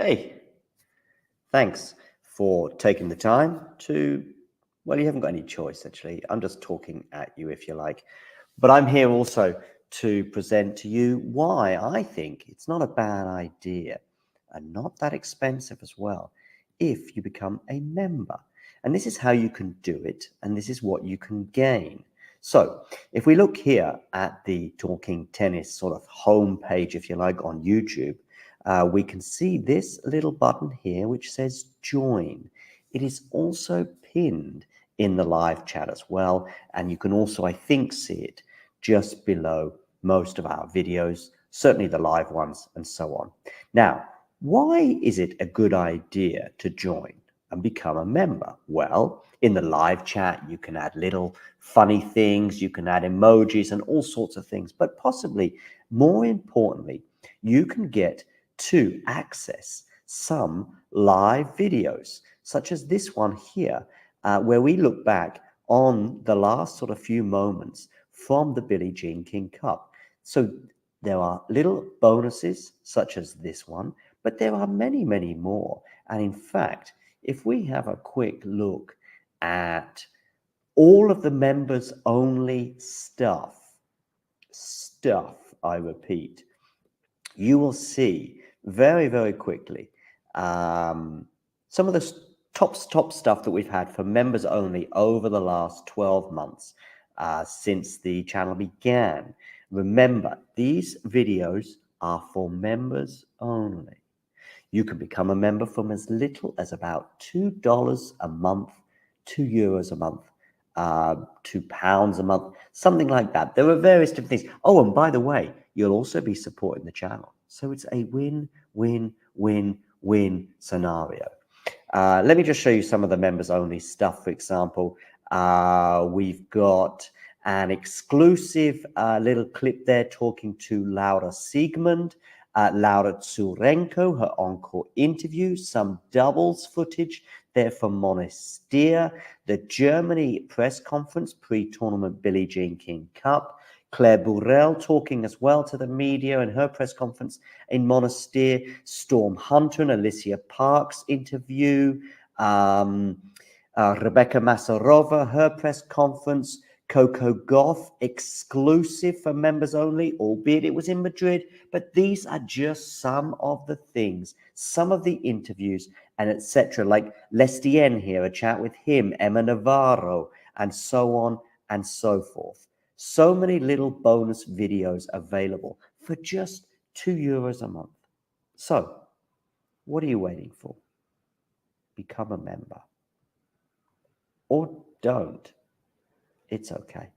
Hey, thanks for taking the time to, well, you haven't got any choice actually. I'm just talking at you if you like. But I'm here also to present to you why I think it's not a bad idea and not that expensive as well if you become a member. And this is how you can do it, and this is what you can gain. So if we look here at the Talking Tennis sort of home page, if you like, on YouTube, we can see this little button here which says join. It is also pinned in the live chat as well, and you can also, I think, see it just below most of our videos, certainly the live ones and so on. Now, why is it a good idea to join and become a member? Well, in the live chat, you can add little funny things, you can add emojis and all sorts of things, but possibly more importantly, you can get to access some live videos, such as this one here, where we look back on the last sort of few moments from the Billie Jean King Cup. So there are little bonuses such as this one, but there are many, many more. And in fact, if we have a quick look at all of the members only stuff, I repeat, you will see very, very quickly some of the top stuff that we've had for members only over the last 12 months since the channel began. Remember, these videos are for members only. You can become a member from as little as about $2 a month, €2 a month, £2 a month, something like that. There are various different things. Oh, and by the way, you'll also be supporting the channel. So it's a win, win, win, win scenario. Let me just show you some of the members only stuff. For example, we've got an exclusive little clip there talking to Laura Siegmund, Laura Tsurenko, her encore interview, some doubles footage there from Monastir, the Germany press conference pre-tournament Billie Jean King Cup, Claire Burrell talking as well to the media in her press conference in Monastir, Storm Hunter and Alicia Parks interview, Rebecca Masarova, her press conference, Coco Gauff exclusive for members only, albeit it was in Madrid. But these are just some of the things, some of the interviews and etc. Like Lestien here, a chat with him, Emma Navarro, and so on and so forth. So many little bonus videos available for just €2 a month. So what are you waiting for? Become a member. Or don't. It's okay.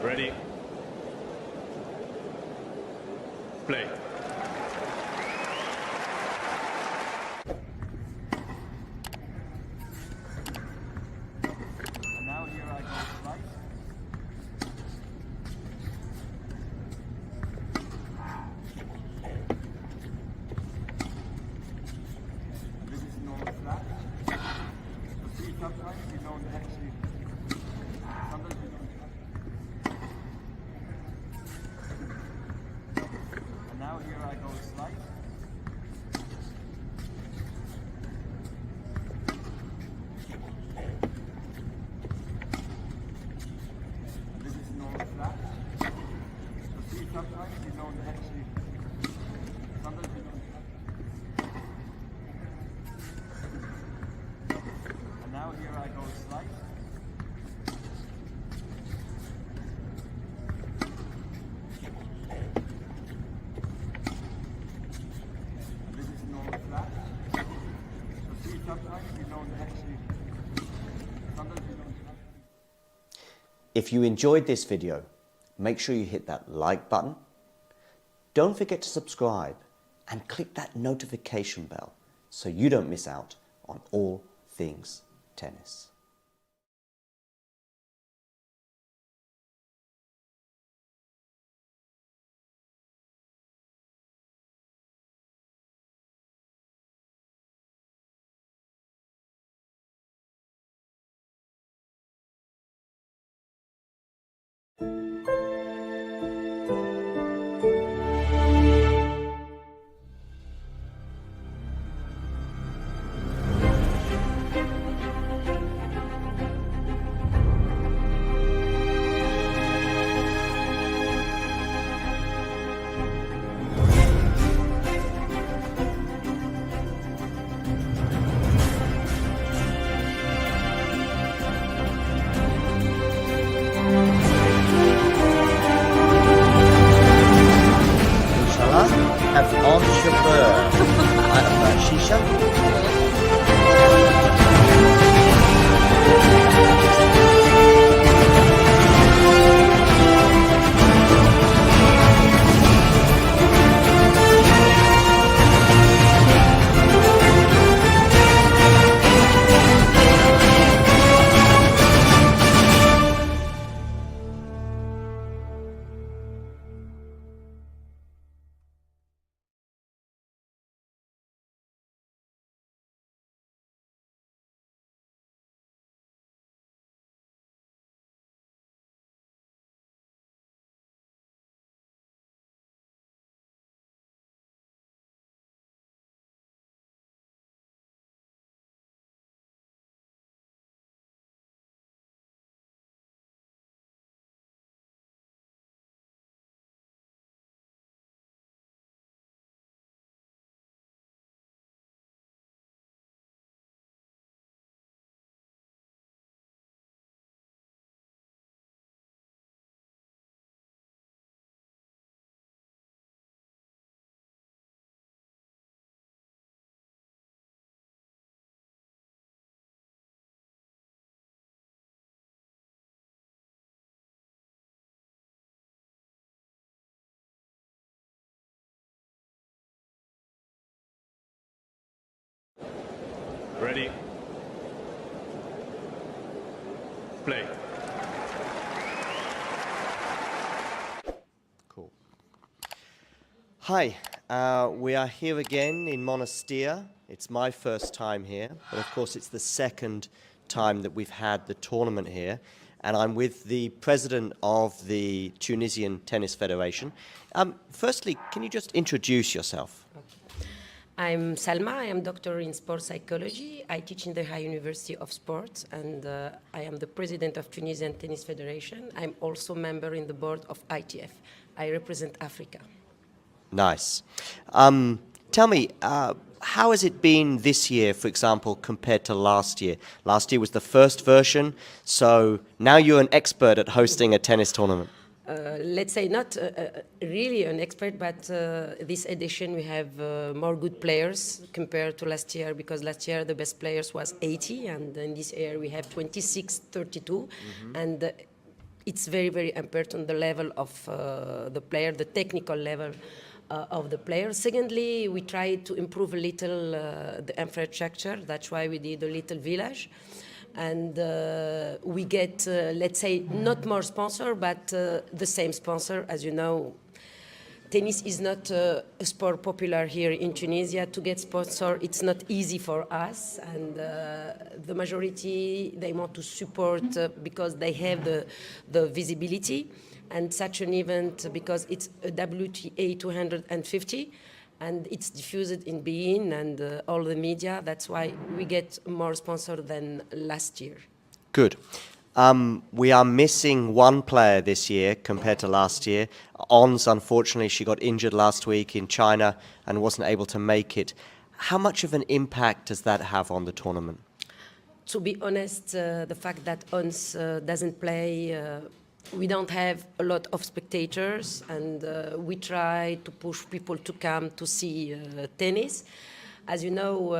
Ready. Play. And now here I go slice. This is normal flat. You see sometimes you don't actually, sometimes you don't. And now here I go slice. This is normal flat. You see sometimes you don't actually, sometimes you don't. And now here I go slice. This is normal flat. You see sometimes you don't actually, sometimes you don't. If you enjoyed this video, make sure you hit that like button. Don't forget to subscribe and click that notification bell so you don't miss out on all things tennis. Inshallah, have on chauffeur. Shisha. Ready. Play. Cool. Hi, we are here again in Monastir. It's my first time here, but of course it's the second time that we've had the tournament here. And I'm with the president of the Tunisian Tennis Federation. Firstly, can you just introduce yourself? I'm Salma. I am doctor in sports psychology. I teach in the High University of Sports, and I am the president of Tunisian Tennis Federation. I'm also member in the board of ITF. I represent Africa. Nice. Tell me, how has it been this year, for example, compared to last year? Last year was the first version, so now you're an expert at hosting a tennis tournament. Let's say not really an expert, but this edition we have more good players compared to last year, because last year the best players was 80, and in this year we have 26, 32, and it's very, very important, the level of the player, the technical level of the player. Secondly, we tried to improve a little the infrastructure. That's why we did a little village. And we get, let's say, not more sponsor, but the same sponsor. As you know, tennis is not a sport popular here in Tunisia. To get sponsor, it's not easy for us. And the majority, they want to support because they have the visibility. And such an event, because it's a WTA 250, and it's diffused in beIN and all the media. That's why we get more sponsor than last year. Good. We are missing one player this year compared to last year. Ons, unfortunately, she got injured last week in China and wasn't able to make it. How much of an impact does that have on the tournament? To be honest, the fact that Ons doesn't play, we don't have a lot of spectators, and we try to push people to come to see tennis. As you know,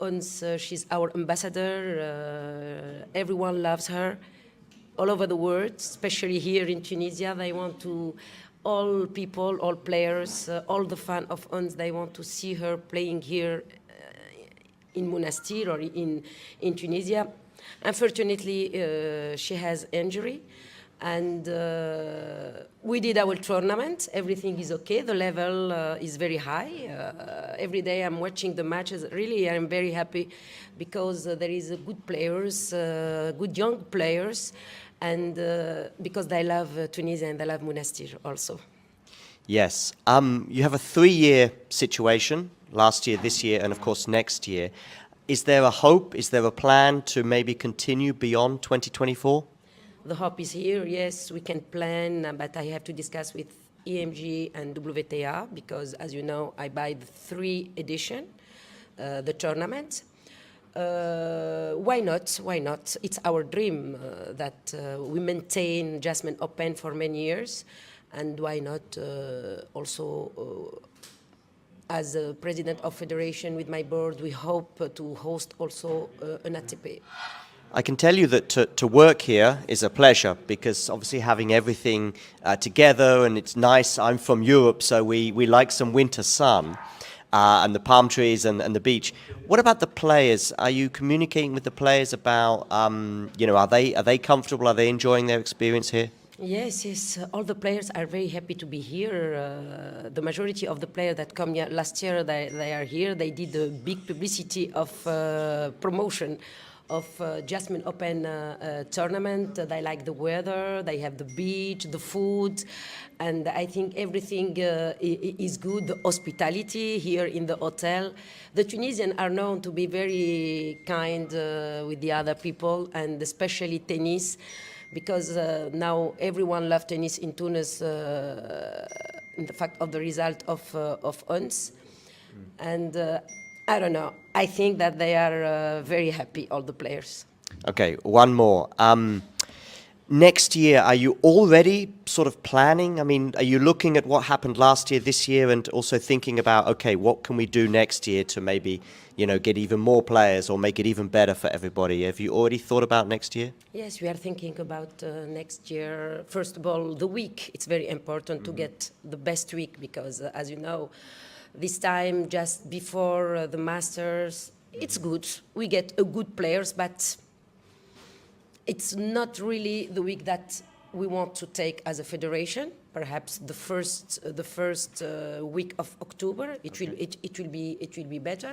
Ons, she's our ambassador. Everyone loves her all over the world, especially here in Tunisia. They want to, all people, all players, all the fans of Ons, they want to see her playing here in Monastir or in Tunisia. Unfortunately, she has injury. And we did our tournament. Everything is okay. The level is very high. Every day I'm watching the matches. Really, I'm very happy because there is good players, good young players, and because they love Tunisia and they love Monastir also. Yes. You have a 3-year situation, last year, this year, and of course next year. Is there a hope? Is there a plan to maybe continue beyond 2024? The hope is here, yes, we can plan, but I have to discuss with EMG and WTA because, as you know, I buy the 3 edition, the tournament. Why not? Why not? It's our dream that we maintain Jasmine Open for many years, and why not also as a president of federation with my board, we hope to host also an ATP. I can tell you that to work here is a pleasure because obviously having everything together, and it's nice. I'm from Europe, so we like some winter sun and the palm trees and the beach. What about the players? Are you communicating with the players about, are they comfortable? Are they enjoying their experience here? Yes, yes. All the players are very happy to be here. The majority of the players that come here last year, they are here. They did a big publicity of promotion of Jasmine Open tournament. They like the weather, they have the beach, the food, and I think everything is good. The hospitality here in the hotel. The Tunisians are known to be very kind with the other people, and especially tennis, because now everyone loves tennis in Tunis in the fact of the result of Ons. And I don't know. I think that they are very happy, all the players. Okay, one more. Next year, are you already sort of planning? I mean, are you looking at what happened last year, this year, and also thinking about, okay, what can we do next year to maybe, get even more players or make it even better for everybody? Have you already thought about next year? Yes, we are thinking about next year. First of all, the week. It's very important to get the best week because, as you know, this time, just before the Masters, it's good. We get a good players, but it's not really the week that we want to take as a federation. Perhaps the first week of October, it will be better.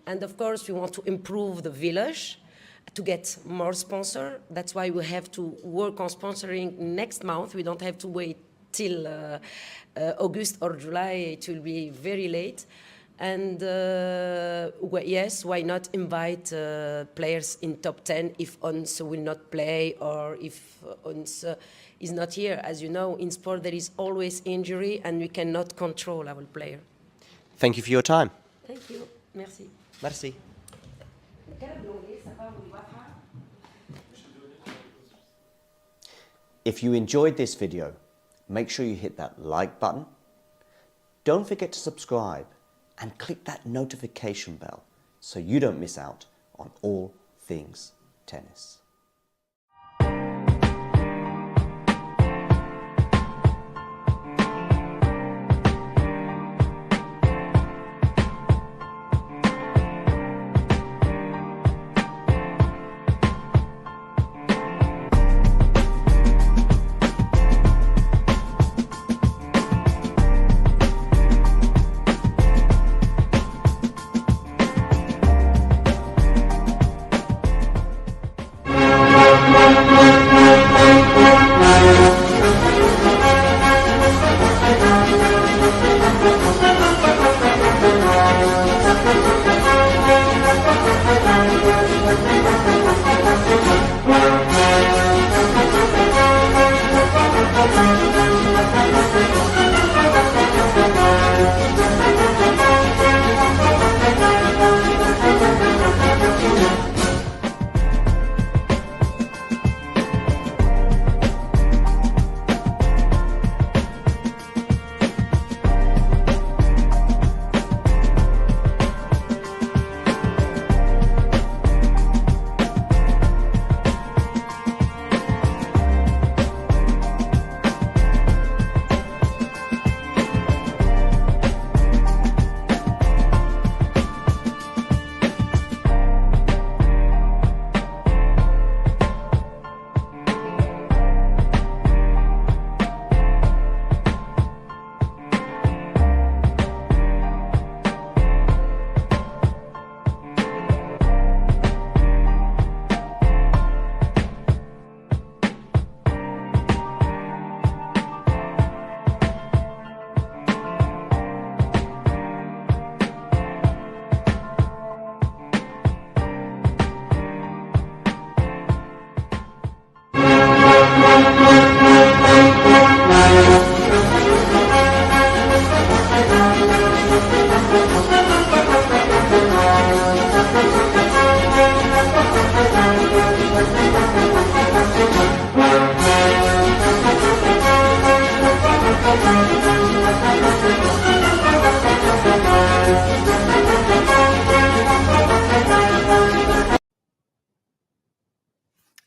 And of course, we want to improve the village to get more sponsor. That's why we have to work on sponsoring next month. We don't have to wait till August or July. It will be very late. And yes, why not invite players in top 10 if Ons will not play or if Ons is not here. As you know, in sport there is always injury and we cannot control our player. Thank you for your time. Thank you. Merci. Merci. If you enjoyed this video, make sure you hit that like button. Don't forget to subscribe and click that notification bell so you don't miss out on all things tennis.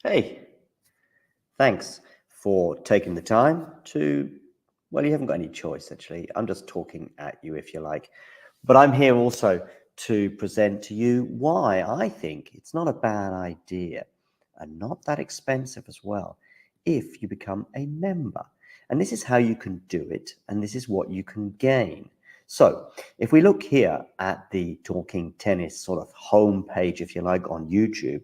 Hey, thanks for taking the time to, well, you haven't got any choice, actually. I'm just talking at you, if you like. But I'm here also to present to you why I think it's not a bad idea and not that expensive as well if you become a member. And this is how you can do it, and this is what you can gain. So if we look here at the Talking Tennis sort of home page, if you like, on YouTube,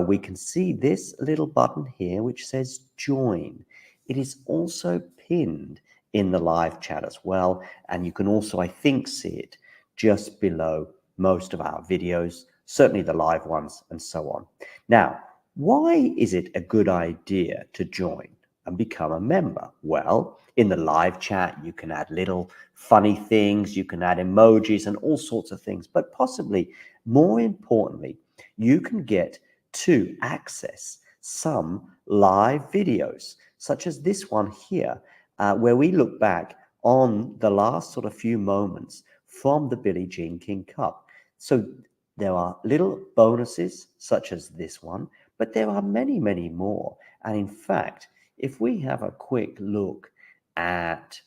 we can see this little button here which says join. It is also pinned in the live chat as well, and you can also, I think, see it just below most of our videos, certainly the live ones and so on. Now, why is it a good idea to join and become a member? Well, in the live chat, you can add little funny things, you can add emojis and all sorts of things, but possibly more importantly, you can get to access some live videos, such as this one here, where we look back on the last sort of few moments from the Billie Jean King Cup. So there are little bonuses such as this one, but there are many, many more. And in fact, if we have a quick look at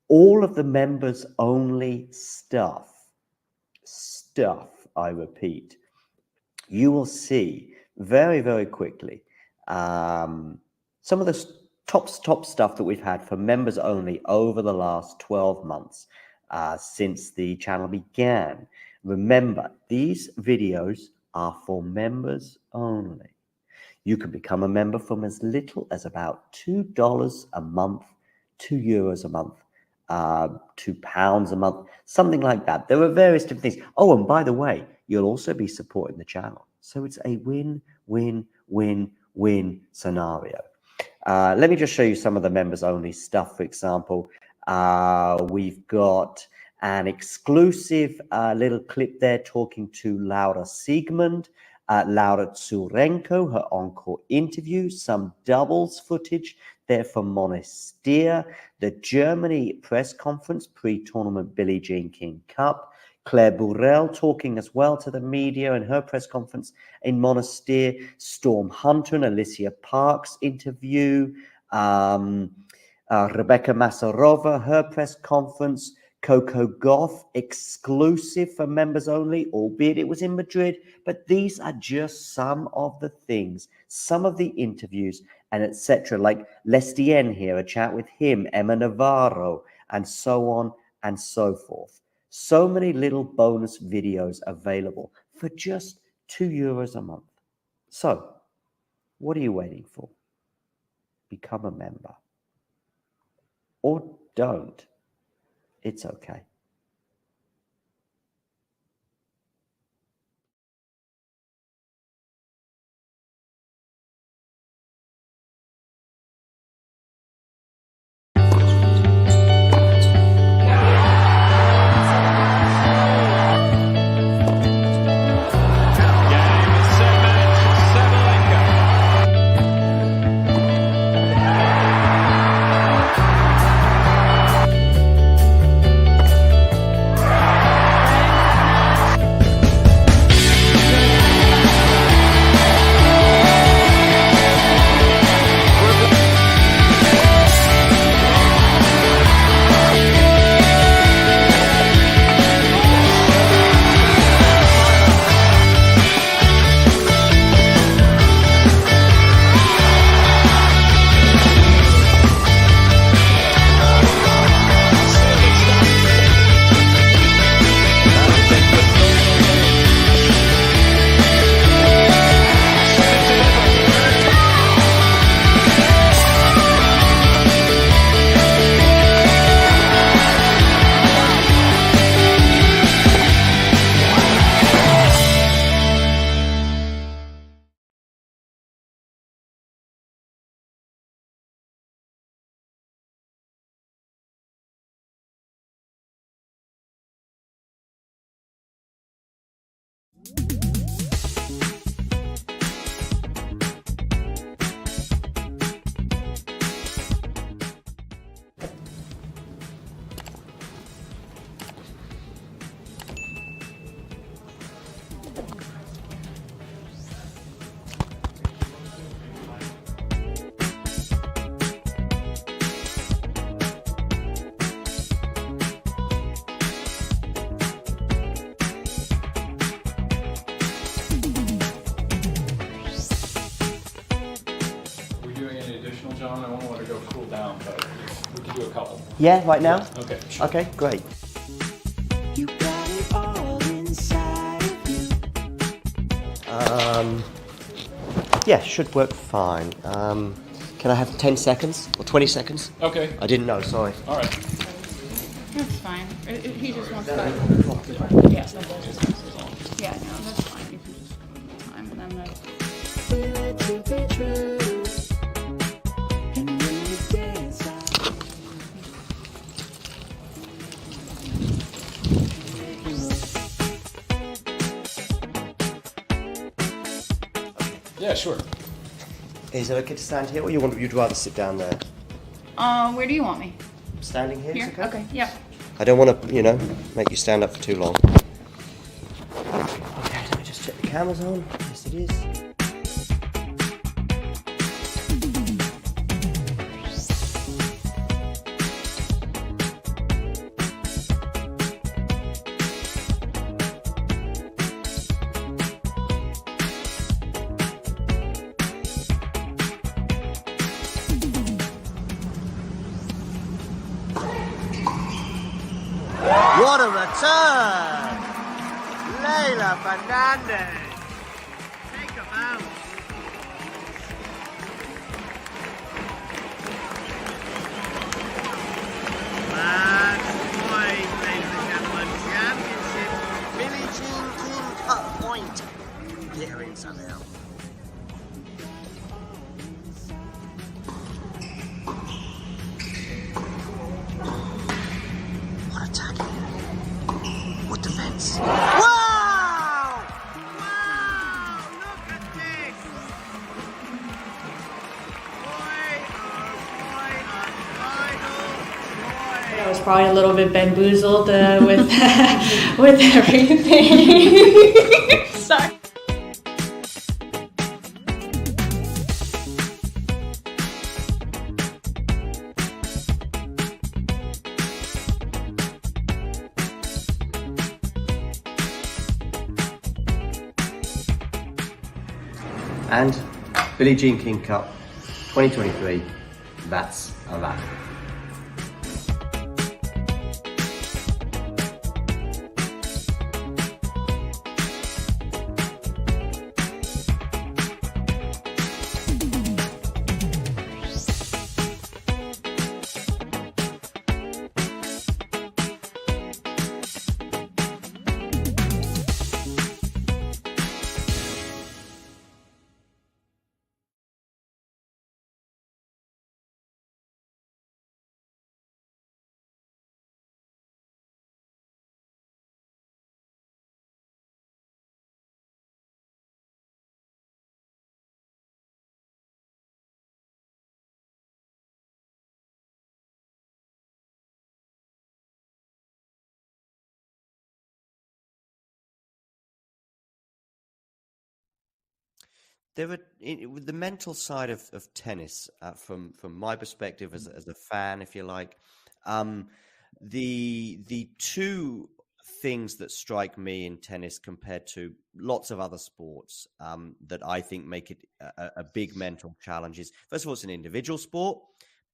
all of the members only stuff, I repeat, you will see very, very quickly some of the top stuff that we've had for members only over the last 12 months since the channel began. Remember, these videos are for members only. You can become a member from as little as about $2 a month, €2 a month, £2 a month, something like that. There are various different things. Oh, and by the way, you'll also be supporting the channel. So it's a win-win-win-win scenario. Let me just show you some of the members only stuff. For example, we've got an exclusive little clip there talking to Laura Siegmund, Laura Tsurenko, her encore interview, some doubles footage there from Monastir, the Germany press conference pre-tournament Billie Jean King Cup, Claire Burrell talking as well to the media in her press conference in Monastir, Storm Hunter and Alicia Parks interview, Rebecca Masarova, her press conference, Coco Gauff exclusive for members only, albeit it was in Madrid, but these are just some of the things, some of the interviews and etc. Like Lestien here, a chat with him, Emma Navarro, and so on and so forth. So many little bonus videos available for just €2 a month. So what are you waiting for? Become a member. Or don't. It's okay. John, I won't want to go cool down, but we can do a couple. Yeah, right now? Yeah, okay, sure. Okay, great. You got it all inside of you. Yeah, should work fine. Can I have 10 seconds or 20 seconds? Okay, I didn't know, sorry. all right. That's fine. He just wants to. Yeah, yeah, no, that's fine. You can just time and then Feel it to be true. And when you dance, Yeah, sure. Is it okay to stand here or you'd rather sit down there? where do you want me? Standing here? is Here? Okay, yeah. I don't want to, make you stand up for too long. Okay, let me just check the camera's on. Yes, it is. What a return! Leila Fernandez! Take a bow. Match point, ladies and gentlemen. Championship Billie Jean King Cup point. Get her in somehow. What attacking? What defense? Wow! Wow! Look at this! Boy, I was probably a little bit bamboozled with with everything. Sorry. And Billie Jean King Cup 2023, that's a wrap. there are with the mental side of tennis, from my perspective as a fan, if you like, the two things that strike me in tennis compared to lots of other sports that I think make it a big mental challenge is, first of all, it's an individual sport.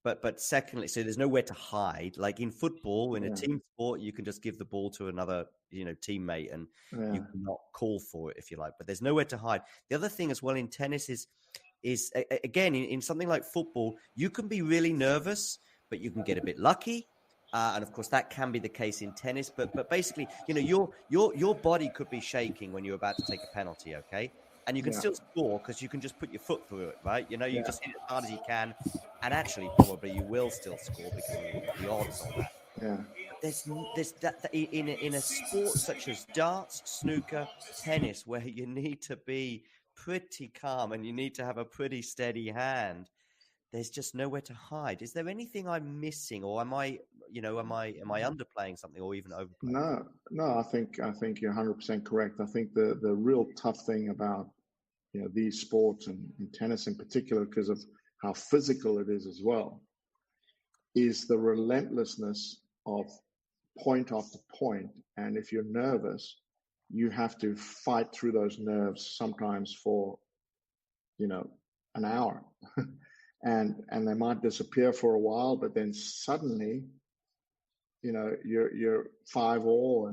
But secondly, so there's nowhere to hide. Like in football, in a team sport, you can just give the ball to another, teammate, and you cannot call for it if you like. But there's nowhere to hide. The other thing as well in tennis is again in something like football, you can be really nervous, but you can get a bit lucky. And of course, that can be the case in tennis. But basically, your body could be shaking when you're about to take a penalty. Okay. And you can still score because you can just put your foot through it, right? You just hit it as hard as you can, and actually probably you will still score because of the odds on that. Yeah. There's that in a sport such as darts, snooker, tennis, where you need to be pretty calm and you need to have a pretty steady hand. There's just nowhere to hide. Is there anything I'm missing, or am I underplaying something, or even overplaying? No. I think you're 100% correct. I think the real tough thing about these sports and tennis in particular, because of how physical it is as well, is the relentlessness of point after point. And if you're nervous, you have to fight through those nerves sometimes for an hour. And they might disappear for a while, but then suddenly, you're 5-all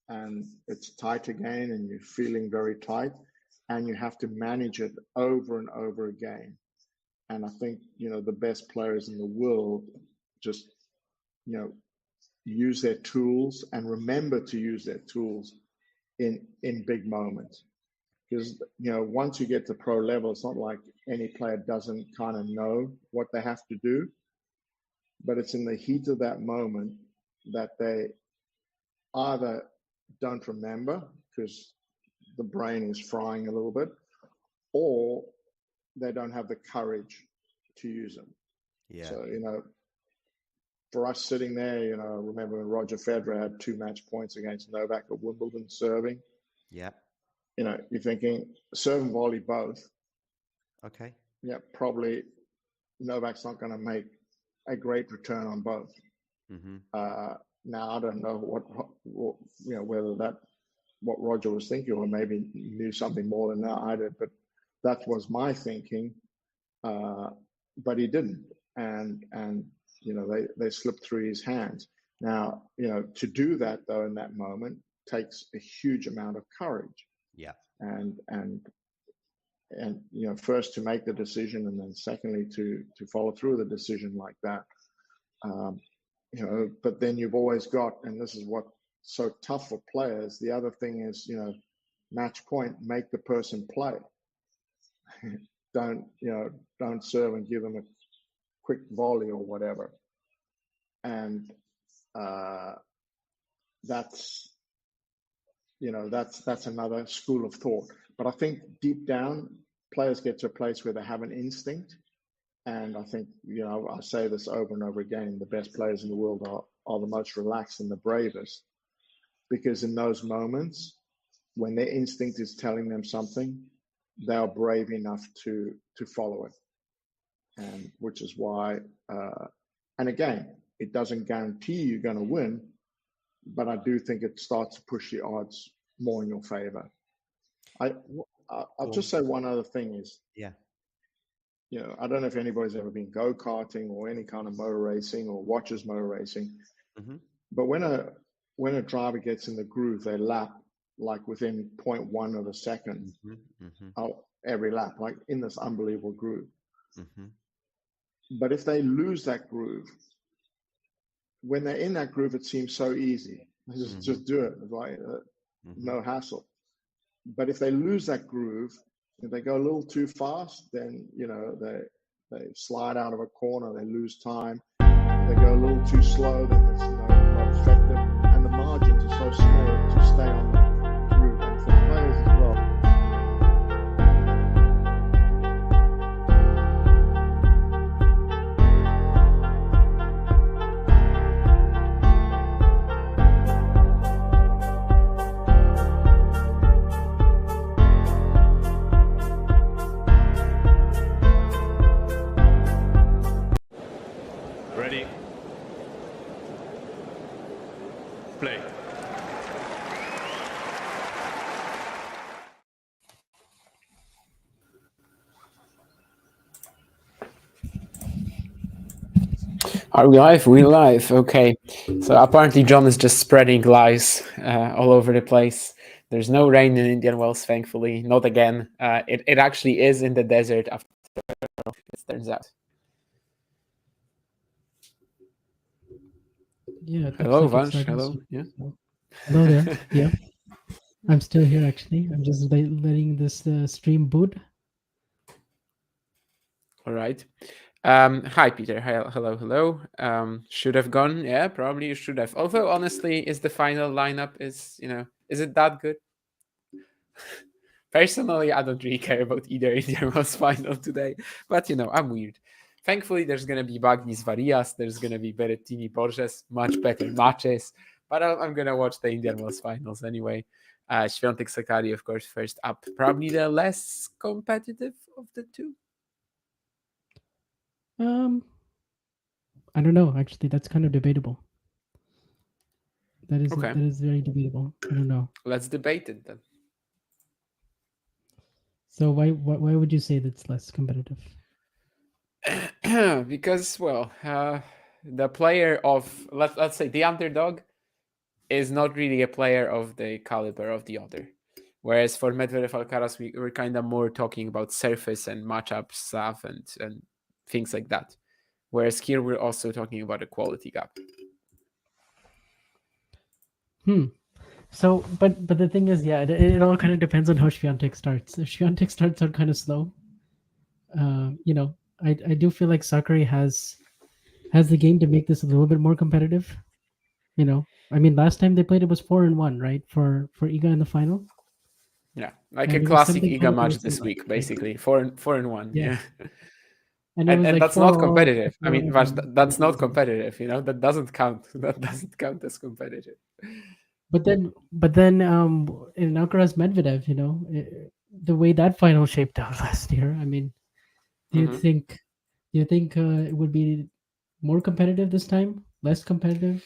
and it's tight again, and you're feeling very tight, and you have to manage it over and over again. And I think the best players in the world just use their tools and remember to use their tools in big moments. Because once you get to pro level, it's not like any player doesn't kind of know what they have to do, but it's in the heat of that moment that they either don't remember because the brain is frying a little bit, or they don't have the courage to use them. Yeah. So for us sitting there, I remember when Roger Federer had 2 match points against Novak at Wimbledon serving. Yeah. You're thinking serve and volley both. Okay. Yeah, probably Novak's not going to make a great return on both. Mm-hmm. Now I don't know what whether that what Roger was thinking, or maybe knew something more than that I did, but that was my thinking. But he didn't, and they slipped through his hands. Now to do that though in that moment takes a huge amount of courage. Yeah. And first to make the decision, and then secondly to follow through the decision like that. But then you've always got, and this is what's so tough for players, the other thing is, match point, make the person play. Don't serve and give them a quick volley or whatever. And that's another school of thought. But I think deep down, players get to a place where they have an instinct. And I think, I say this over and over again, the best players in the world are the most relaxed and the bravest. Because in those moments, when their instinct is telling them something, they are brave enough to follow it. And which is why, and again, it doesn't guarantee you're going to win, but I do think it starts to push the odds more in your favor. I'll just say one other thing is, I don't know if anybody's ever been go-karting or any kind of motor racing or watches motor racing, mm-hmm. but when a driver gets in the groove, they lap like within 0.1 of a second, mm-hmm. Every lap, like in this unbelievable groove. Mm-hmm. But if they lose that groove, when they're in that groove, it seems so easy. Just do it, right? No hassle. But if they lose that groove, if they go a little too fast, then they slide out of a corner, they lose time. If they go a little too slow, then it's not effective, and the margins are so small to stay on that groove. And for players as well. play. Are we live? We're live. Okay. So apparently John is just spreading lies all over the place. There's no rain in Indian Wells, thankfully. Not again. It actually is in the desert after all, it turns out. Yeah, it looks Hello, like it's Vansh. starting Hello. soon. Yeah. So- Hello there. Yeah, I'm still here actually. I'm just letting this stream boot. All right. Hi, Peter. Hi, hello. Should have gone. Yeah, probably you should have. Although, honestly, is the final lineup is it that good? Personally, I don't really care about either Indian Wells final today, but I'm weird. Thankfully, there's gonna be Bagnis Varias, there's gonna be Berrettini Borges, much better matches, but I'm gonna watch the Indian Wells finals anyway. Swiatek Sakkari, of course, first up. Probably the less competitive of the two. I don't know. Actually, that's kind of debatable. That is Okay. that is very debatable. I don't know. Let's debate it then. So why would you say that's less competitive? Because, well, the player of let's say the underdog is not really a player of the caliber of the other. Whereas for Medvedev Alcaraz, we're kind of more talking about surface and matchup stuff and things like that. Whereas here we're also talking about a quality gap. So, but the thing is, yeah, it all kind of depends on how Swiatek starts. If Swiatek starts out kind of slow, I do feel like Sakkari has the game to make this a little bit more competitive. I mean, last time they played it was 4-1, right? For Iga in the final. Yeah, like And a it was classic something Iga kind of match very this similar, week, right? basically 4-1. Yeah. Yeah. And it was And like that's not 4-4, competitive. I mean, 4-4, that's not 4-4. competitive. That doesn't count. That doesn't count as competitive. But then, in Alcaraz Medvedev, the way that final shaped out last year. I mean, do you think it would be more competitive this time? Less competitive?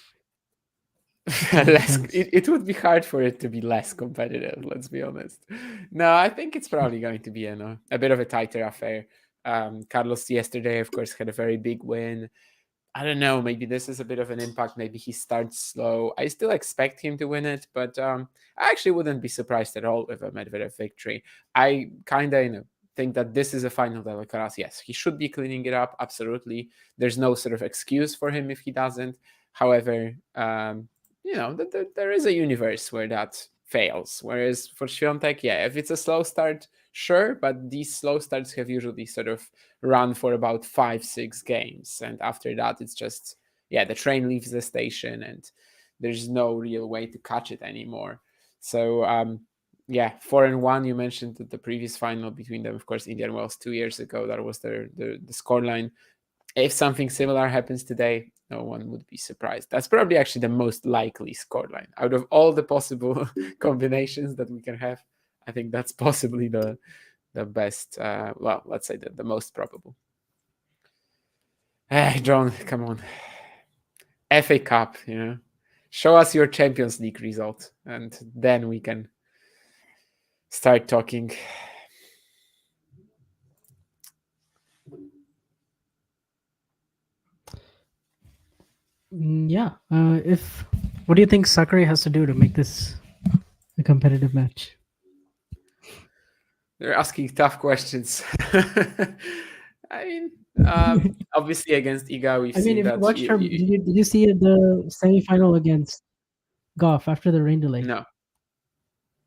It would be hard for it to be less competitive, let's be honest. No, I think it's probably going to be a bit of a tighter affair. Carlos yesterday, of course, had a very big win. I don't know, maybe this is a bit of an impact. Maybe he starts slow. I still expect him to win it, but I actually wouldn't be surprised at all with a Medvedev victory. I kind of think that this is a final that Alcaraz, yes, he should be cleaning it up, absolutely. There's no sort of excuse for him if he doesn't. However, there is a universe where that fails. Whereas for Swiatek, yeah, if it's a slow start, sure, but these slow starts have usually sort of run for about 5-6 games, and after that it's just the train leaves the station and there's no real way to catch it anymore. So 4-1. You mentioned that the previous final between them, of course, Indian Wells 2 years ago, that was the scoreline. If something similar happens today, no one would be surprised. That's probably actually the most likely scoreline out of all the possible combinations that we can have. I think that's possibly the best. Let's say the most probable. John, come on. FA Cup, show us your Champions League result, and then we can start talking. Yeah. What do you think Sakkari has to do to make this a competitive match? They're asking tough questions. I mean, obviously against Iga, we've seen if that. you watched her, did you see the semi-final against Goff after the rain delay? No.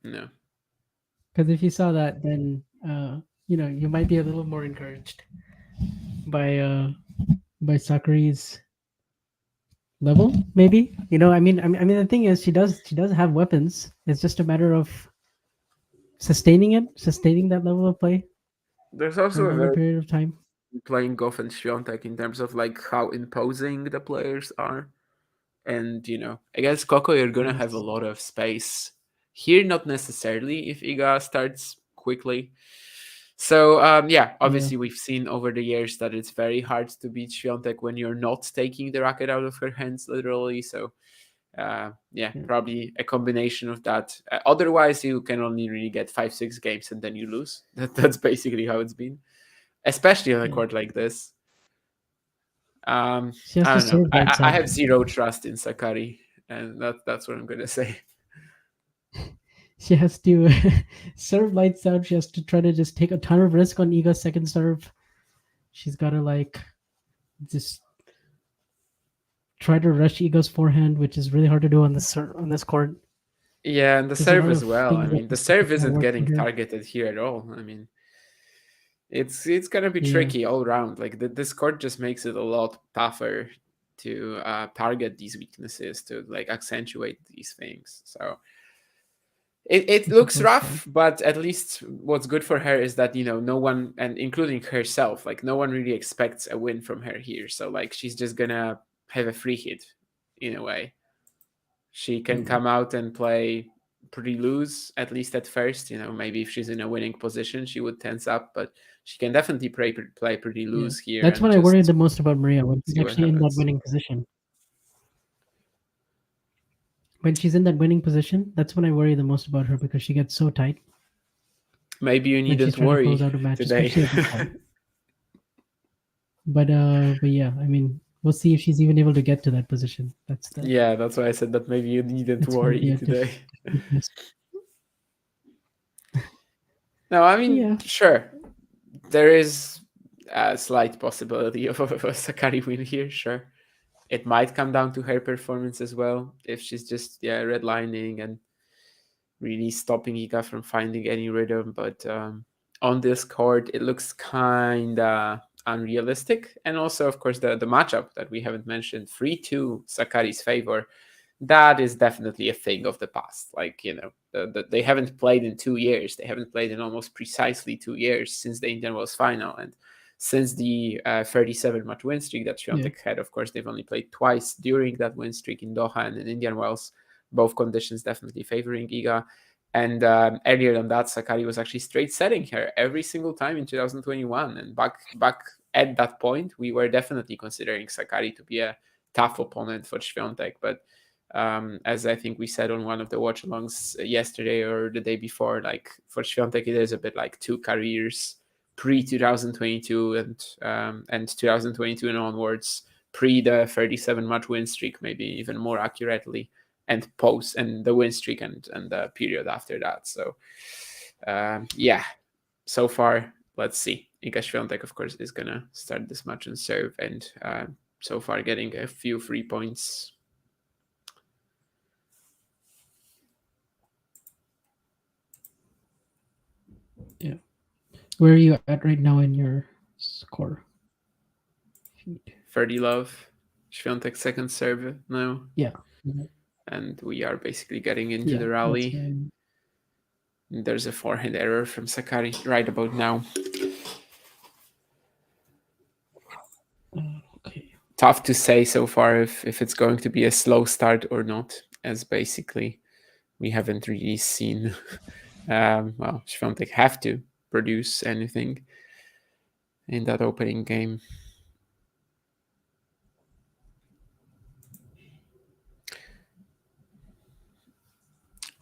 Because if you saw that, then you might be a little more encouraged by Sakkari's level, maybe. I mean, the thing is, she does have weapons. It's just a matter of sustaining that level of play. There's also for a longer period of time. Playing Goff and Swiatek in terms of like how imposing the players are, and against Coco you're gonna have a lot of space. Here, not necessarily if Iga starts quickly. So obviously we've seen over the years that it's very hard to beat Swiatek when you're not taking the racket out of her hands literally. So Yeah, probably a combination of that. Otherwise, you can only really get 5-6 games and then you lose. That's basically how it's been, especially on a court like this. She has I to don't know. serve lights I out. have zero trust in Sakkari, and that's what I'm gonna say. She has to serve lights out. She has to try to just take a ton of risk on Iga's second serve. She's got to like just try to rush Iga's forehand, which is really hard to do on on this court. Yeah, and the There's a serve lot as of well. I things that mean, the just serve don't isn't work for getting her. targeted here at all. I mean, it's gonna be Yeah. tricky all around. Like this court just makes it a lot tougher to target these weaknesses, to like accentuate these things. So it I looks suppose rough, but at least what's good for her is that, you know, no one, and including herself, like no one really expects a win from her here. So like she's just gonna have a free hit in a way. She can come out and play pretty loose, at least at first. You know, maybe if she's in a winning position, she would tense up, but she can definitely play pretty Yeah. loose here. That's and what I worried just the most about Maria when she's see what actually in that happens. winning position. When she's in that winning position, that's when I worry the most about her because she gets so tight Maybe you when she's needn't trying to close worry out a match, today. especially at this time. But yeah, I mean, we'll see if she's even able to get to that position. That's the Yeah, that's why I said that maybe you needn't that's gonna be worry a today. difference. No, I mean, Yeah. sure. There is a slight possibility of a Sakkari win here, sure. It might come down to her performance as well. If she's just redlining and really stopping Iga from finding any rhythm. But on this court, it looks kind of unrealistic. And also, of course, the matchup that we haven't mentioned, 3-2 Sakkari's favor, that is definitely a thing of the past. Like, you know, they haven't played in 2 years. They haven't played in almost precisely 2 years since the Indian Wells final. And since the 37-match win streak that Swiatek had, of course, they've only played twice during that win streak in Doha and in Indian Wells. Both conditions definitely favoring Iga. And earlier than that, Sakkari was actually straight setting her every single time in 2021. And back at that point, we were definitely considering Sakkari to be a tough opponent for Swiatek. But as I think we said on one of the watch-alongs yesterday or the day before, like for Swiatek, it is a bit like two careers, pre-2022 and 2022 and onwards, pre the 37-match win streak, maybe even more accurately, and post and the win streak and the period after that. So yeah, so far, let's see. Iga Swiatek, of course, is gonna start this match and serve, and so far getting a few free points. Yeah. Where are you at right now in your score? 30 love. Swiatek's second serve now. Yeah. And we are basically getting into Yeah, the that's rally. fine. There's a forehand error from Sakkari right about now. Okay. Tough to say so far if it's going to be a slow start or not, as basically we haven't really seen well, Swiatek have to produce anything in that opening game.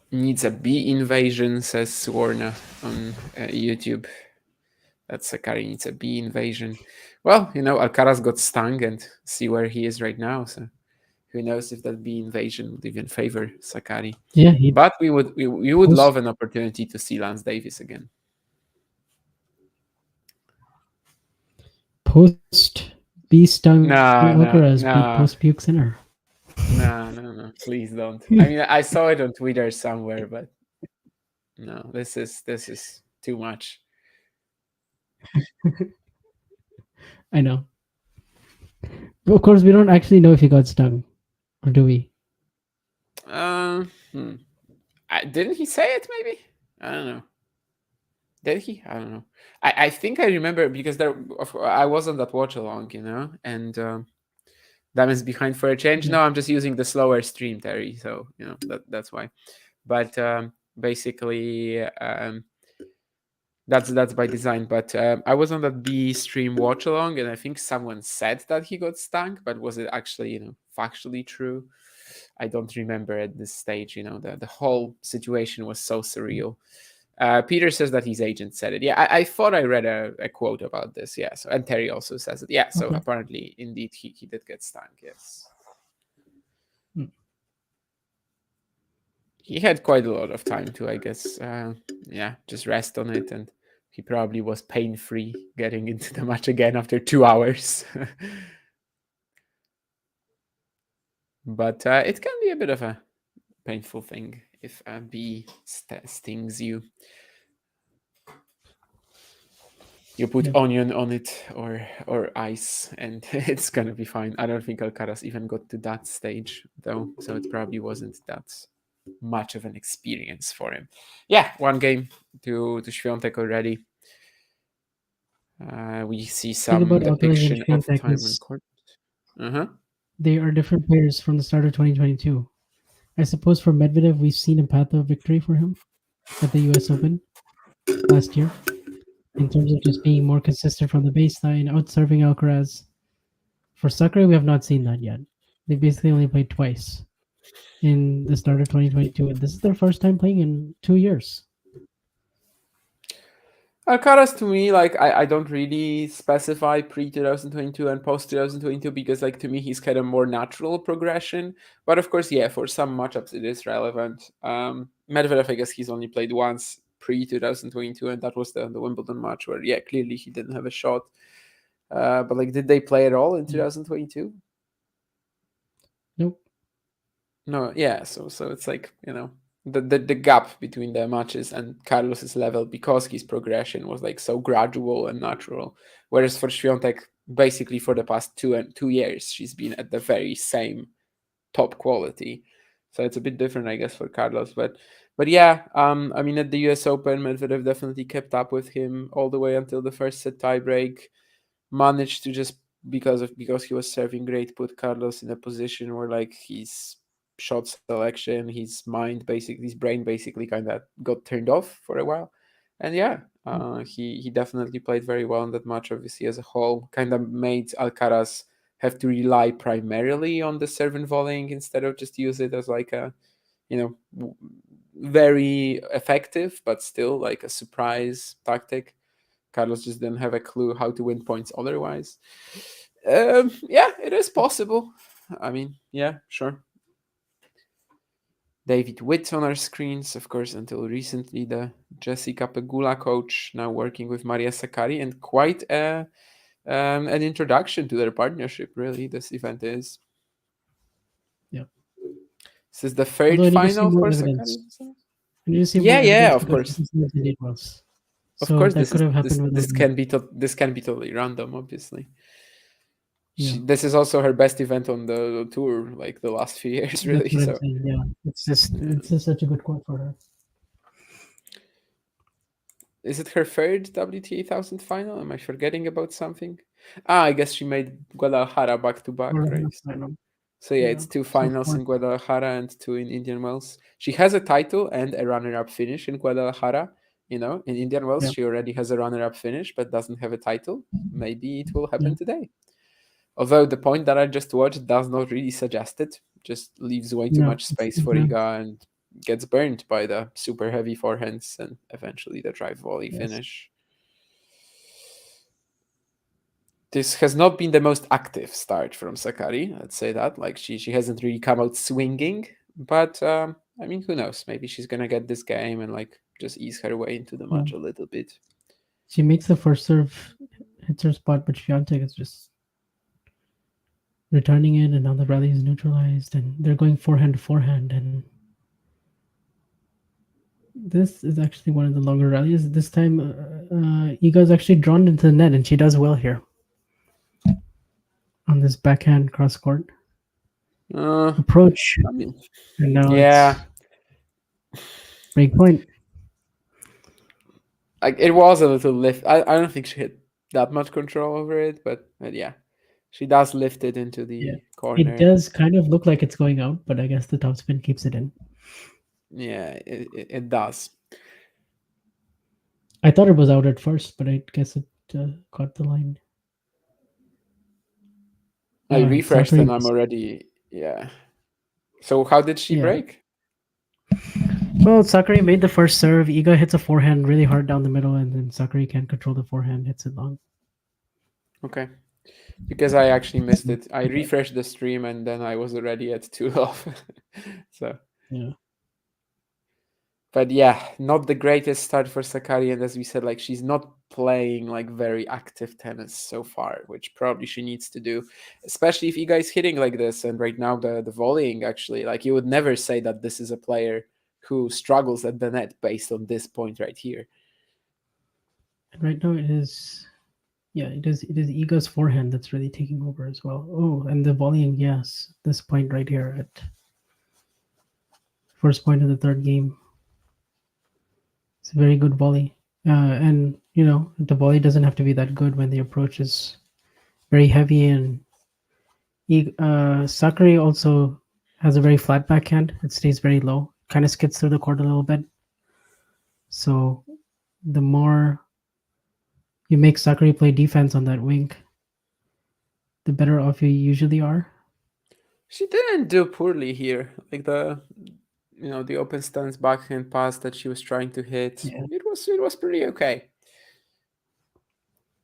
Needs a bee invasion, says Swarna on YouTube. That Sakkari needs a bee invasion. Well, you know, Alcaraz got stung, and see where he is right now. So who knows if that bee invasion would even favor Sakkari. Yeah, but we would love an opportunity to see Lance Davis again. Post bee stung Alcaraz no. beat post puke sinner. No, please don't. I mean, I saw it on Twitter somewhere, but no, this is too much. I know. But of course, we don't actually know if he got stung, or do we? Didn't he say it? Maybe, I don't know. Did he? I don't know. I think I remember because I wasn't at watch along, you know, and that is behind for a change. Yeah. No, I'm just using the slower stream, Terry. So you know that's why. But basically, that's by design. But I was on that B stream watch along, and I think someone said that he got stung, but was it actually factually true? I don't remember at this stage. The whole situation was so surreal. Peter says that his agent said it. Yeah, I thought I read a quote about this. Yeah, so and Terry also says it. Yeah, so Okay. apparently, indeed, he did get stung. Yes. He had quite a lot of time to, I guess, just rest on it, and he probably was pain-free getting into the match again after 2 hours. But it can be a bit of a painful thing if a bee stings you. You put onion on it or ice, and it's gonna be fine. I don't think Alcaraz even got to that stage, though, so it probably wasn't that much of an experience for him. Yeah, 1 game to Swiatek already. We see some about Alcaraz and depiction of Swiatek time on is court. they are different players from the start of 2022. I suppose for Medvedev, we've seen a path of victory for him at the US Open last year in terms of just being more consistent from the baseline, out-serving Alcaraz. For Sakkari, we have not seen that yet. They basically only played twice in the start of 2022, and this is their first time playing in 2 years. Alcaraz, to me, like, I don't really specify pre-2022 and post-2022 because, like, to me, he's kind of more natural progression. But of course, yeah, for some matchups, it is relevant. Medvedev, I guess he's only played once pre-2022, and that was the Wimbledon match where, yeah, clearly he didn't have a shot. But, like, did they play at all in 2022? Nope. No, yeah, so it's like, the gap between the matches and Carlos's level, because his progression was like so gradual and natural, whereas for Swiatek, basically for the past 2 years, she's been at the very same top quality. So it's a bit different, I guess, for Carlos. But yeah, I mean, at the US Open, Medvedev definitely kept up with him all the way until the first set tiebreak. Managed to just because he was serving great, put Carlos in a position where, like, his shot selection, his brain basically kind of got turned off for a while. And yeah, he definitely played very well in that match. Obviously, as a whole, kind of made Alcaraz have to rely primarily on the serve and volleying instead of just use it as like a, very effective but still like a surprise tactic. Carlos just didn't have a clue how to win points otherwise. Yeah, it is possible. I mean, yeah, sure. David Witt on our screens, of course, until recently the Jessica Pegula coach, now working with Maria Sakkari, and quite an introduction to their partnership, really, this event is. Yeah. This is the third final for Sakkari. Yeah, of course. Of course, this can be totally random, obviously. This is also her best event on the tour, like the last few years, really. So yeah, it's just such a good quote for her. Is it her third WTA 1000 final? Am I forgetting about something? I guess she made Guadalajara back to back, right? So yeah, it's 2 finals in Guadalajara and 2 in Indian Wells. She has a title and a runner-up finish in Guadalajara. In Indian Wells, she already has a runner-up finish, but doesn't have a title. Maybe it will happen today. Although the point that I just watched does not really suggest it. Just leaves way too much space for Iga and gets burned by the super heavy forehands and eventually the drive volley finish. This has not been the most active start from Sakkari, let's say that. Like, she hasn't really come out swinging, but I mean, who knows? Maybe she's gonna get this game and like just ease her way into the match a little bit. She makes the first serve, hits her spot, but Swiatek is just returning it, and now the rally is neutralized, and they're going forehand to forehand, and this is actually one of the longer rallies. This time, Iga's actually drawn into the net, and she does well here on this backhand cross court approach. I mean, and now it's break point. Like, it was a little lift. I don't think she had that much control over it, but yeah. She does lift it into the corner. It does kind of look like it's going out, but I guess the topspin keeps it in. Yeah, it does. I thought it was out at first, but I guess it caught the line. I refreshed and I'm already, So how did she Yeah. break? Well, Sakkari made the first serve. Iga hits a forehand really hard down the middle, and then Sakkari can't control the forehand, hits it long. Okay. Because I actually missed it. I refreshed the stream and then I was already at 2 off. So, Yeah. but yeah, not the greatest start for Sakkari. And as we said, like she's not playing like very active tennis so far, which probably she needs to do, especially if Iga is hitting like this. And right now the volleying actually, like you would never say that this is a player who struggles at the net based on this point right here. And right now it is, yeah, it is Iga's forehand that's really taking over as well. Oh, and the volleying, yes, this point right here at first point of the third game. It's a very good volley. And, you know, the volley doesn't have to be that good when the approach is very heavy. And Sakkari also has a very flat backhand. It stays very low, kind of skids through the court a little bit. So the more you make Sakkari play defense on that wing, the better off you usually are. She didn't do poorly here. Like the open stance backhand pass that she was trying to hit, Yeah. it was pretty okay.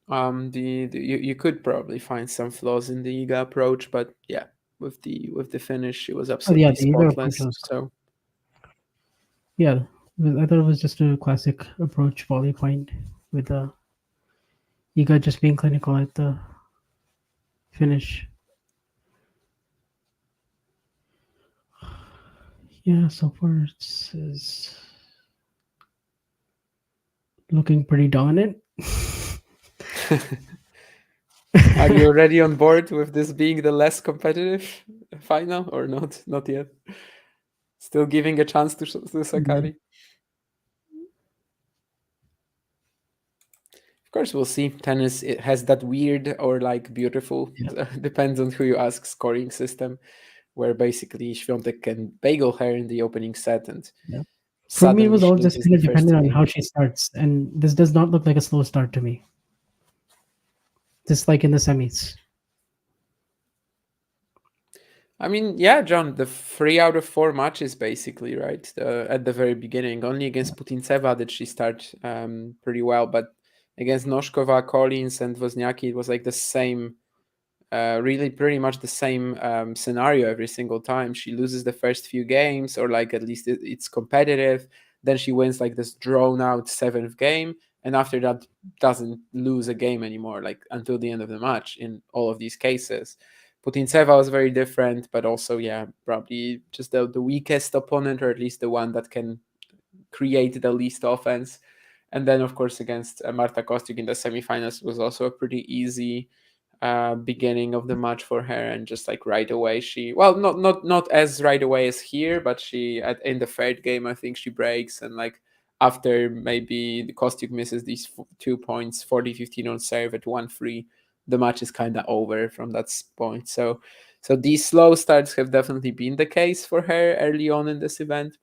You could probably find some flaws in the Iga approach, but yeah, with the finish, she was absolutely the Iga approach spotless. was- So Yeah, I thought it was just a classic approach volley point with Iga just being clinical at the finish. Yeah, so far it's looking pretty dominant. are you already on board with this being the less competitive final or not? Not yet. Still giving a chance to Sakkari. Of course, we'll see. Tennis, it has that weird or like beautiful, depends on who you ask, scoring system, where basically Swiatek can bagel her in the opening set, and For me, it suddenly was she all just loses kind of the first dependent on game. how she starts, and this does not look like a slow start to me. Just like in the semis. I mean, yeah, John, the 3 out of 4 matches basically, right? At the very beginning, only against Putintseva did she start pretty well, but against Noskova, Collins, and Wozniacki, it was like the same, really pretty much the same scenario every single time. She loses the first few games, or like at least it's competitive. Then she wins like this drawn out 7th game, and after that doesn't lose a game anymore, like until the end of the match in all of these cases. Putintseva was very different, but also, yeah, probably just the weakest opponent, or at least the one that can create the least offense. And then, of course, against Marta Kostyuk in the semifinals was also a pretty easy beginning of the match for her, and just like right away not as right away as here, but in the third game I think she breaks, and like after maybe the Kostyuk misses these 2 points, 40-15 on serve at 1-3, the match is kind of over from that point. So these slow starts have definitely been the case for her early on in this event,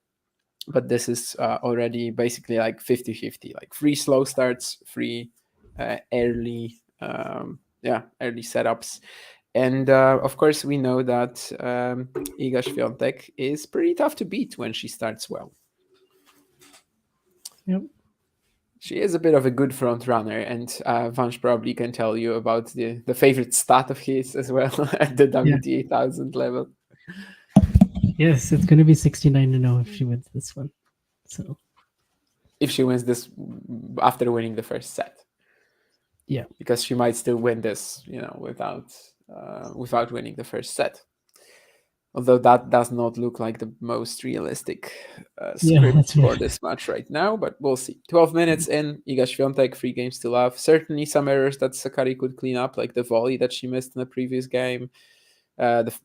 but this is already basically like 50-50, like 3 slow starts, 3 early early setups. And of course we know that Iga Świątek is pretty tough to beat when she starts well. Yep. She is a bit of a good front runner, and Vansh probably can tell you about the favorite stat of his as well at the WTA 1000 level. Yes, it's going to be 69-0 if she wins this one. So if she wins this after winning the first set. Yeah. Because she might still win this, without winning the first set. Although that does not look like the most realistic script for this match right now, but we'll see. 12 minutes in, Iga Świątek, 3 games to love. Certainly some errors that Sakkari could clean up, like the volley that she missed in the previous game, the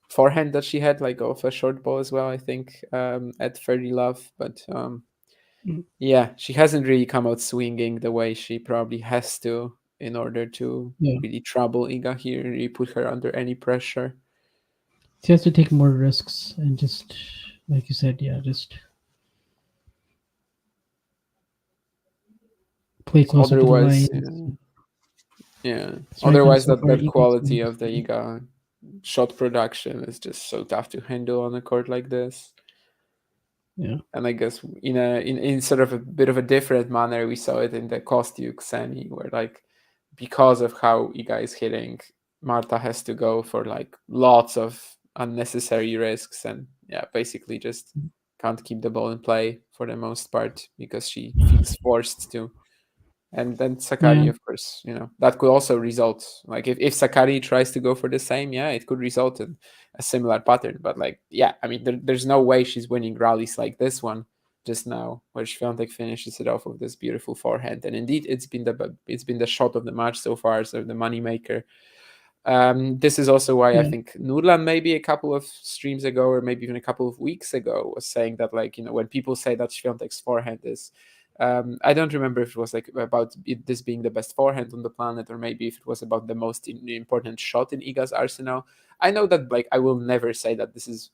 forehand that she had, like off a short ball as well, I think, at 30 love. But yeah, she hasn't really come out swinging the way she probably has to in order to really trouble Iga here and really put her under any pressure. She has to take more risks and just, like you said, just play closer to the line. Yeah. Otherwise, that quality of the Iga shot production is just so tough to handle on a court like this. Yeah. And I guess in sort of a bit of a different manner, we saw it in the Kostyuk semi, where like because of how Iga is hitting, Marta has to go for like lots of unnecessary risks and basically just can't keep the ball in play for the most part because she feels forced to. And then Sakkari, Yeah. of course, that could also result, like if Sakkari tries to go for the same, it could result in a similar pattern. But like, I mean, there's no way she's winning rallies like this one just now, where Swiatek finishes it off with this beautiful forehand. And indeed, it's been the shot of the match so far, so the money maker. This is also why I Yeah. think Nurlan maybe a couple of streams ago, or maybe even a couple of weeks ago, was saying that, like, when people say that Swiatek's forehand is, I don't remember if it was like about this being the best forehand on the planet, or maybe if it was about the most important shot in Iga's arsenal. I know that, like, I will never say that this is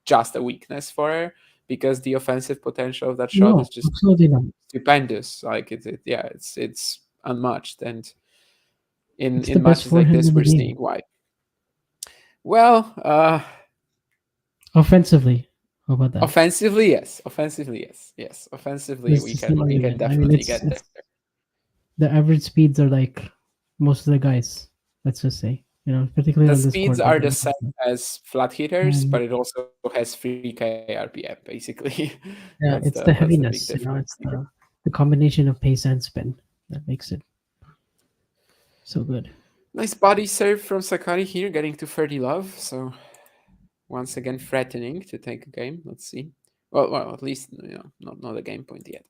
just a weakness for her, because the offensive potential of that shot No, is just absolutely not. stupendous. Like it's unmatched, and It's the in best matches like forehand this, in the we're game. seeing why. Well, Offensively, how about that? offensively, yes. Yes. Offensively, There's we just can no we can argument. I mean, definitely get there. the average speeds are like most of the guys. Let's just say, particularly The on this speeds court. are the same as flat hitters, but And it also has 3K RPM, basically. yeah, that's it's the the big heaviness. difference. It's the combination of pace and spin that makes it so good. Nice body serve from Sakkari here, getting to 30 love. So once again, threatening to take a game. Let's see. Well, at least not a game point yet.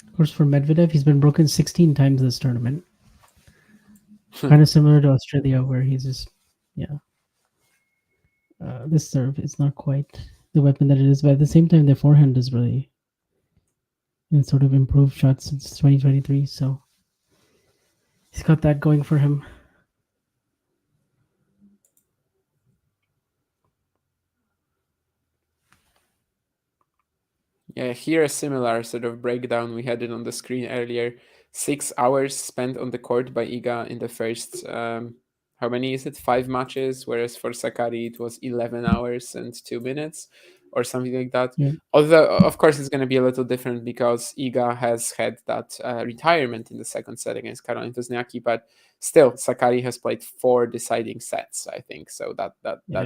Of course, for Medvedev, he's been broken 16 times this tournament. Kind of similar to Australia, where he's just, this serve is not quite the weapon that it is, but at the same time, the forehand is really sort of improved shots since 2023. So he's got that going for him. Yeah, here a similar sort of breakdown. We had it on the screen earlier. 6 hours spent on the court by Iga in the first, how many is it? 5 matches, whereas for Sakkari it was 11 hours and 2 minutes or something like that. Yeah. Although, of course, it's going to be a little different because Iga has had that retirement in the second set against Caroline Wozniacki, but still, Sakkari has played 4 deciding sets, I think. So that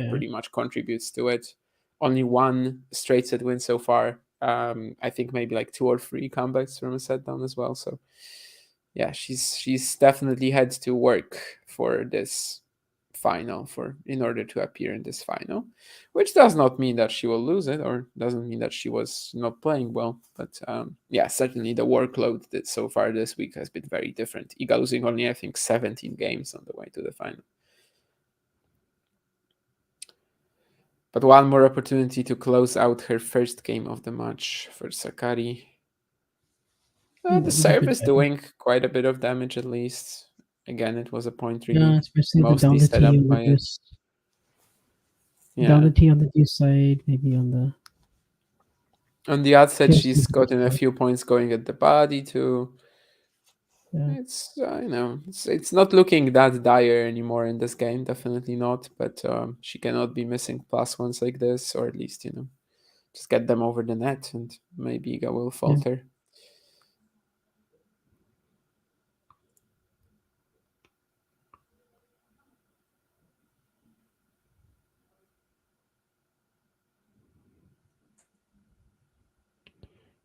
pretty much contributes to it. Only 1 straight set win so far. I think maybe like 2 or 3 comebacks from a set down as well. So yeah, she's definitely had to work for this final in order to appear in this final, which does not mean that she will lose it, or doesn't mean that she was not playing well. But certainly the workload that so far this week has been very different. Iga losing only, I think, 17 games on the way to the final. But one more opportunity to close out her first game of the match for Sakkari. The serve is doing quite a bit of damage, at least. Again, it was a point really Yeah, especially the down mostly the set tee up on the by it. deuce. Yeah. Down the tee on the deuce side, maybe on the. On the outside, Yes, she's gotten a few points going at the body too. Yeah. It's it's not looking that dire anymore in this game, definitely not. But she cannot be missing plus ones like this, or at least just get them over the net, and maybe Iga will falter.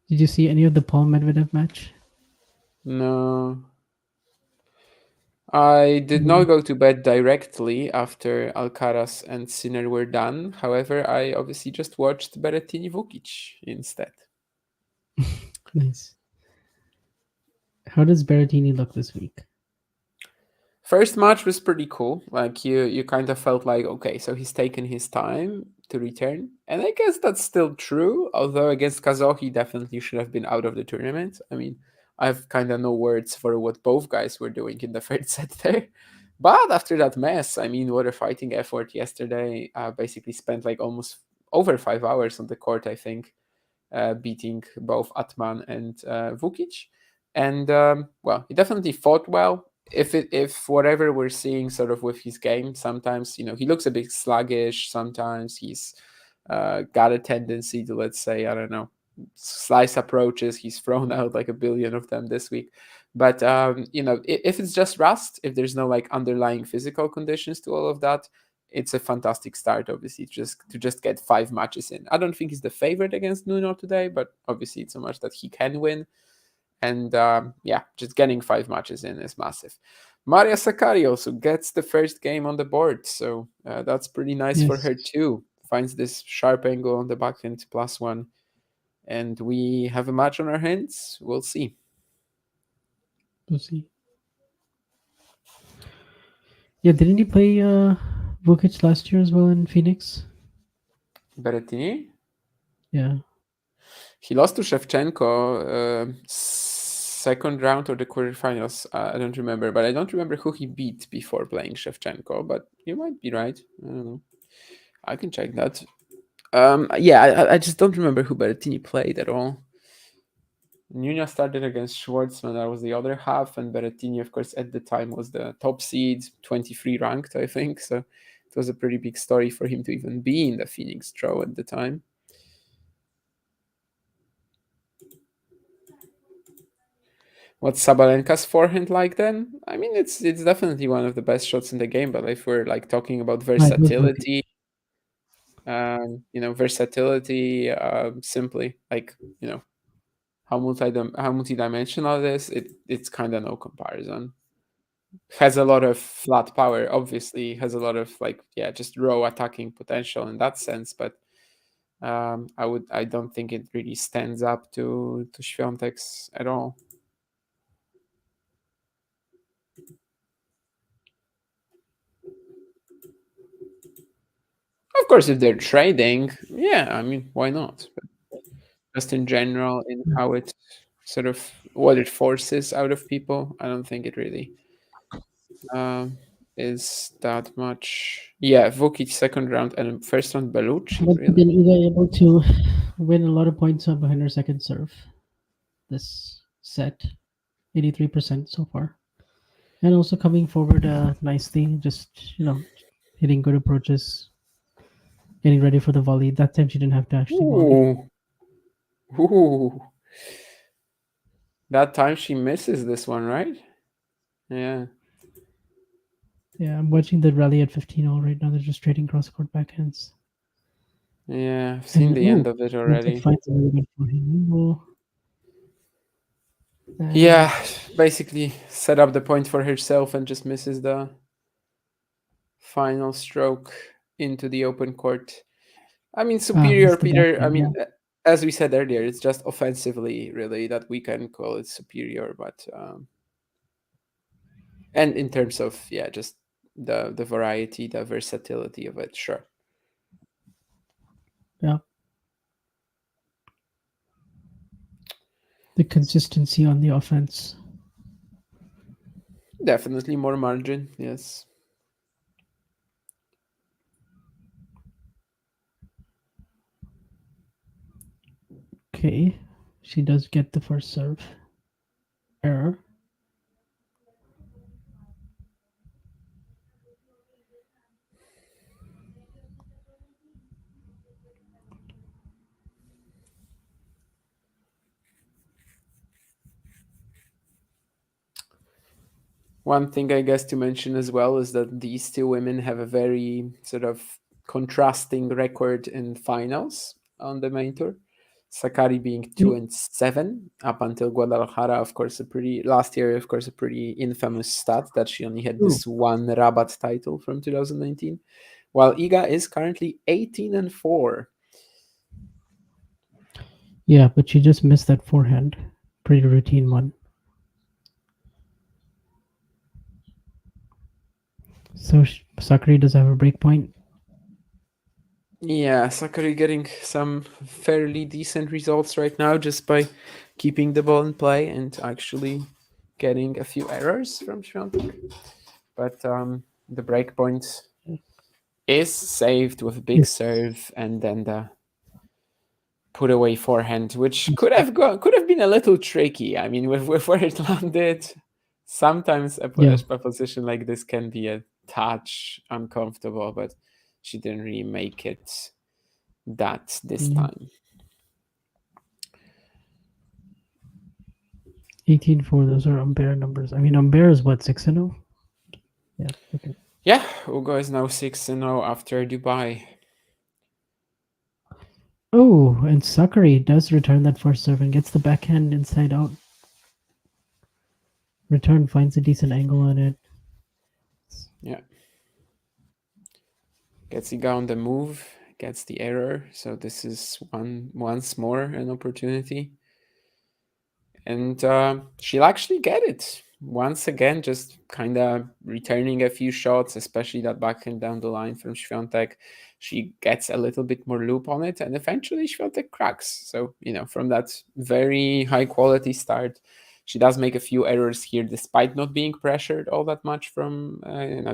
Did you see any of the Paul Medvedev match? No. I did not go to bed directly after Alcaraz and Sinner were done. However, I obviously just watched Berrettini Vukic instead. Nice. How does Berrettini look this week? First match was pretty cool. Like you kind of felt like, okay, so he's taken his time to return. And I guess that's still true. Although against Kazo, he definitely should have been out of the tournament. I mean, I have kind of no words for what both guys were doing in the third set there. But after that mess, I mean, what a fighting effort yesterday. Basically spent like almost over 5 hours on the court, I think, beating both Atman and Vukic. And well, he definitely fought well. If whatever we're seeing sort of with his game, sometimes he looks a bit sluggish. Sometimes he's got a tendency to, let's say, I don't know, slice approaches. He's thrown out like a billion of them this week. But if it's just rust, if there's no like underlying physical conditions to all of that, it's a fantastic start. Obviously, to just get 5 matches in. I don't think he's the favorite against Nuno today, but obviously it's a match that he can win. And yeah, just getting 5 matches in is massive. Maria Sakkari also gets the first game on the board, so that's pretty nice for her Yes. too. Finds this sharp angle on the backhand +1, and we have a match on our hands. We'll see. We'll see. Yeah, didn't he play Vukic last year as well in Phoenix? Berrettini? Yeah. He lost to Shevchenko second round or the quarterfinals. I don't remember, but I don't remember who he beat before playing Shevchenko. But you might be right. I don't know. I can check that. Yeah, I just don't remember who Berrettini played at all. Nuno started against Schwartzman. That was the other half, and Berrettini, of course, at the time was the top seed, 23 ranked, I think. So it was a pretty big story for him to even be in the Phoenix draw at the time. What's Sabalenka's forehand like then? I mean, it's definitely one of the best shots in the game. But if we're like talking about versatility, versatility, simply like how multidimensional it is, it's kind of no comparison. Has a lot of flat power, obviously. Has a lot of just raw attacking potential in that sense, but I don't think it really stands up to Swiatek's at all. Of course, if they're trading, yeah, I mean, why not? But just in general, in how it sort of what it forces out of people, I don't think it really is that much. Yeah, Vukic second round and first round Bellucci. But Really? then Iga able to win a lot of points on behind her second serve this set, 83% so far, and also coming forward nicely, just hitting good approaches, getting ready for the volley. That time she didn't have to actually volley. Ooh. That time she misses this one, right? Yeah. Yeah, I'm watching the rally at 15-all right now. They're just trading cross court backhands. Yeah, I've seen the end of it already. Finds a really good forehand angle. Yeah, basically set up the point for herself and just misses the final stroke into the open court. I mean, superior, missed the Peter. I backhand, mean, as we said earlier, it's just offensively, really, that we can call it superior. But and in terms of just the variety, the versatility of it, sure. Yeah. The consistency on the offense. Definitely more margin, yes. Okay, she does get the first serve. Error. One thing I guess to mention as well is that these two women have a very sort of contrasting record in finals on the main tour. Sakkari being 2-7 up until Guadalajara, of course, last year, of course, a pretty infamous stat that she only had this one Rabat title from 2019, while Iga is currently 18-4. Yeah, but she just missed that forehand. Pretty routine one. So Sakkari does have a break point. Yeah, Sakkari getting some fairly decent results right now just by keeping the ball in play and actually getting a few errors from Swiatek. but the breakpoint is saved with a big Yes. serve and then the put away forehand, which could have been a little tricky. I mean, with where it landed, sometimes a position like this can be a touch uncomfortable, but she didn't really make it that this time. 18-4, those are umpire numbers. I mean, umpire is what, 6-0? Yeah, okay. Yeah, Ugo is now 6-0 after Dubai. Oh, and Sakkari does return that first serve and gets the backhand inside out. Return, finds a decent angle on it. Yeah. Gets Iga on the move, gets the error. So this is once more an opportunity. And she'll actually get it. Once again, just kind of returning a few shots, especially that backhand down the line from Swiatek. She gets a little bit more loop on it, and eventually Swiatek cracks. So, from that very high quality start, she does make a few errors here, despite not being pressured all that much from,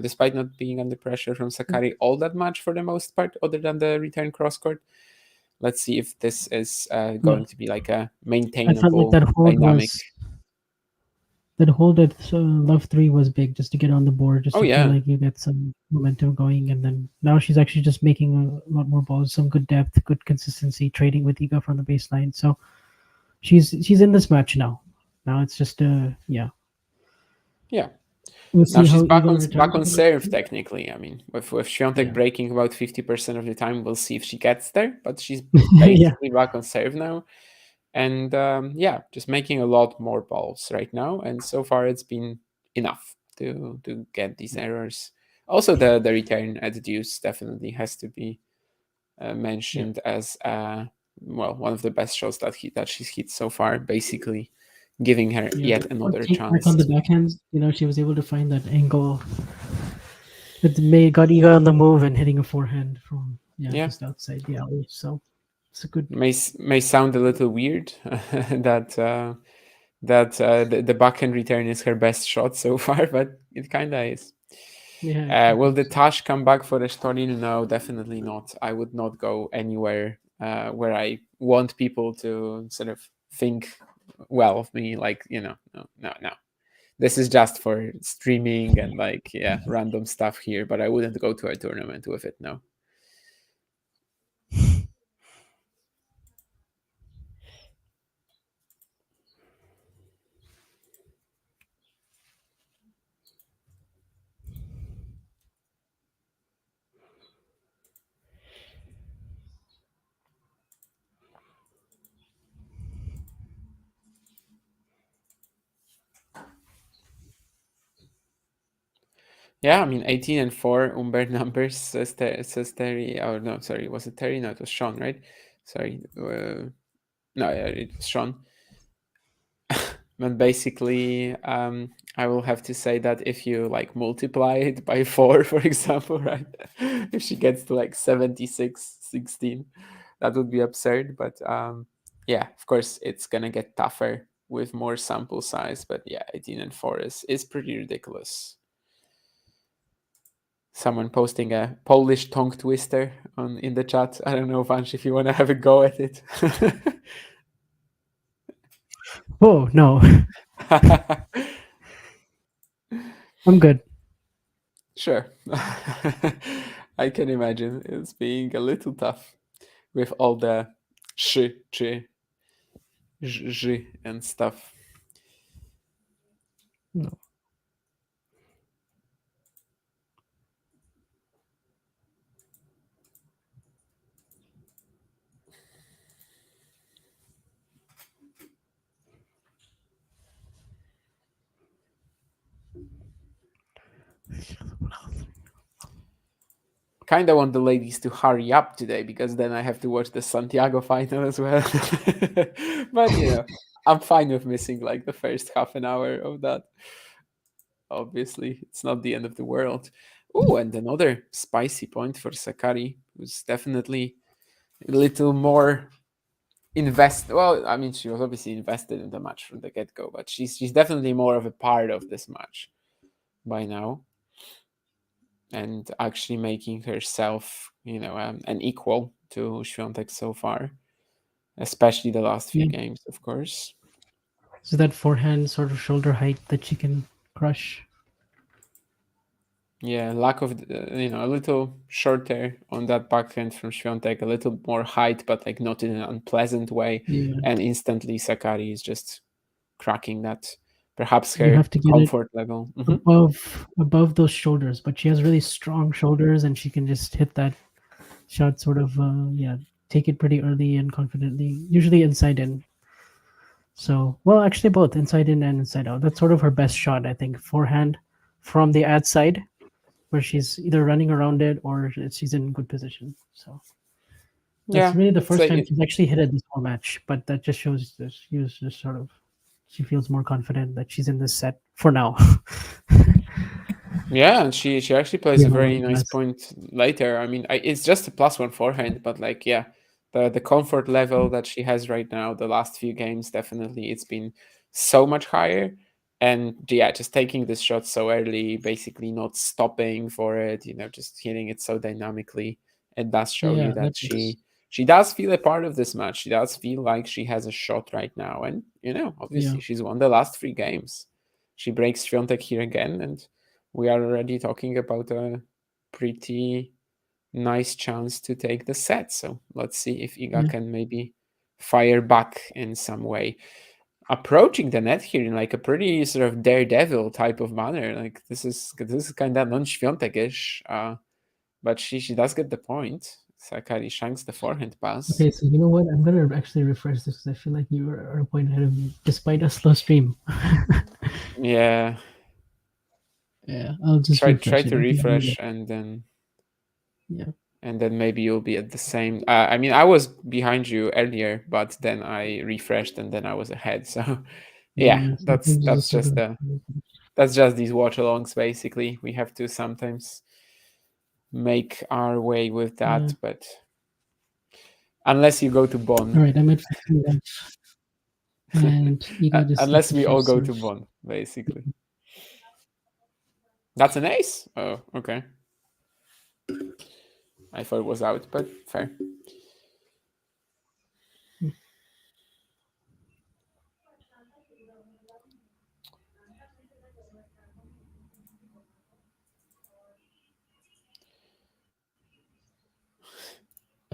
despite not being under pressure from Sakkari all that much for the most part, other than the return cross court. Let's see if this is going to be like a maintainable I felt like that hold dynamic. That hold at love 3 was big, just to get on the board, just to feel like you get some momentum going, and then now she's actually just making a lot more balls, some good depth, good consistency, trading with Iga from the baseline. So she's in this match now. Now it's just yeah. We'll now she's back on serve technically. I mean, with Swiatek breaking about 50% of the time, we'll see if she gets there. But she's basically back on serve now, and just making a lot more balls right now. And so far, it's been enough to get these errors. Also, the return at deuce definitely has to be mentioned as one of the best shots that she's hit so far. Basically, giving her yet another chance. On the backhands, she was able to find that angle that got Iga on the move and hitting a forehand from just outside the alley. So it's a good. May sound a little weird that the backhand return is her best shot so far, but it kind of is. Will the Tash come back for the Storin? No, definitely not. I would not go anywhere where I want people to sort of think well of me, like, no. This is just for streaming and random stuff here, but I wouldn't go to a tournament with it, no. Yeah, I mean, 18-4 Umber numbers says Terry. Oh, no, sorry. Was it Terry? No, it was Sean, right? Sorry. No, it was Sean. But basically, I will have to say that if you multiply it by 4, for example, right? If she gets to 76-16, that would be absurd. But of course, it's going to get tougher with more sample size. But 18-4 is pretty ridiculous. Someone posting a Polish tongue twister in the chat. I don't know, Vansh, if you want to have a go at it. Oh, no. I'm good. Sure. I can imagine it's being a little tough with all the sh, and stuff. No. Kind of want the ladies to hurry up today, because then I have to watch the Santiago final as well. But I'm fine with missing the first half an hour of that. Obviously, it's not the end of the world. Oh, and another spicy point for Sakkari, who's definitely a little more invested. Well, I mean, she was obviously invested in the match from the get-go, but she's definitely more of a part of this match by now. and actually making herself, an equal to Swiatek so far, especially the last few Yeah. games, of course. So that forehand sort of shoulder height that she can crush. Yeah, lack of, a little shorter on that backhand from Swiatek, a little more height, but like not in an unpleasant way. Yeah. And instantly Sakkari is just cracking that, perhaps You her have to get it comfort level. above those shoulders, but she has really strong shoulders, and she can just hit that shot sort of take it pretty early and confidently, usually inside in. So, well, actually both inside in and inside out. That's sort of her best shot, I think. Forehand from the ad side, where she's either running around it or she's in good position. So that's Yeah, really the it's first like time she's actually hit it this whole match. But that just shows that she was just sort of, she feels more confident that she's in this set for now. Yeah, and she actually plays You a know what very it nice does. point later. I mean, it's just a +1 forehand, but like, yeah, the comfort level that she has right now, the last few games, definitely it's been so much higher. And yeah, just taking this shot so early, basically not stopping for it, just hitting it so dynamically, it does show Yeah, you that that is. she does feel a part of this match. She does feel like she has a shot right now, and Yeah, obviously she's won the last 3 games. She breaks Swiatek here again, and we are already talking about a pretty nice chance to take the set. So let's see if Iga yeah, can maybe fire back in some way. Approaching the net here in like a pretty sort of daredevil type of manner. Like this is kind of non-Świątek-ish, but she does get the point. Sakkari shanks the forehand pass. okay, so you know what? I'm gonna actually refresh this because I feel like you are a point ahead of me, despite a slow stream. Yeah, Yeah, I'll just try refresh it. to I think refresh and then yeah, maybe you'll be at the same. I mean, I was behind you earlier, but then I refreshed and then I was ahead. So, yeah, yeah. that's Sometimes you that's just sort just of that's just these watch-alongs. Basically, we have to sometimes make our way with yeah. that, but unless you go to Bonn, All right, I'm at 15 left, and Iga just hit unless the we all first go to serve. Bonn, basically, that's an ace. Oh, okay. I thought it was out, but fair.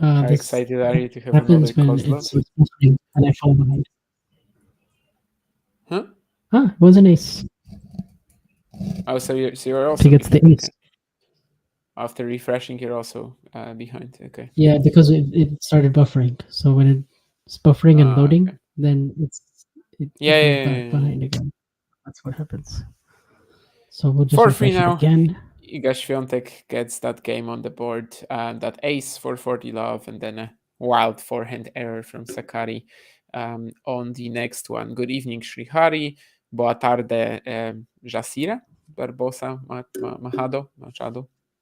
How This excited are you to have another happens when Kozlov? it's buffering and I fall behind. Huh? Ah, it was an ace. Oh, so you're I also think it's the behind. ace. Okay. After refreshing, you're also behind. Okay. Yeah, because it started buffering. So when it's buffering and loading, Okay. then it Yeah, goes yeah, back yeah, yeah. behind again. That's what happens. So we'll just 4-3 refresh it now. again. Iga Świątek gets that game on the board. That ace for 40 love, and then a wild forehand error from Sakkari on the next one. Good evening, Srihari. Boa tarde, Jasira. Barbosa Machado.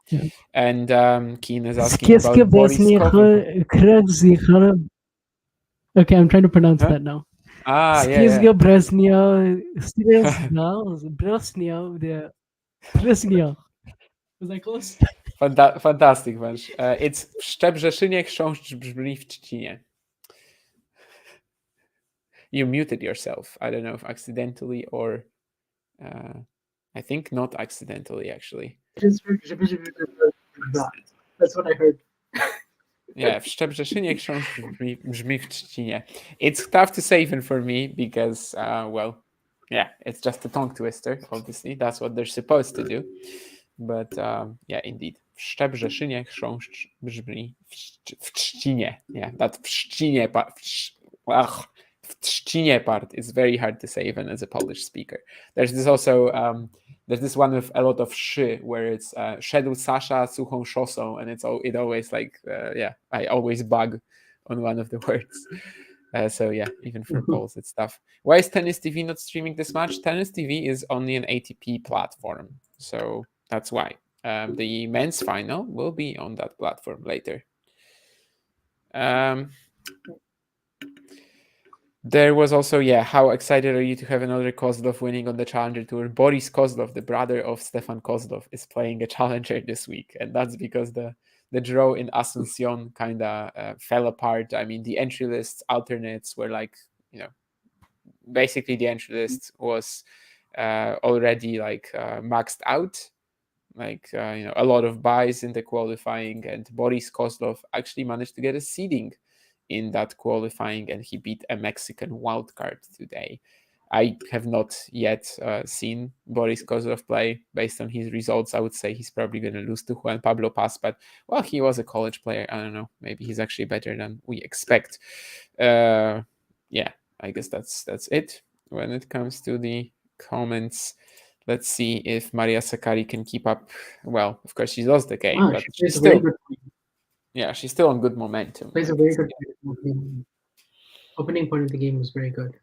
Yeah. And Keen is asking about Boris Kovic. Okay, I'm trying to pronounce Huh? that now. Yeah. Was I close? Fantastic, Wasz. It's w Szczebrzeszynie, chrząszcz brzmi w Trzcinie. You muted yourself. I don't know if accidentally or I think not accidentally, actually. That's what I heard. Yeah, w Szczebrzeszynie chrząszcz brzmi w Trzcinie. It's tough to say even for me because, well, yeah, it's just a tongue twister, obviously. That's what they're supposed to do. But yeah, indeed. W Szczebrzeszynie chrząszcz brzmi w Trzcinie. Yeah, that w Trzcinie part, w Trzcinie part is very hard to say even as a Polish speaker. There's this also, there's this one with a lot of szy, where it's szedł Sasha suchą szosą, and it always like, yeah, I always bug on one of the words. So yeah, even for Poles, it's tough. Why is Tennis TV not streaming this match? Tennis TV is only an ATP platform, so that's why. The men's final will be on that platform later. There was also, how excited are you to have another Kozlov winning on the Challenger Tour? Boris Kozlov, the brother of Stefan Kozlov, is playing a Challenger this week, and that's because the draw in Asuncion kind of fell apart. I mean, the entry list alternates were like, basically the entry list was already like maxed out. Like, a lot of buys in the qualifying, and Boris Kozlov actually managed to get a seeding in that qualifying, and he beat a Mexican wildcard today. I have not yet seen Boris Kozlov play. Based on his results, I would say he's probably going to lose to Juan Pablo Paz, but, well, he was a college player. I don't know. Maybe he's actually better than we expect. I guess that's it when it comes to the comments. Let's see if Maria Sakkari can keep up. Well, of course, she lost the game, but She she's plays a very still, good she's still on good momentum. plays a very good opening point of the game was very good.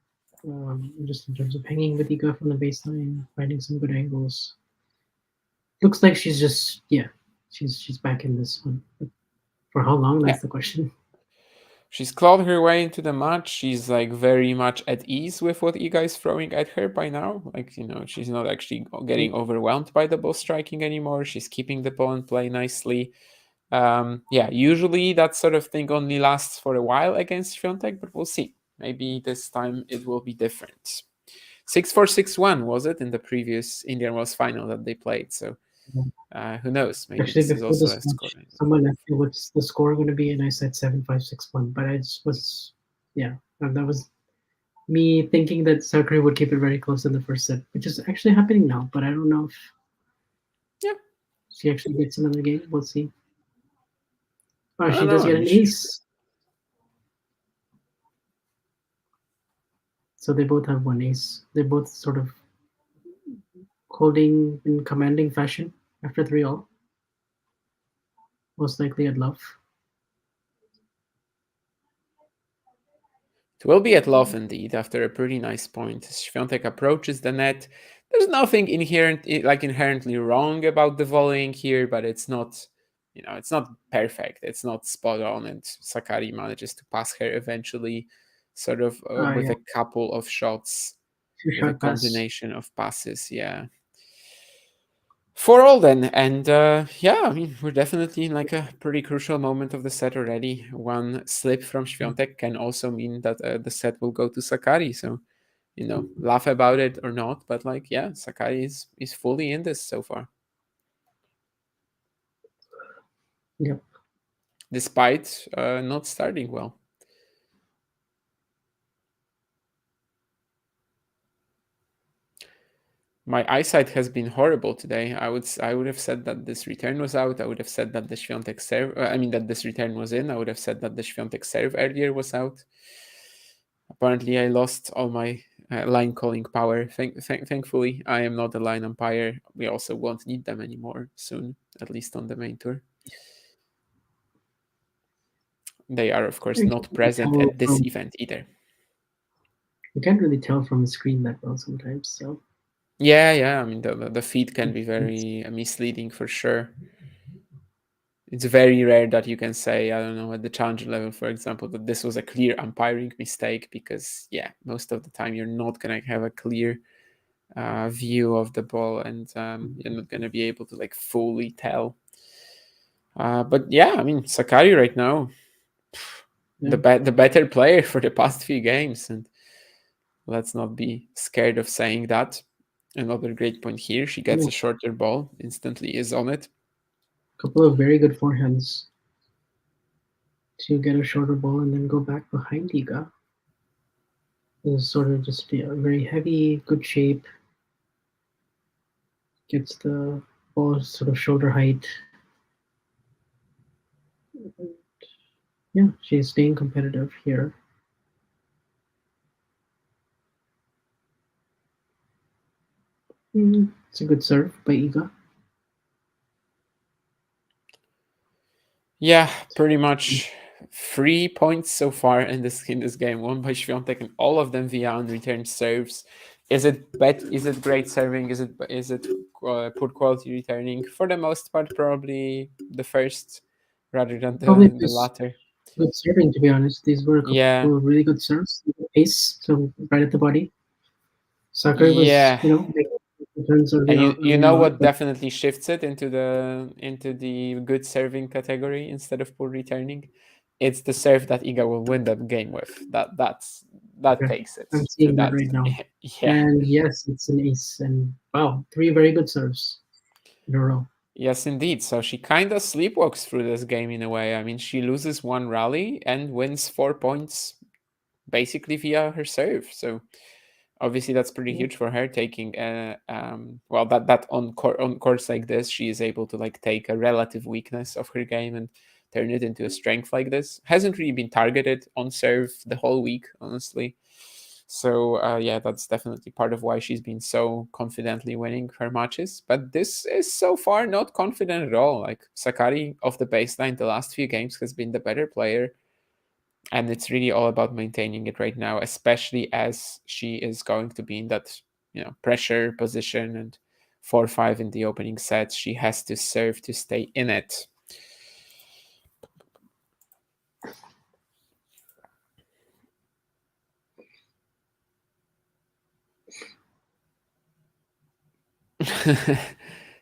Just in terms of hanging with Iga from the baseline, finding some good angles. Looks like she's just she's back in this one. But for how long? That's the question. She's clawed her way into the match. She's like very much at ease with what Iga is throwing at her by now. Like, she's not actually getting overwhelmed by the ball striking anymore. She's keeping the ball in play nicely. Usually that sort of thing only lasts for a while against Swiatek, but we'll see. Maybe this time it will be different. 6-4, 6-1 was it in the previous Indian Wells final that they played? So who knows? Maybe Actually, this is before also this a score. match, someone asked me what's the score going to be, and I said 7-5, 6-1. But I just was, that was me thinking that Sakkari would keep it very close in the first set, which is actually happening now. But I don't know if she actually gets another game. We'll see. Oh, she does get an ace. So they both have one ace. They're both sort of holding in commanding fashion after 3-all. Most likely at love. It will be at love indeed after a pretty nice point. Swiatek approaches the net. There's nothing inherently wrong about the volleying here, but it's not, it's not perfect. It's not spot on, and Sakkari manages to pass her eventually, sort of with a couple of shots, with a combination of passes. Yeah. 4-all then, and we're definitely in like a pretty crucial moment of the set already. One slip from Swiatek can also mean that the set will go to Sakkari. So, laugh about it or not, but Sakkari is fully in this so far. Yep. Despite not starting well. My eyesight has been horrible today. I would have said that this return was out. I would have said that the Swiatek serve. That this return was in. I would have said that the Swiatek serve earlier was out. Apparently, I lost all my line calling power. Thankfully, I am not a line umpire. We also won't need them anymore soon, at least on the main tour. They are, of course, not present at this event either. You can't really tell from the screen that well sometimes, so. Yeah. The feed can be very misleading for sure. It's very rare that you can say, I don't know, at the challenger level, for example, that this was a clear umpiring mistake, because, most of the time you're not going to have a clear view of the ball, and you're not going to be able to like fully tell. But Sakkari right now, the better player for the past few games, and let's not be scared of saying that. Another great point here. She gets a shorter ball, instantly is on it. Couple of very good forehands to get a shorter ball and then go back behind Iga. Is sort of just a very heavy, good shape. Gets the ball sort of shoulder height. Yeah, she's staying competitive here. It's a good serve by Iga. Yeah, pretty much 3 points so far in this game. One by Swiatek, and all of them via unreturned serves. Is it great serving? Is it poor quality returning? For the most part, probably the first rather than the latter. Good serving, to be honest. These were a Yeah, couple of really good serves. Ace, so right at the body. Sakkari was, yeah. making returns And you early know on, what but definitely shifts it into the good serving category instead of poor returning? It's the serve that Iga will win that game with. That okay, takes it I'm to seeing that that. right now. Yeah. And yes, it's an ace. And wow, three very good serves in a row. Yes, indeed. So she kind of sleepwalks through this game in a way. I mean, she loses one rally and wins 4 points basically via her serve. So obviously that's pretty Yeah. huge for her taking well that on course like this she is able to like take a relative weakness of her game and turn it into a strength like this. Hasn't really been targeted on serve the whole week, honestly. So yeah, that's definitely part of why she's been so confidently winning her matches. But this is so far not confident at all. Like Sakkari off the baseline the last few games has been the better player, and it's really all about maintaining it right now, especially as she is going to be in that pressure position, and 4-5 in the opening set. She has to serve to stay in it.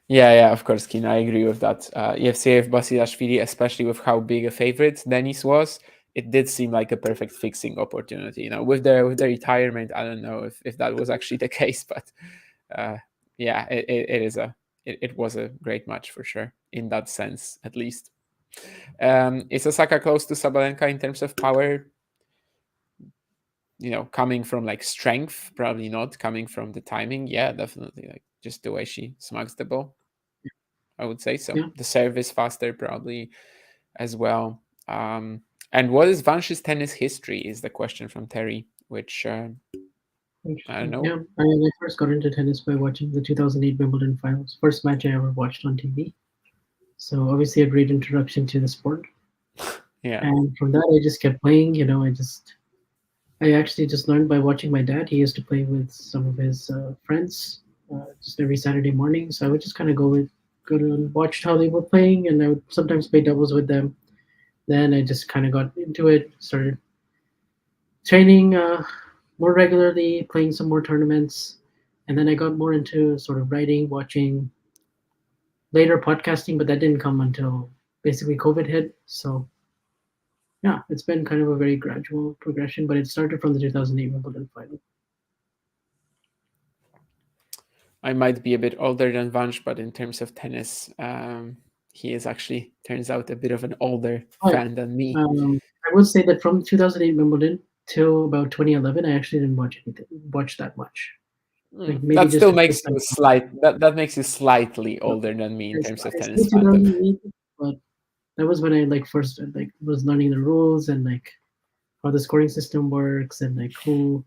Yeah, of course, Keen. I agree with that. Yevseyev Basilashvili, especially with how big a favorite Denis was, it did seem like a perfect fixing opportunity. With the retirement, I don't know if that was actually the case, but yeah, it was a great match for sure in that sense, at least. Is Osaka close to Sabalenka in terms of power? Coming from like strength, probably not. Coming from the timing, yeah, definitely. Like just the way she smacks the ball, I would say so. Yeah. The serve is faster, probably as well. And what is Vansh's tennis history? Is the question from Terry, which I don't Interesting. know. Yeah, I first got into tennis by watching the 2008 Wimbledon finals. First match I ever watched on TV. So obviously a great introduction to the sport. Yeah, And from that, I just kept playing. I actually just learned by watching my dad. He used to play with some of his friends just every Saturday morning. So I would just kind of go to and watch how they were playing, and I would sometimes play doubles with them. Then I just kind of got into it, started training more regularly, playing some more tournaments, and then I got more into sort of writing, watching, later podcasting, but that didn't come until basically COVID hit. So yeah, it's been kind of a very gradual progression, but it started from the 2008 Wimbledon final. I might be a bit older than Vansh, but in terms of tennis, he is actually turns out a bit of an older But fan than me. I would say that from 2008 Wimbledon till about 2011, I actually didn't watch that much. Like maybe That just still a few makes you times. that makes you slightly So older than me in terms of I tennis say fandom. 2008, but that was when I like first like was learning the rules and like how the scoring system works and like who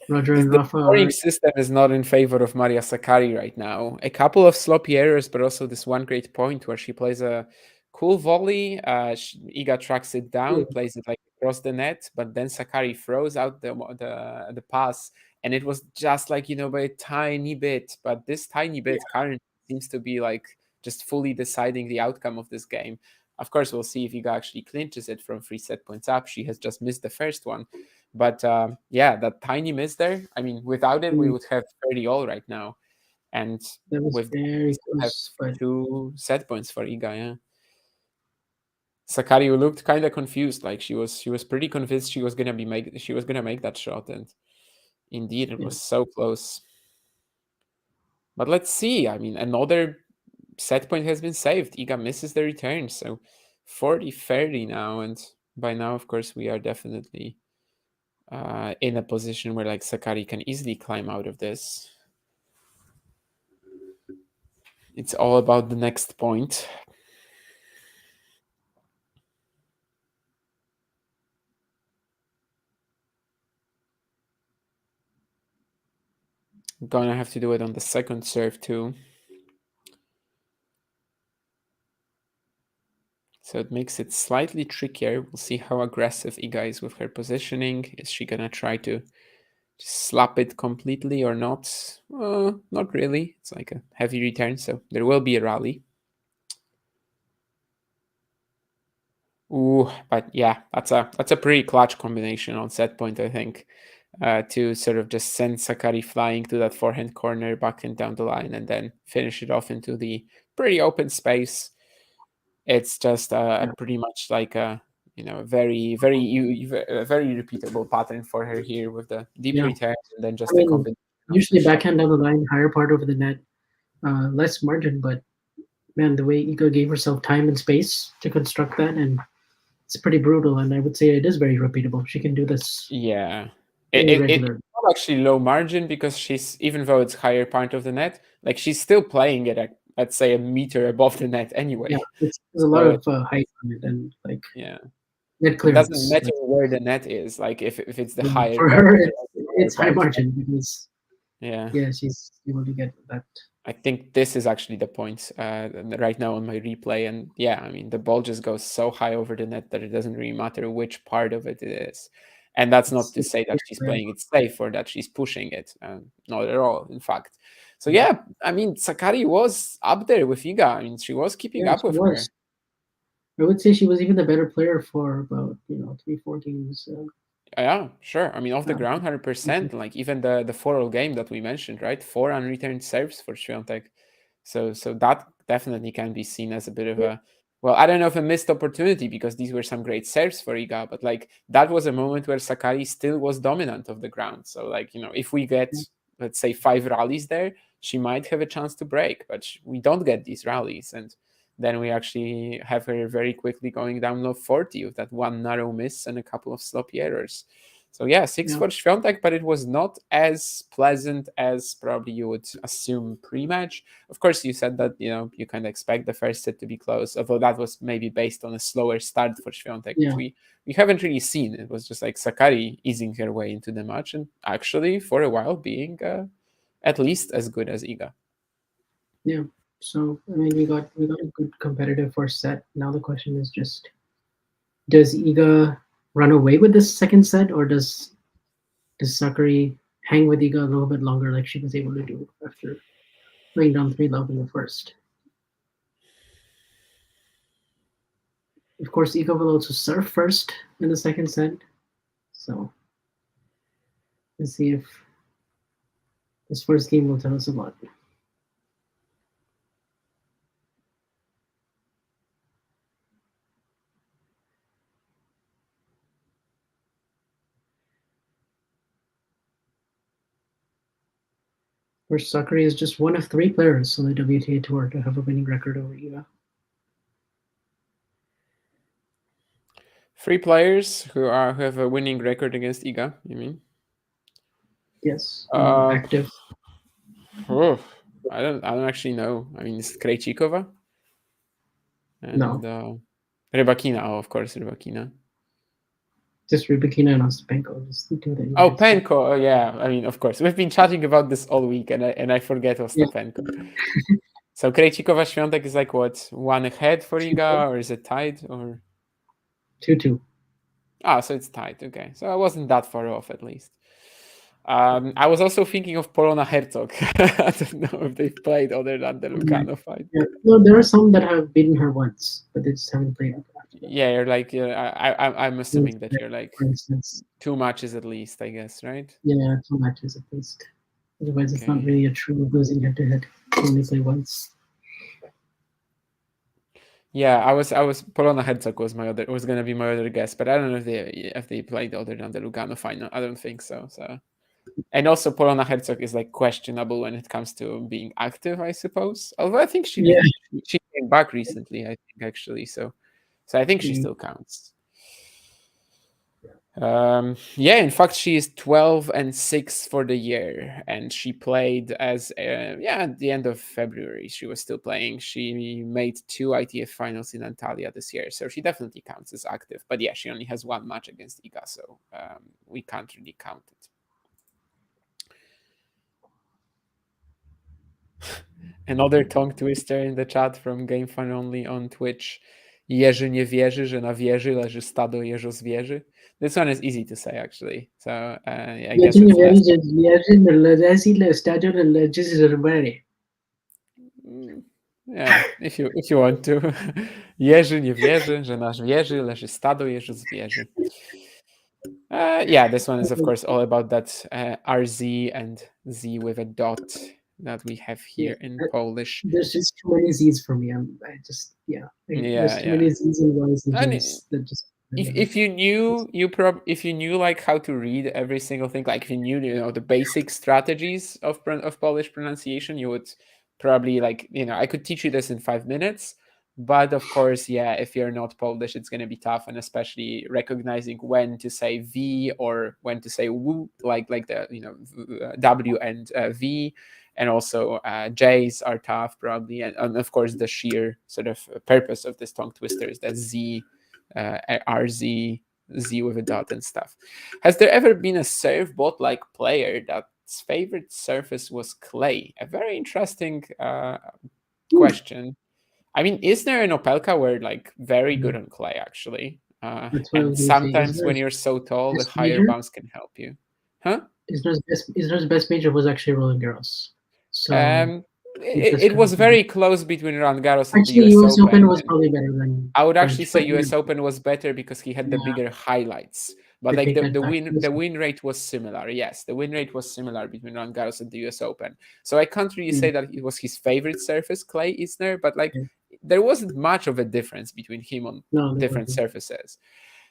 Roger and The Rafa scoring are. system is not in favor of Maria Sakkari right now. A couple of sloppy errors, but also this one great point where she plays a cool volley. Iga tracks it down, plays it like across the net, but then Sakkari throws out the pass, and it was just like by a tiny bit. But this tiny bit currently seems to be like just fully deciding the outcome of this game. Of course, we'll see if Iga actually clinches it from 3 set points up. She has just missed the first one. But yeah, that tiny miss there. I mean, without it, we Mm, would have 30 all right now. And that was with that, we very still have close, but 2 set points for Iga. Yeah, Sakkari looked kind of confused. Like she was pretty convinced she was gonna make that shot, and indeed, it yeah, was so close. But let's see. I mean, another set point has been saved. Iga misses the return, so 40-30 now, and by now, of course, we are definitely in a position where like Sakkari can easily climb out of this. It's all about the next point. Gonna have to do it on the second serve too. So it makes it slightly trickier. We'll see how aggressive Iga is with her positioning. Is she gonna try to slap it completely or not? Not really. It's like a heavy return, so there will be a rally. Ooh, but yeah, that's a pretty clutch combination on set point, I think, to sort of just send Sakkari flying to that forehand corner, backhand down the line, and then finish it off into the pretty open space. It's just pretty much like a very very repeatable pattern for her here with the deep Yeah. return and then just I the mean, combination. of usually the shot. backhand down the line, higher part over the net, less margin, but man, the way Iga gave herself time and space to construct that, and it's pretty brutal. And I would say it is very repeatable. She can do this Yeah. very It's regularly. not actually low margin because she's, even though it's higher part of the net, like she's still playing it at, let's say, a meter above the net anyway. Yeah, there's a lot So of height on it, and like yeah, net it doesn't clearance. matter Like, where the net is. Like if it's the higher for part her, of the it's high part, margin because yeah. she's able to get that. I think this is actually the point right now on my replay, and yeah, I mean the ball just goes so high over the net that it doesn't really matter which part of it is, and that's not to It's say that she's clear. playing it safe or that she's pushing it, not at all. In fact, so yeah, I mean Sakkari was up there with Iga. I mean she was keeping Yeah, up she with was. her. I would say she was even the better player for about 3-4 games. Yeah, sure. I mean, off the Yeah. ground, 100%. Like even the 4-all game that we mentioned, right? 4 unreturned serves for Swiatek. So that definitely can be seen as a bit of a, well, I don't know if a missed opportunity because these were some great serves for Iga, but like that was a moment where Sakkari still was dominant of the ground. So like, if we get, let's say, 5 rallies there, she might have a chance to break, but we don't get these rallies. And then we actually have her very quickly going down low 40 with that one narrow miss and a couple of sloppy errors. So yeah, 6 for Swiatek, but it was not as pleasant as probably you would assume pre-match. Of course, you said that you kind of expect the first set to be close, although that was maybe based on a slower start for Swiatek, which we haven't really seen. It was just like Sakkari easing her way into the match and actually for a while being at least as good as Iga. Yeah. So I mean, we got a good competitive first set. Now the question is just, does Iga run away with this second set, or does Sakkari hang with Iga a little bit longer, like she was able to do after laying down 3-love in the first? Of course, Iga will also serve first in the second set. So let's see if this first game will tell us a lot. First, Sakkari is just one of 3 players on the WTA Tour to have a winning record over Iga. 3 players who have a winning record against Iga, you mean? Yes, active. Oh, I don't actually know. I mean, it's Krejcikova and No. Rybakina. Oh, of course, Rybakina. Just Rybakina and Ostapenko. Oh, Penko. Oh, yeah. I mean, of course, we've been chatting about this all week, and I forget Ostapenko. So Krejcikova Swiatek is like what, 1 ahead for Iga, or is it tied or 2-2? Ah, so it's tied. Okay, so I wasn't that far off at least. I was also thinking of Polona Hercog. I don't know if they've played other than the Lugano fight. Yeah. No, there are some that have beaten her once, but they just haven't played. Yeah, you're like, I'm assuming that you're like for instance, 2 matches at least, I guess, right? Yeah, 2 matches at least. Otherwise, it's not really a true losing head-to-head. Only play once. Yeah, I was Polona Hercog was gonna be my other guess, but I don't know if they played other than the Lugano final. I don't think so. And also Polona Hercog is like questionable when it comes to being active, I suppose. Although I think she came back recently, I think actually. So I think she still counts. In fact, she is 12-6 for the year, and she played at the end of February. She was still playing. She made 2 ITF finals in Antalya this year, so she definitely counts as active. But yeah, she only has 1 match against Iga, so we can't really count it. Another tongue twister in the chat from Game Fun Only on Twitch. Jerzy nie wierzy, że na wieży leży stado jeżozwierzy. This one is easy to say, actually. So I guess it's Yeah, if you want to. Jerzy nie wierzy, że nasz wieży leży stado jeży zwierzy. Yeah, this one is of course all about that RZ and Z with a dot that we have here in Polish. There's just too many Z's for me. There's Yeah, too many Z's and Y's and And J's that just. if you knew if you knew like how to read every single thing, like if you knew the basic strategies of Polish pronunciation, you would probably like I could teach you this in 5 minutes. But of course, yeah, if you're not Polish, it's going to be tough, and especially recognizing when to say V or when to say W, like the W and V, and also J's are tough probably, and of course the sheer sort of purpose of this tongue twister is that Z, RZ, Z with a dot and stuff. Has there ever been a serve bot-like player that's favorite surface was clay? A very interesting question. I mean, is there an Opelka where like very good on clay actually? And sometimes when you're so tall, the higher bounce can help you. Huh? Isner's best major was actually Roland Garros. So it was very close between Roland Garros and actually, the US Open was probably better than. I would actually French, say US Open was better because he had the bigger highlights. But like the win rate was similar. Yes, the win rate was similar between Roland Garros and the US Open. So I can't really say that it was his favorite surface, clay, Isner, but like there wasn't much of a difference between him on different surfaces.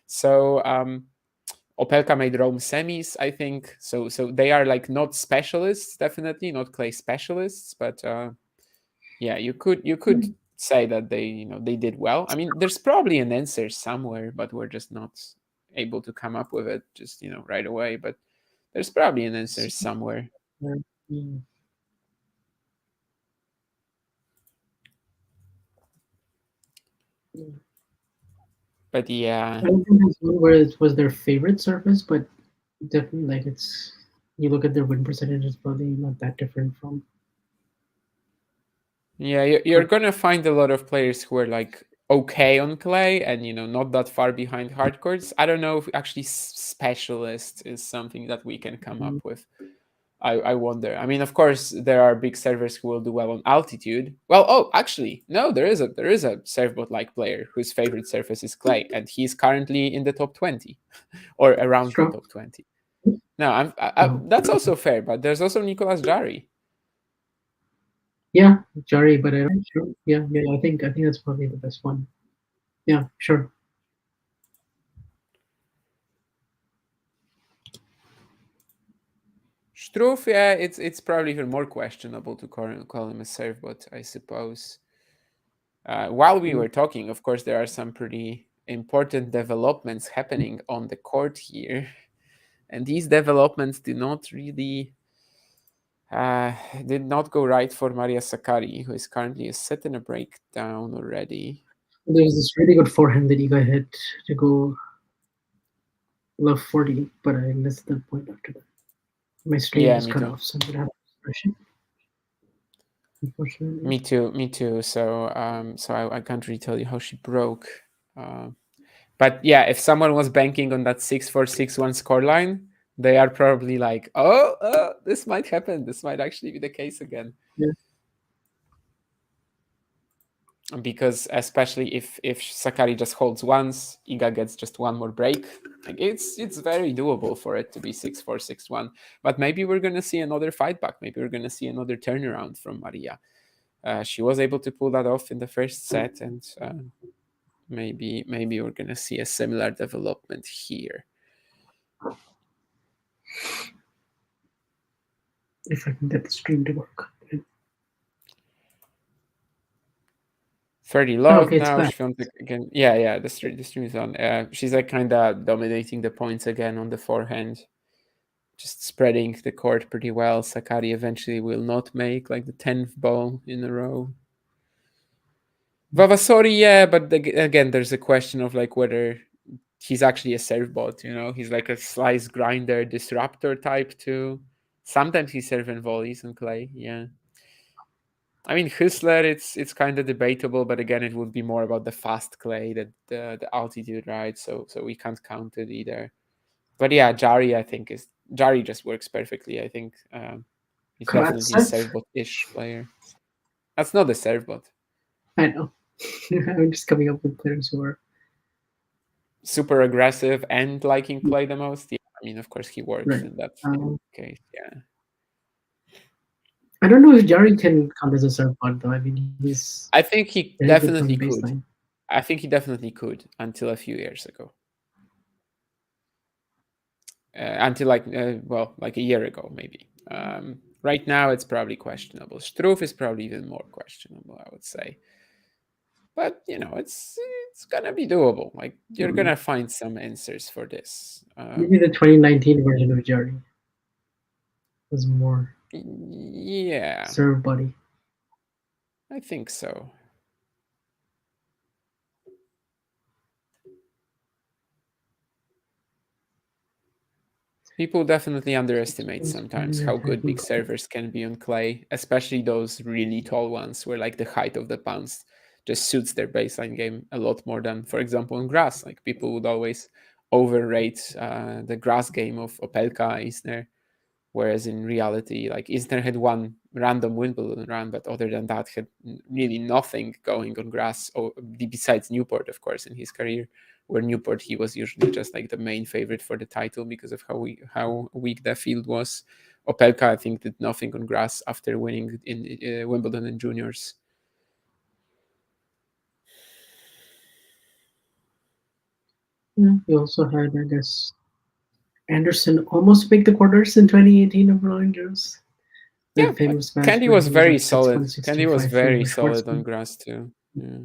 So Opelka made Rome semis, I think. So they are like not specialists, definitely not clay specialists, but yeah, you could say that they did well. I mean, there's probably an answer somewhere, but we're just not able to come up with it just right away. But there's probably an answer somewhere. But yeah, I don't think that's one where it was their favorite surface, but definitely like you look at their win percentage, it's probably not that different from. Yeah, you're gonna find a lot of players who are like okay on clay and not that far behind hard courts. I don't know if actually specialist is something that we can come up with. I wonder. I mean, of course, there are big servers who will do well on altitude. Well, actually, no, there is a servebot-like player whose favorite surface is clay, and he's currently in the top 20 or around the top 20. No, that's also fair, but there's also Nicolas Jarry. Yeah, Jari, but I don't sure. Yeah, I think that's probably the best one. Yeah, sure. Struff, yeah, it's probably even more questionable to call him a serve bot, I suppose. While we were talking, of course, there are some pretty important developments happening on the court here, and these developments do not really did not go right for Maria Sakkari, who is currently a set and a breakdown already. There's this really good forehand that Iga hit to go love 40, but I missed that point after that. My stream was cut off, so I'm gonna have to unfortunately. Me too. So I can't really tell you how she broke. But yeah, if someone was banking on that 6-4, 6-1 scoreline, they are probably like, oh, this might happen. This might actually be the case again. Yeah. Because especially if Sakkari just holds once, Iga gets just one more break. Like it's very doable for it to be 6-4, 6-1. But maybe we're gonna see another fight back. Maybe we're gonna see another turnaround from Maria. She was able to pull that off in the first set, and maybe we're gonna see a similar development here. If I can get the stream to work. 30 love now. Again. Yeah. The stream is on. She's like kind of dominating the points again on the forehand, just spreading the court pretty well. Sakkari eventually will not make like the 10th ball in a row. Vavasori, yeah, but again, there's a question of like whether he's actually a serve bot. He's like a slice grinder disruptor type too. Sometimes he's serving volleys on clay. Yeah. I mean, Hüsler, it's kind of debatable, but again, it would be more about the fast clay, the altitude, right? So we can't count it either. But yeah, Jari, I think Jari just works perfectly. I think he's definitely a serve bot-ish player. That's not a serve bot. I know. I'm just coming up with players who are super aggressive and liking play the most. Yeah, I mean, of course, he works right. in that case. Yeah, I don't know if Jari can count as a serve bot though. I mean, he's I think he very good from definitely the could. baseline. I think he definitely could until a few years ago. Until like a year ago, maybe. Right now, it's probably questionable. Struff is probably even more questionable, I would say. But it's gonna be doable. Like you're gonna find some answers for this. Maybe the 2019 version of Jari was more Yeah, serve body. I think so. People definitely underestimate sometimes how good big servers can be on clay, especially those really tall ones where like the height of the bounce just suits their baseline game a lot more than, for example, on grass. Like people would always overrate the grass game of Opelka, Isner, whereas in reality, like Isner had one random Wimbledon run, but other than that, had really nothing going on grass, besides Newport, of course, in his career. Where Newport, he was usually just like the main favorite for the title because of how weak the field was. Opelka, I think, did nothing on grass after winning in Wimbledon and juniors. Yeah, we also had, I guess, Anderson almost make the quarters in 2018 of Roland Garros. The Yeah, famous match Candy where was he very like 6-1, solid. Candy 6-2, was 5-3 very over solid on Schwartzman. grass too. Yeah.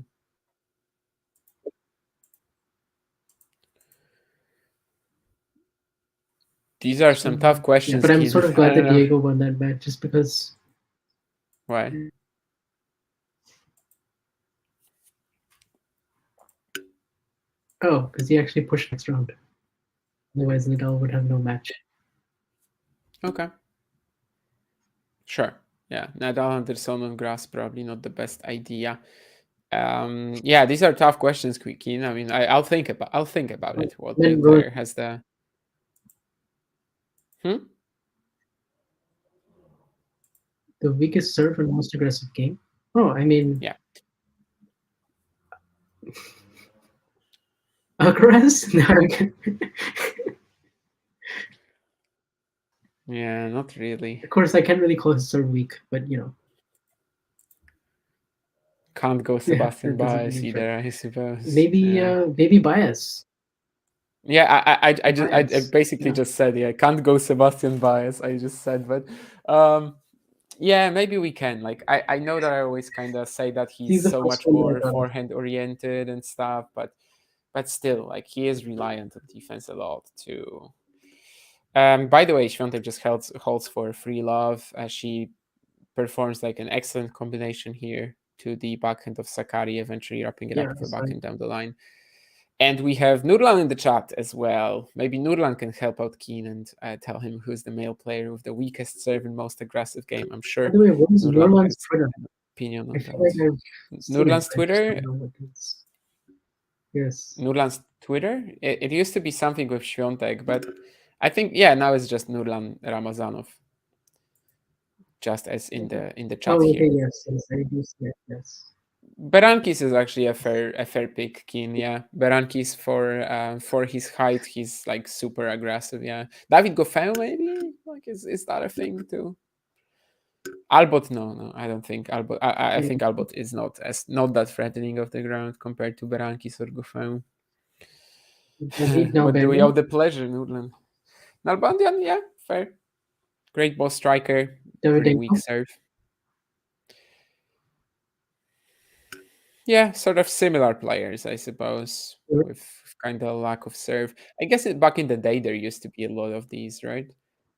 These are some tough Yeah, questions, but I'm Keen. sort of I glad don't that know. Diego won that match just because. Why? Oh, because he actually pushed next round. Otherwise, Nadal would have no match. Okay. Sure. Yeah. Nadal Anderson on grass, probably not the best idea. Yeah, these are tough questions, Keen. I mean, I'll think about it. What new Then player has the the weakest serve and most aggressive game. Oh, I mean, Yeah. Alcaraz? No, Yeah, not really. of course, I can't really call his serve weak, but Can't go yeah, Sebastian that doesn't Baez really fit. either, I suppose. Maybe, Yeah. maybe bias. Yeah, I Bias. basically Yeah. just said, yeah, can't go Sebastian Baez. I just said, but yeah, maybe we can. Like, I know that I always kind of say that he's He's the so first much one that I more thought of. forehand oriented and stuff, but still, like, he is reliant on defense a lot too. By the way, Swiatek just holds for free love as she performs like an excellent combination here to the backhand of Sakkari, eventually wrapping it Yeah, up with a so backhand down the line. And we have Nurlan in the chat as well. Maybe Nurlan can help out Keen and tell him who's the male player with the weakest serve and most aggressive game. I'm by sure the way, what is Nurlan Nurlan's has Twitter? an opinion I on feel that. like I've seen it. Nurlan's I just Twitter? don't know what it is. Yes. Nurlan's Twitter? It used to be something with Swiatek, but I think, yeah, now it's just Nurlan Ramazanov. Just as in the chat Oh, okay, here. yes, I do see it, yes. Berankis is actually a fair pick, Keen. Yeah, Berankis for his height, he's like super aggressive. Yeah, David Goffin maybe like is that a thing too? Albot, no, I don't think Albot. I think Albot is not that threatening of the ground compared to Berankis or Goffin. But do we have the pleasure, Nurlan? Nalbandian, yeah, fair. Great ball striker, pretty weak serve. Yeah, sort of similar players, I suppose, with kind of lack of serve. I guess back in the day there used to be a lot of these, right?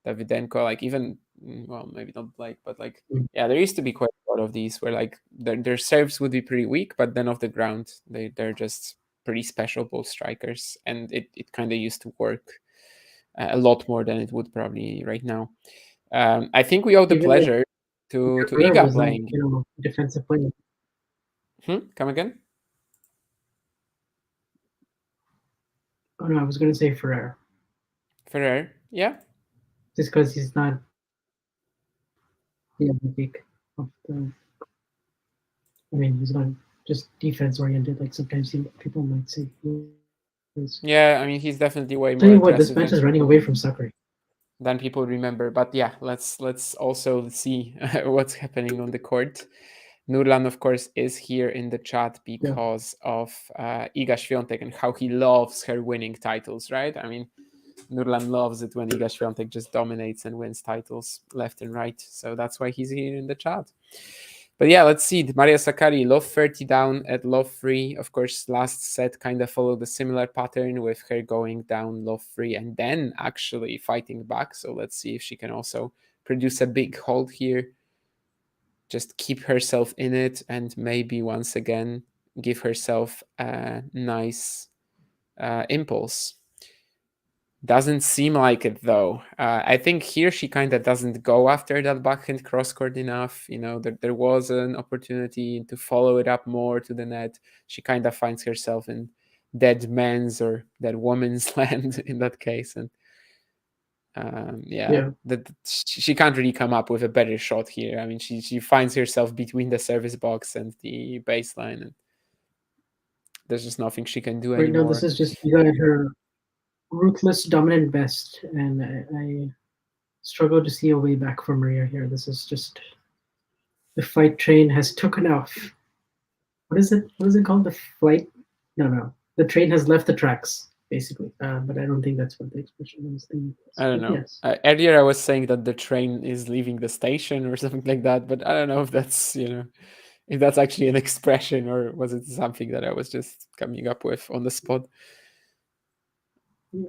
Davidenko, like even well, maybe not Blake, but like yeah, there used to be quite a lot of these where like their serves would be pretty weak, but then off the ground they're just pretty special ball strikers, and it kind of used to work a lot more than it would probably right now. I think we owe the pleasure to Iga playing. Defensive player. Come again? Oh no, I was going to say Ferrer. Ferrer, yeah. Just because he's not the peak of the. I mean, he's not just defense oriented. Like sometimes people might say. Yeah, I mean, he's definitely way Tell more you what, this aggressive match is running away from Sakkari. than people remember. But yeah, let's also see what's happening on the court. Nurlan, of course, is here in the chat because of Iga Świątek and how he loves her winning titles, right? I mean, Nurlan loves it when Iga Świątek just dominates and wins titles left and right. So that's why he's here in the chat. But yeah, let's see. Maria Sakkari, love 30 down at love 3. Of course, last set kind of followed a similar pattern with her going down love 3 and then actually fighting back. So let's see if she can also produce a big hold here. Just keep herself in it and maybe once again give herself a nice impulse. Doesn't seem like it though. I think here she kind of doesn't go after that backhand crosscourt enough. You know, there was an opportunity to follow it up more to the net. She kind of finds herself in dead man's or dead woman's land in that case. And she can't really come up with a better shot here. I mean, she finds herself between the service box and the baseline, and there's just nothing she can do anymore. Right now, this is just Iga at her ruthless, dominant best, and I struggle to see a way back for Maria here. This is just the fight train has taken off. What is it? What is it called? The flight? No. The train has left the tracks, basically. But I don't think that's what the expression is. I don't know. Yes. Earlier I was saying that the train is leaving the station or something like that, but I don't know if that's, if that's actually an expression or was it something that I was just coming up with on the spot. Yeah.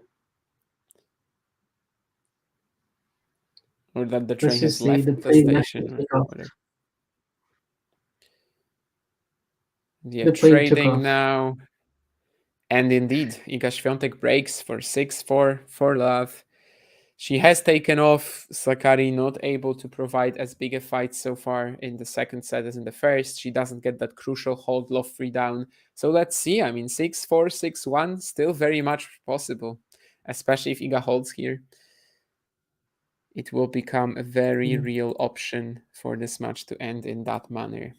Or that the train has left the station or whatever. Yeah, trading now. And indeed, Iga Świątek breaks for 6-4 for love. She has taken off. Sakkari not able to provide as big a fight so far in the second set as in the first. She doesn't get that crucial hold love 3 down. So let's see. I mean, 6-4, 6-1, still very much possible, especially if Iga holds here. It will become a very real option for this match to end in that manner.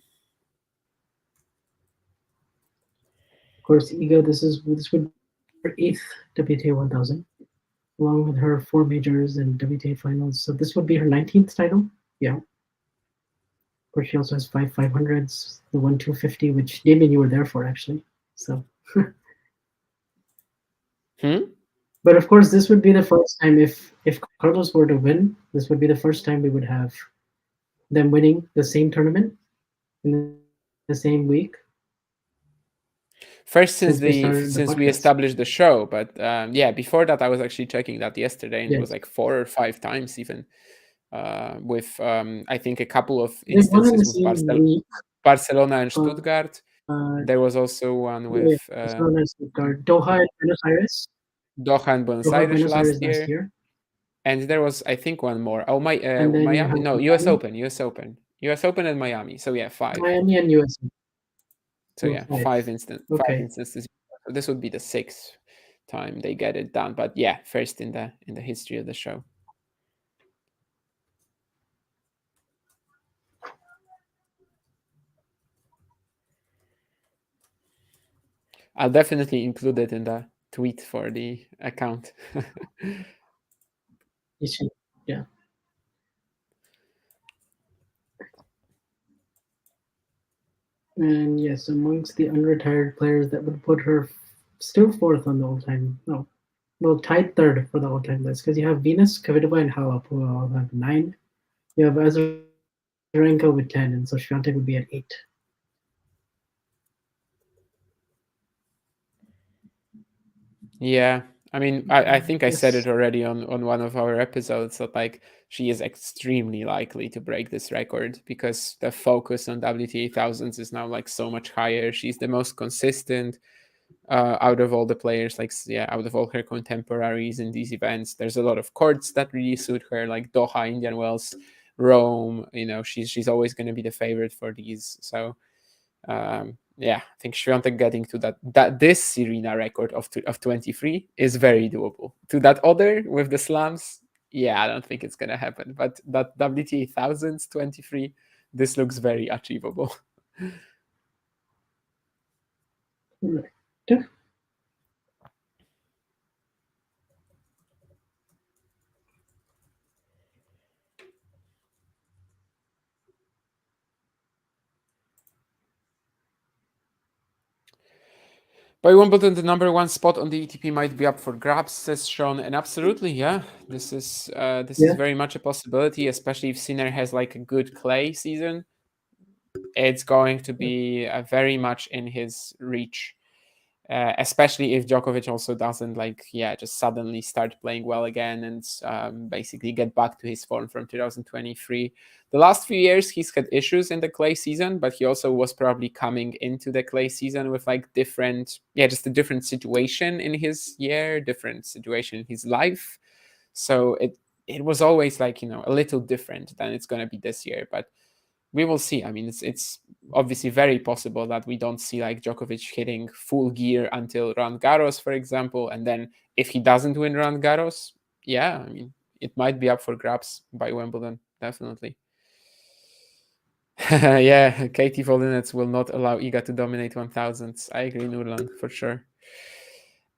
Of course, Iga, this would be her 8th WTA 1000, along with her 4 majors and WTA finals. So this would be her 19th title. Yeah. Of course, she also has 5 500s, the 1 250, which Damien, you were there for actually. So. But of course, this would be the first time if Carlos were to win. This would be the first time we would have them winning the same tournament in the same week. First since we established the show, but yeah, before that I was actually checking that yesterday, and it was like 4 or 5 times even. With I think a couple of instances with Barcelona and Stuttgart. There was also one with Barcelona and Stuttgart, Doha and Buenos Aires. Doha and Buenos Aires last year. And there was, I think, one more. Oh, Miami. No, US Open and Miami. So yeah, 5. Miami and US. So yeah, 5 instances. So this would be the 6th time they get it done. But yeah, first in the history of the show. I'll definitely include it in the tweet for the account. Yeah. And yes, amongst the unretired players, that would put her still 4th on the all-time. No, well, tied 3rd for the all-time list, because you have Venus, Kvitova, and Halep, who all have 9. You have Azarenka with 10, and so Świątek would be at 8. Yeah, I mean, I think I said it already on one of our episodes that like she is extremely likely to break this record because the focus on WTA thousands is now like so much higher. She's the most consistent out of all the players, out of all her contemporaries in these events. There's a lot of courts that really suit her, like Doha, Indian Wells, Rome. She's always going to be the favorite for these. So yeah, I think Świątek getting to that this Serena record of 23 is very doable. To that other with the slams, yeah, I don't think it's gonna happen. But that WTA thousands 23, this looks very achievable. Right. By Wimbledon, the number one spot on the ETP might be up for grabs, says Sean, and absolutely, yeah, this is Yeah. very much a possibility, especially if Sinner has like a good clay season. It's going to be very much in his reach, especially if Djokovic also doesn't just suddenly start playing well again and basically get back to his form from 2023. The last few years he's had issues in the clay season, but he also was probably coming into the clay season with like just a different situation in his year, different situation in his life. So it was always like, a little different than it's going to be this year, but we will see. I mean, it's obviously very possible that we don't see like Djokovic hitting full gear until Roland Garros, for example. And then if he doesn't win Roland Garros, yeah, I mean, it might be up for grabs by Wimbledon, definitely. Yeah, Katie Volinets will not allow Iga to dominate 1000s. I agree, Nurlan, for sure.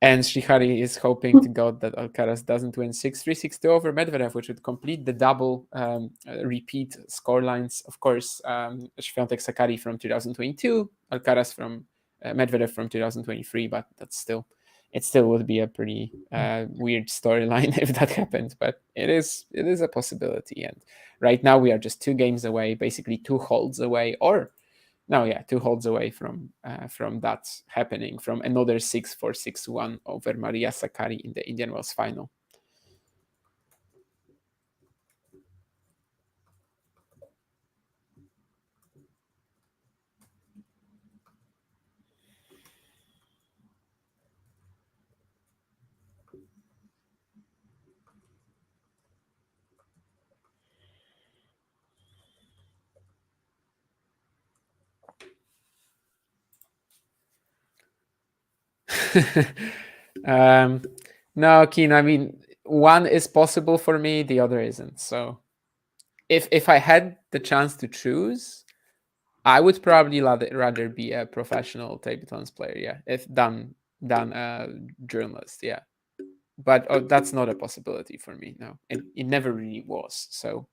And Sakkari is hoping to God that Alcaraz doesn't win 6-3, 6-2 over Medvedev, which would complete the double repeat scorelines. Of course, Swiatek Sakkari from 2022, Alcaraz from Medvedev from 2023, but it still would be a pretty weird storyline if that happened. But it is a possibility. And right now we are just 2 games away, basically 2 holds away, 2 holds away from that happening, from another 6-4, 6-1 over Maria Sakkari in the Indian Wells final. No, Keen, I mean, one is possible for me, the other isn't. So if I had the chance to choose, I would probably rather be a professional table tennis player, yeah, if than a journalist, yeah. But that's not a possibility for me, no. It never really was. So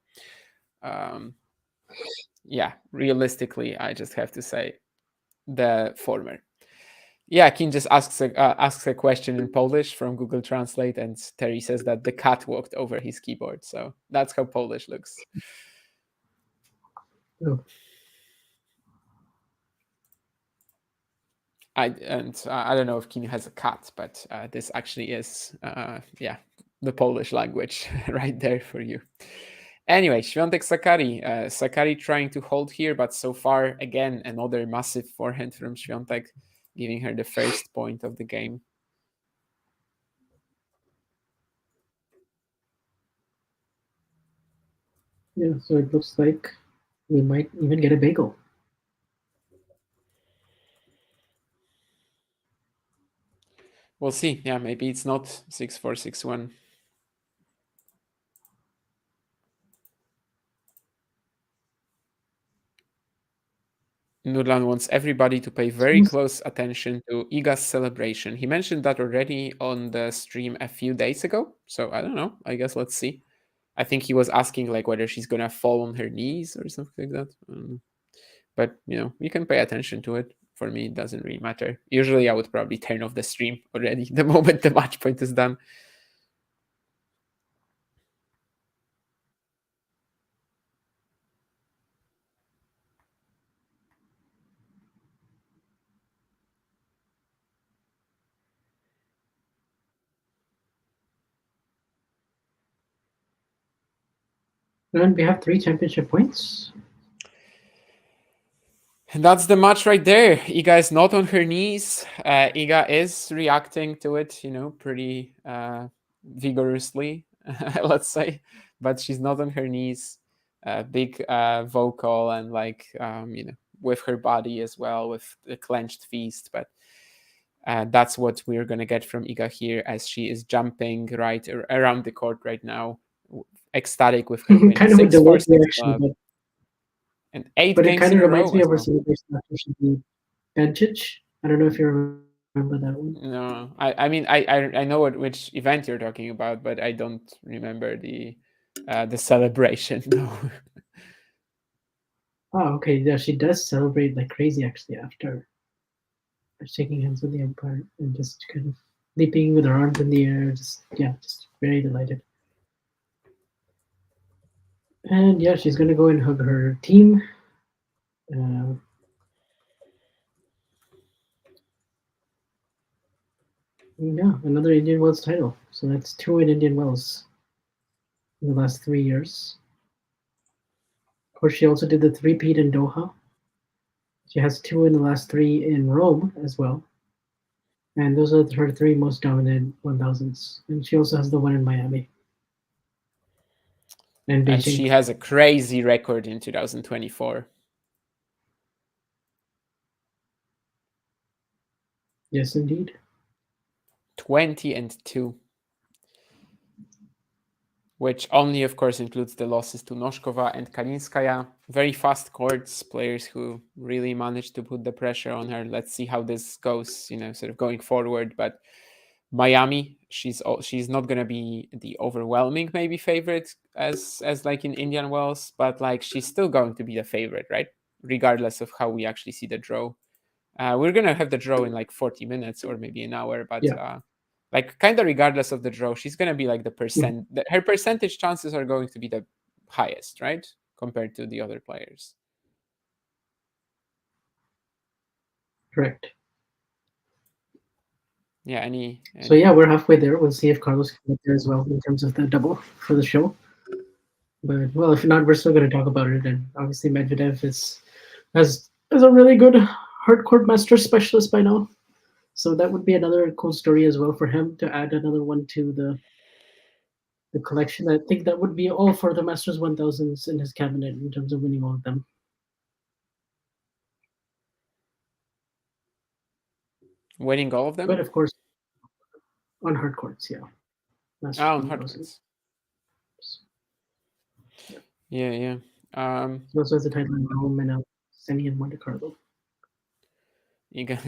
yeah, realistically, I just have to say the former. Yeah, Kin just asks a question in Polish from Google Translate, and Terry says that the cat walked over his keyboard. So that's how Polish looks. Oh. I don't know if Kin has a cat, but this actually is the Polish language right there for you. Anyway, Swiatek Sakkari. Sakkari trying to hold here, but so far, again, another massive forehand from Swiatek, giving her the first point of the game. Yeah, so it looks like we might even get a bagel. We'll see. Yeah, maybe it's not 6-4, 6-1. Nurlan wants everybody to pay very close attention to Iga's celebration. He mentioned that already on the stream a few days ago. So I don't know. I guess let's see. I think he was asking like whether she's gonna fall on her knees or something like that. But you can pay attention to it. For me, it doesn't really matter. Usually I would probably turn off the stream already the moment the match point is done. And we have 3 championship points. And that's the match right there. Iga is not on her knees. Iga is reacting to it, pretty vigorously, let's say. But she's not on her knees. Big vocal and with her body as well, with the clenched fist. But that's what we're going to get from Iga here, as she is jumping right around the court right now, ecstatic with her win. Kind of a delayed reaction, and 8 but it games kind in of a row. reminds me of her celebration after she beat Bencic I don't know if you remember that one. No, I mean I know which event you're talking about, but I don't remember the celebration. No. Oh, okay. Yeah, she does celebrate like crazy actually after shaking hands with the umpire and just kind of leaping with her arms in the air. Just yeah, just very delighted. And yeah, she's gonna go and hug her team. Uh, yeah, another Indian Wells title. So that's two in Indian Wells in the last 3 years. Of course, she also did the three-peat in Doha. She has two in the last three in Rome as well. And those are her three most dominant 1000s. And she also has the one in Miami and And Beijing. she has a crazy record in 2024. Yes, indeed. 20-2. Which only, of course, includes the losses to Noskova and Kalinskaya. Very fast courts, players who really managed to put the pressure on her. Let's see how this goes, sort of going forward. But Miami, she's not gonna be the overwhelming maybe favorite as like in Indian Wells, but like she's still going to be the favorite, right? Regardless of how we actually see the draw. We're gonna have the draw in like 40 minutes or maybe an hour, but Yeah. like kind of regardless of the draw, she's gonna be like her percentage chances are going to be the highest, right? Compared to the other players. Correct. Yeah, So yeah, we're halfway there. We'll see if Carlos can get there as well in terms of the double for the show. But well, if not, we're still going to talk about it. And obviously, Medvedev is a really good hard court master specialist by now. So that would be another cool story as well for him to add another one to the collection. I think that would be all for the Masters 1000s in his cabinet in terms of winning all of them. Winning all of them? But of course, on hard courts, yeah. Masters on hard courts. Yeah. He also has a title in Rome and a semi in Monte Carlo.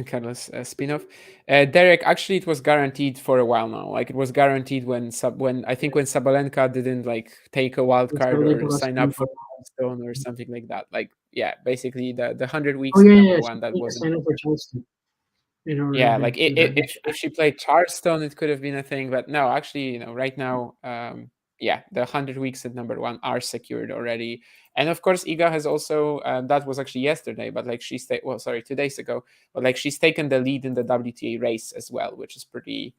Carlos spin-off. Derek, actually, it was guaranteed for a while now. Like it was guaranteed when I think when Sabalenka didn't like take a wild card or sign up for Stone or something like that. Like yeah, basically the 100 weeks number one that wasn't. Sign up for Charleston. Yeah, like if she played Charleston, it could have been a thing, but no, actually, right now, yeah, the 100 weeks at number one are secured already. And of course, Iga has also, that was actually yesterday, but like 2 days ago, but like she's taken the lead in the WTA race as well, which is pretty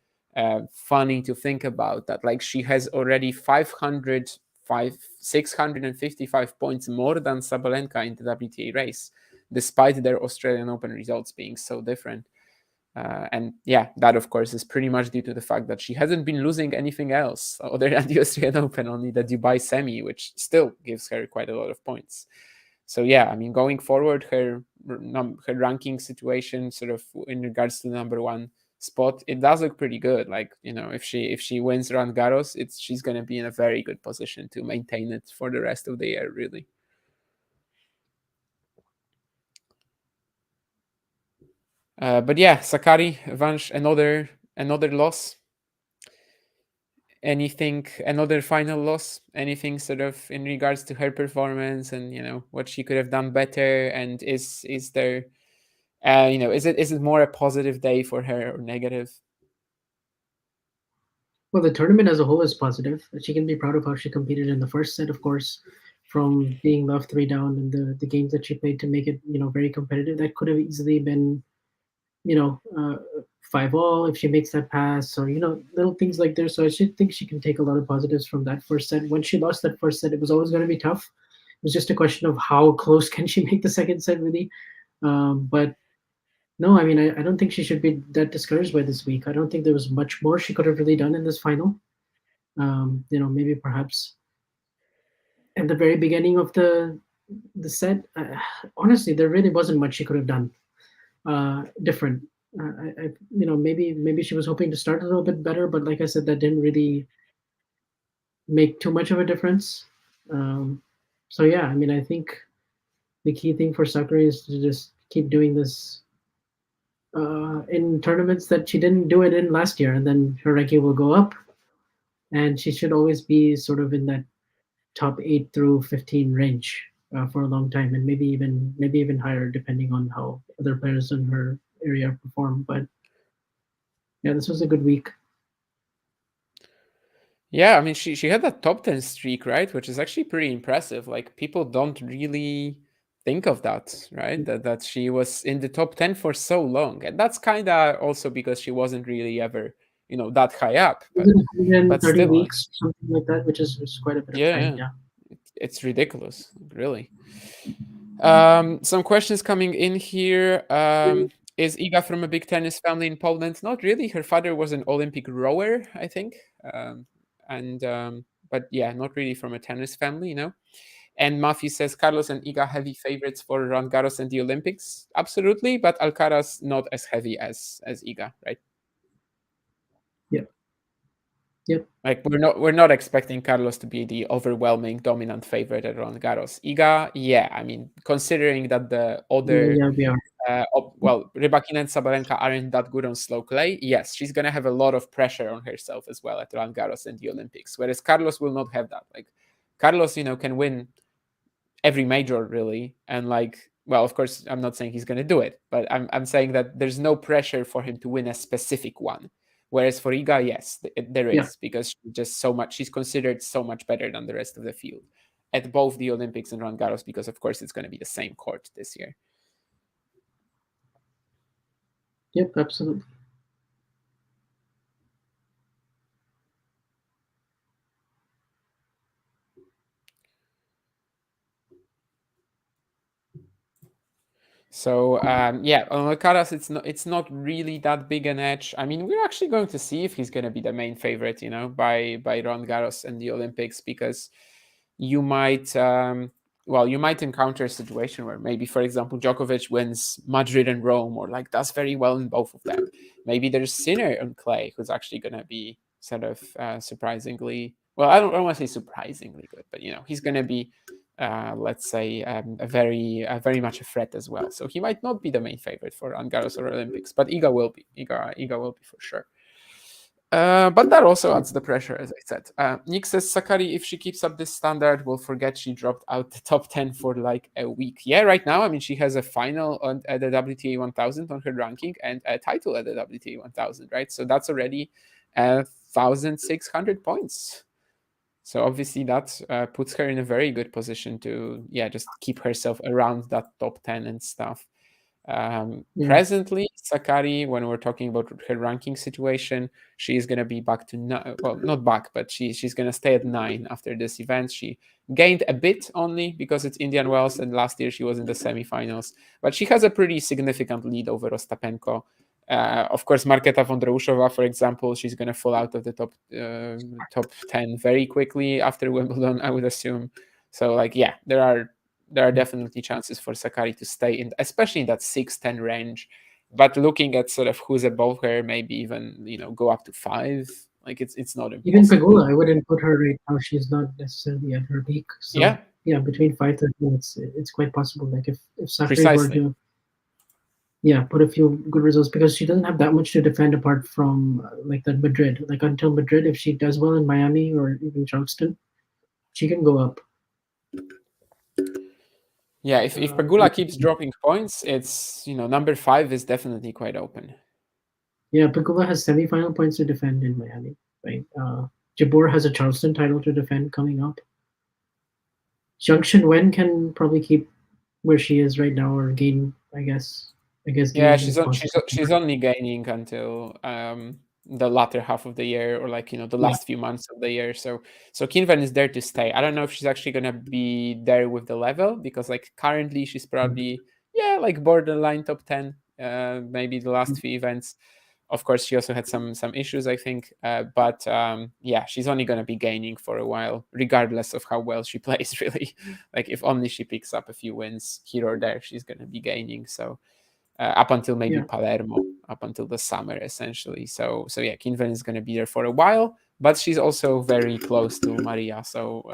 funny to think about that. Like she has already 655 points more than Sabalenka in the WTA race, despite their Australian Open results being so different. And yeah, that of course is pretty much due to the fact that she hasn't been losing anything else other than the Australian Open, only the Dubai semi, which still gives her quite a lot of points. So yeah, I mean, going forward, her ranking situation, sort of in regards to the number one spot, it does look pretty good. Like if she wins Roland Garros, she's going to be in a very good position to maintain it for the rest of the year, really. But yeah, Sakkari, Vansh, another loss. Another final loss? Anything sort of in regards to her performance and what she could have done better? And is there, is it more a positive day for her or negative? Well, the tournament as a whole is positive. She can be proud of how she competed in the first set, of course, from being left 3 down and the games that she played to make it, very competitive. That could have easily been, 5-all if she makes that pass or, little things like this. So I should think she can take a lot of positives from that first set. When she lost that first set, it was always going to be tough. It was just a question of how close can she make the second set, really. But no, I mean, I don't think she should be that discouraged by this week. I don't think there was much more she could have really done in this final. Maybe perhaps at the very beginning of the set, honestly, there really wasn't much she could have done different. Maybe she was hoping to start a little bit better, but like I said, that didn't really make too much of a difference. So yeah, I mean, I think the key thing for Sakkari is to just keep doing this in tournaments that she didn't do it in last year, and then her ranking will go up, and she should always be sort of in that top 8 through 15 range for a long time, and maybe even higher depending on how other players in her area perform. But yeah, this was a good week. Yeah, I mean, she had that top 10 streak, right? Which is actually pretty impressive. Like, people don't really think of that, right? That she was in the top 10 for so long. And that's kind of also because she wasn't really ever, that high up. Was it But 130 still, weeks, something like that, which is quite a bit of time. yeah, Yeah. it's ridiculous, really. Some questions coming in here. Is Iga from a big tennis family in Poland? Not really. Her father was an Olympic rower, I think. But yeah, not really from a tennis family, And Matthew says Carlos and Iga heavy favorites for Roland Garros and the Olympics. Absolutely, but Alcaraz not as heavy as Iga, right? Yep. Yep. Like, we're not expecting Carlos to be the overwhelming dominant favorite at Roland Garros. Iga, yeah, I mean, considering that the other Yeah, we are. Rybakina and Sabalenka aren't that good on slow clay, yes, she's gonna have a lot of pressure on herself as well at Roland Garros and the Olympics. Whereas Carlos will not have that. Like, Carlos, can win every major really, and well, of course, I'm not saying he's gonna do it, but I'm saying that there's no pressure for him to win a specific one. Whereas for Iga, yes, there is, Yeah. because she's considered so much better than the rest of the field at both the Olympics and Roland Garros, because of course it's going to be the same court this year. Yep, absolutely. So yeah, on Alcaraz, it's not really that big an edge. I mean, we're actually going to see if he's going to be the main favorite, by Roland Garros and the Olympics, because you might encounter a situation where maybe, for example, Djokovic wins Madrid and Rome, or does very well in both of them. Maybe there's Sinner on clay who's actually going to be sort of surprisingly, well, I don't want to say surprisingly good, but he's going to be let's say very much a threat as well. So he might not be the main favorite for Roland Garros or Olympics, but Iga will be. Iga will be for sure. But that also adds the pressure, as I said. Nick says Sakkari, if she keeps up this standard, will forget she dropped out the top 10 for a week. Yeah, right now, I mean, she has a final at the WTA 1000 on her ranking and a title at the WTA 1000, right? So that's already 1,600 points. So obviously that puts her in a very good position to, just keep herself around that top 10 and stuff. Presently, Sakkari, when we're talking about her ranking situation, she is going to be back to not back, but she's going to stay at 9 after this event. She gained a bit only because it's Indian Wells, and last year she was in the semifinals, but she has a pretty significant lead over Ostapenko. Of course, Marketa Vondroušová, for example, she's going to fall out of the top 10 very quickly after Wimbledon, I would assume. So, there are definitely chances for Sakkari to stay in, especially in that 6-10 range. But looking at sort of who's above her, maybe even go up to 5. It's not impossible. Even Pegula, I wouldn't put her right now. She's not necessarily at her peak. So yeah, between 5 to 10, it's quite possible. If Sakkari were to put a few good results, because she doesn't have that much to defend apart from the Madrid. Until Madrid, if she does well in Miami or even Charleston, she can go up. Yeah, if Pegula keeps dropping points, it's number 5 is definitely quite open. Yeah, Pegula has semifinal points to defend in Miami, right? Jabeur has a Charleston title to defend coming up. Zhang Shenwen can probably keep where she is right now, or gain, I guess. Yeah, she's only gaining until the latter half of the year, or the last few months of the year. So Kinven is there to stay. I don't know if she's actually gonna be there with the level, because currently she's probably borderline top 10, maybe the last few events. Of course, she also had some issues, I think, but she's only gonna be gaining for a while, regardless of how well she plays. Really, if only she picks up a few wins here or there, she's gonna be gaining. So. Up until maybe Palermo, up until the summer, essentially. So yeah, Kinven is going to be there for a while, but she's also very close to Maria. So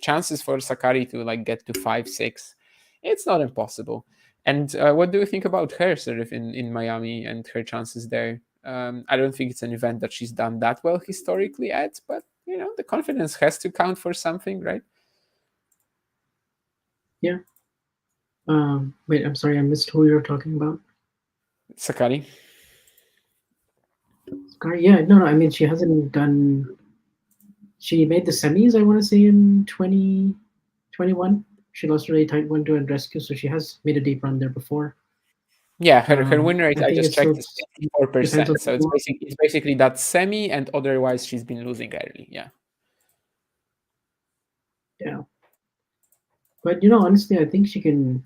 chances for Sakkari to get to 5-6, it's not impossible. And what do you think about her sort of in Miami and her chances there? I don't think it's an event that she's done that well historically at, but the confidence has to count for something, right? Yeah. Wait, I'm sorry, I missed who you're talking about. Sakkari. Yeah, no, I mean, she hasn't done. She made the semis, I want to say, in 2021. She lost a really tight one to Andrescu, so she has made a deep run there before. Yeah, her win rate, I I think just it's still checked, is 54%. on So the it's basically that semi, and otherwise she's been losing early. Yeah. Yeah. But honestly, I think she can.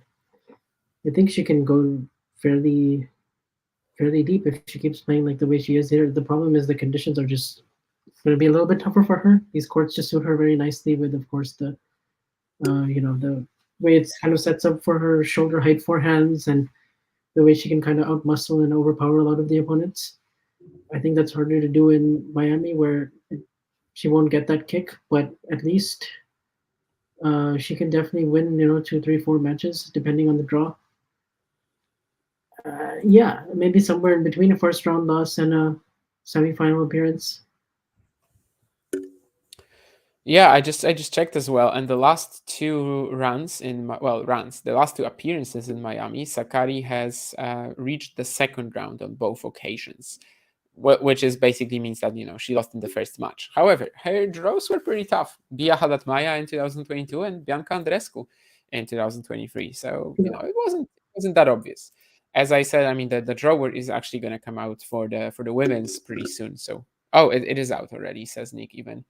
I think she can go fairly, fairly deep if she keeps playing like the way she is here. The problem is the conditions are just going to be a little bit tougher for her. These courts just suit her very nicely, with of course the, the way it's kind of sets up for her shoulder height forehands and the way she can kind of outmuscle and overpower a lot of the opponents. I think that's harder to do in Miami, where she won't get that kick, but at least she can definitely win, 2, 3, 4 matches depending on the draw. Yeah, maybe somewhere in between a first round loss and a semifinal appearance. Yeah, I just checked as well, and the last two the last two appearances in Miami, Sakkari has reached the second round on both occasions, which is basically means that she lost in the first match. However, her draws were pretty tough. Bia Haddad-Maia in 2022 and Bianca Andreescu in 2023. So it wasn't that obvious. As I said, I mean the drawer is actually going to come out for the women's pretty soon. So it is out already, says Nick even.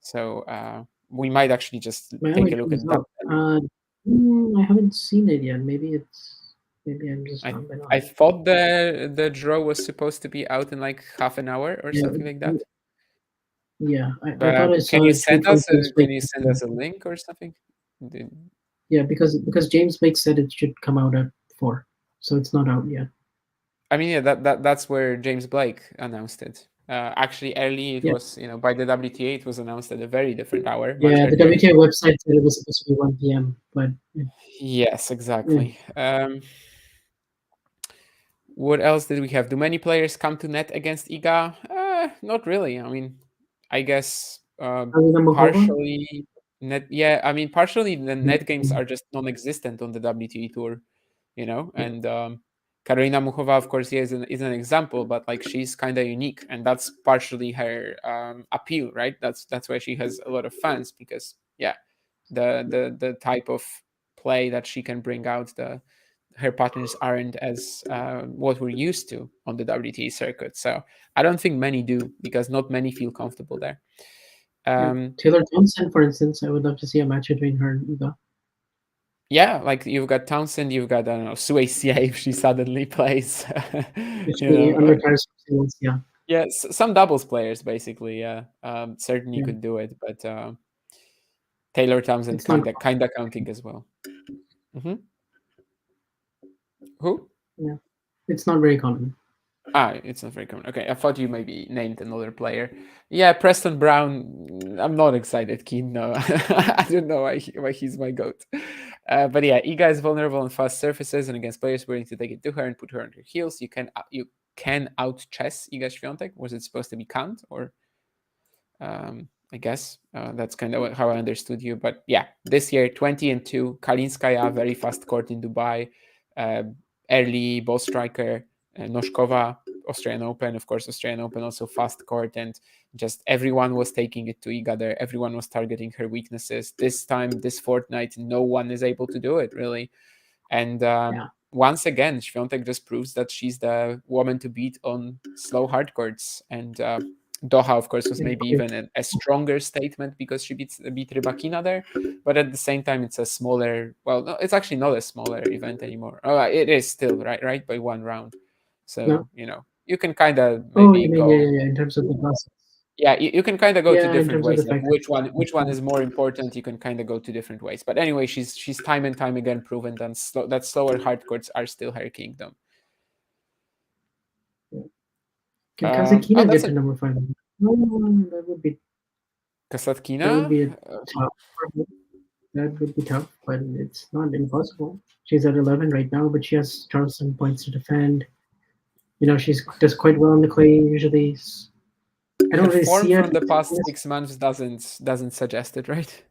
So we might actually just take a look at that. I haven't seen it yet. Maybe I'm just not been on I it. thought the draw was supposed to be out in like half an hour or Yeah, something like that. Yeah, I But thought I saw. can you a send tweet us from can James you send us a link or something? Yeah, because James Blake said it should come out at 4, so it's not out yet. I mean, yeah, that's where James Blake announced it. Actually, early it was, by the WTA, it was announced at a very different hour. Much Yeah, the earlier. WTA website said it was supposed to be 1 p.m., but Yes, exactly. What else did we have? Do many players come to net against Iga? Not really. I mean, I guess partially net. Yeah, I mean, partially the net games are just non-existent on the WTA tour, and Karolina Muchova, of course, is an example, but like she's kind of unique, and that's partially her appeal, right? That's why she has a lot of fans, because the type of play that she can bring out, her patterns aren't as what we're used to on the WTA circuit. So I don't think many do, because not many feel comfortable there. Taylor Thompson, for instance, I would love to see a match between her and Iga. Yeah, like you've got Townsend, you've got, I don't know, Swiatek if she suddenly plays. Yeah. Yeah, some doubles players basically. Yeah, certainly could do it, but Taylor Townsend kind of counting as well. Mm-hmm. Who? Yeah, it's not very common. It's not very common. Okay, I thought you maybe named another player. Yeah, Preston Brown. I'm not excited, Keen. No, I don't know why he's my goat. But yeah, Iga is vulnerable on fast surfaces and against players willing to take it to her and put her on her heels. You can out chess Iga Swiatek. Was it supposed to be count or? I guess that's kind of how I understood you. But yeah, this year 20-2, Kalinskaya, very fast court in Dubai, early ball striker. Noskova, Australian Open, of course, Australian Open also fast court, and just everyone was taking it to Iga there. Everyone was targeting her weaknesses. This time, this fortnight, no one is able to do it, really. And once again, Swiatek just proves that she's the woman to beat on slow hard courts. And Doha, of course, was maybe even a stronger statement because she beat Rybakina there. But at the same time, it's a smaller, well, no, it's actually not a smaller event anymore. Oh, it is still, right, by one round. So, you can kind of maybe go. Yeah, in terms of the process. Yeah, you can kind of go to different ways. Like which one is more important, you can kind of go to different ways. But anyway, she's time and time again proven that slower hard courts are still her kingdom. Can Kasatkina get to number 5? No, that would be. Kasatkina? That would be a top. that would be tough, but it's not impossible. She's at 11 right now, but she has Charleston points to defend. You know, she's does quite well on the clay usually. I don't Her really form see it. from the past 6 months doesn't suggest it, right?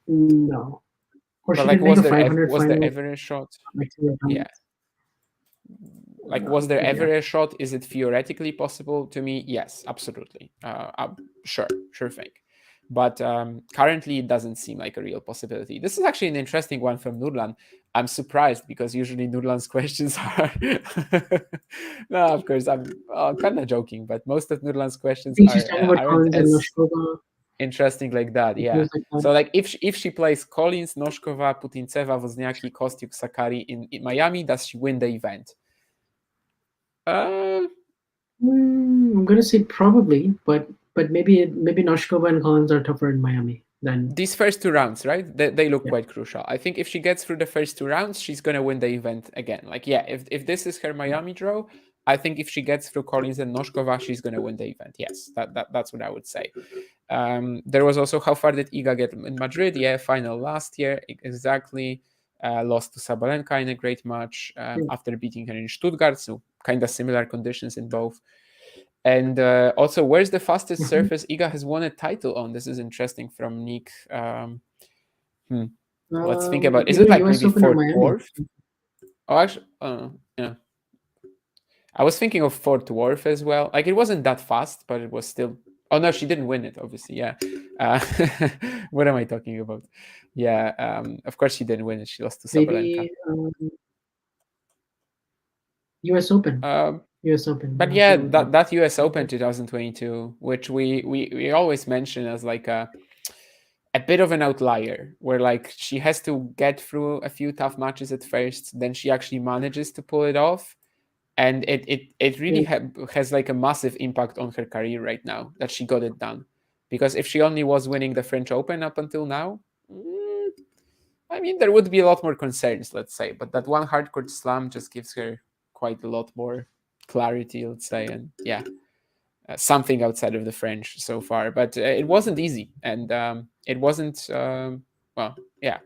No. Or But she like, did make a was 500 there final. ever a shot? Like, 2 Yeah. times. Like, was there But ever yeah. a shot? Is it theoretically possible? To me, yes, absolutely. Sure thing. But currently, it doesn't seem like a real possibility. This is actually an interesting one from Nurlan. I'm surprised because usually Nurlan's questions are. No, of course, I'm kind of joking, but most of Nurlan's questions I think she's talking about aren't Collins and as Noshkova. interesting like that. Yeah. Things like that. So like if she plays Collins, Noshkova, Putintseva, Wozniacki, Kostyuk, Sakkari in Miami, does she win the event? I'm gonna say probably, but maybe Noshkova and Collins are tougher in Miami than These first 2 rounds, right? They look Yeah. quite crucial. I think if she gets through the first 2 rounds, she's gonna win the event again. Like, yeah, if this is her Miami draw, I think if she gets through Collins and Noshkova, she's gonna win the event. Yes, that's what I would say. There was also how far did Iga get in Madrid? Yeah, final last year exactly. Lost to Sabalenka in a great match after beating her in Stuttgart. So kind of similar conditions in both. And also, where's the fastest surface Iga has won a title on? This is interesting from Nick. Let's think about. Is it like US maybe Open or Fort Miami? Worth? Oh, actually, yeah. I was thinking of Fort Worth as well. Like, it wasn't that fast, but it was still. Oh no, she didn't win it. Obviously, yeah. What am I talking about? Yeah, of course she didn't win it. She lost to Sabalenka. Maybe US Open. US Open. But yeah, that US Open 2022, which we always mention as like a bit of an outlier, where like she has to get through a few tough matches at first, then she actually manages to pull it off, and it really has like a massive impact on her career right now that she got it done. Because if she only was winning the French Open up until now, I mean, there would be a lot more concerns, let's say. But that one hardcourt slam just gives her quite a lot more clarity, let's say, and yeah, something outside of the French so far. But it wasn't easy, and it wasn't well, yeah,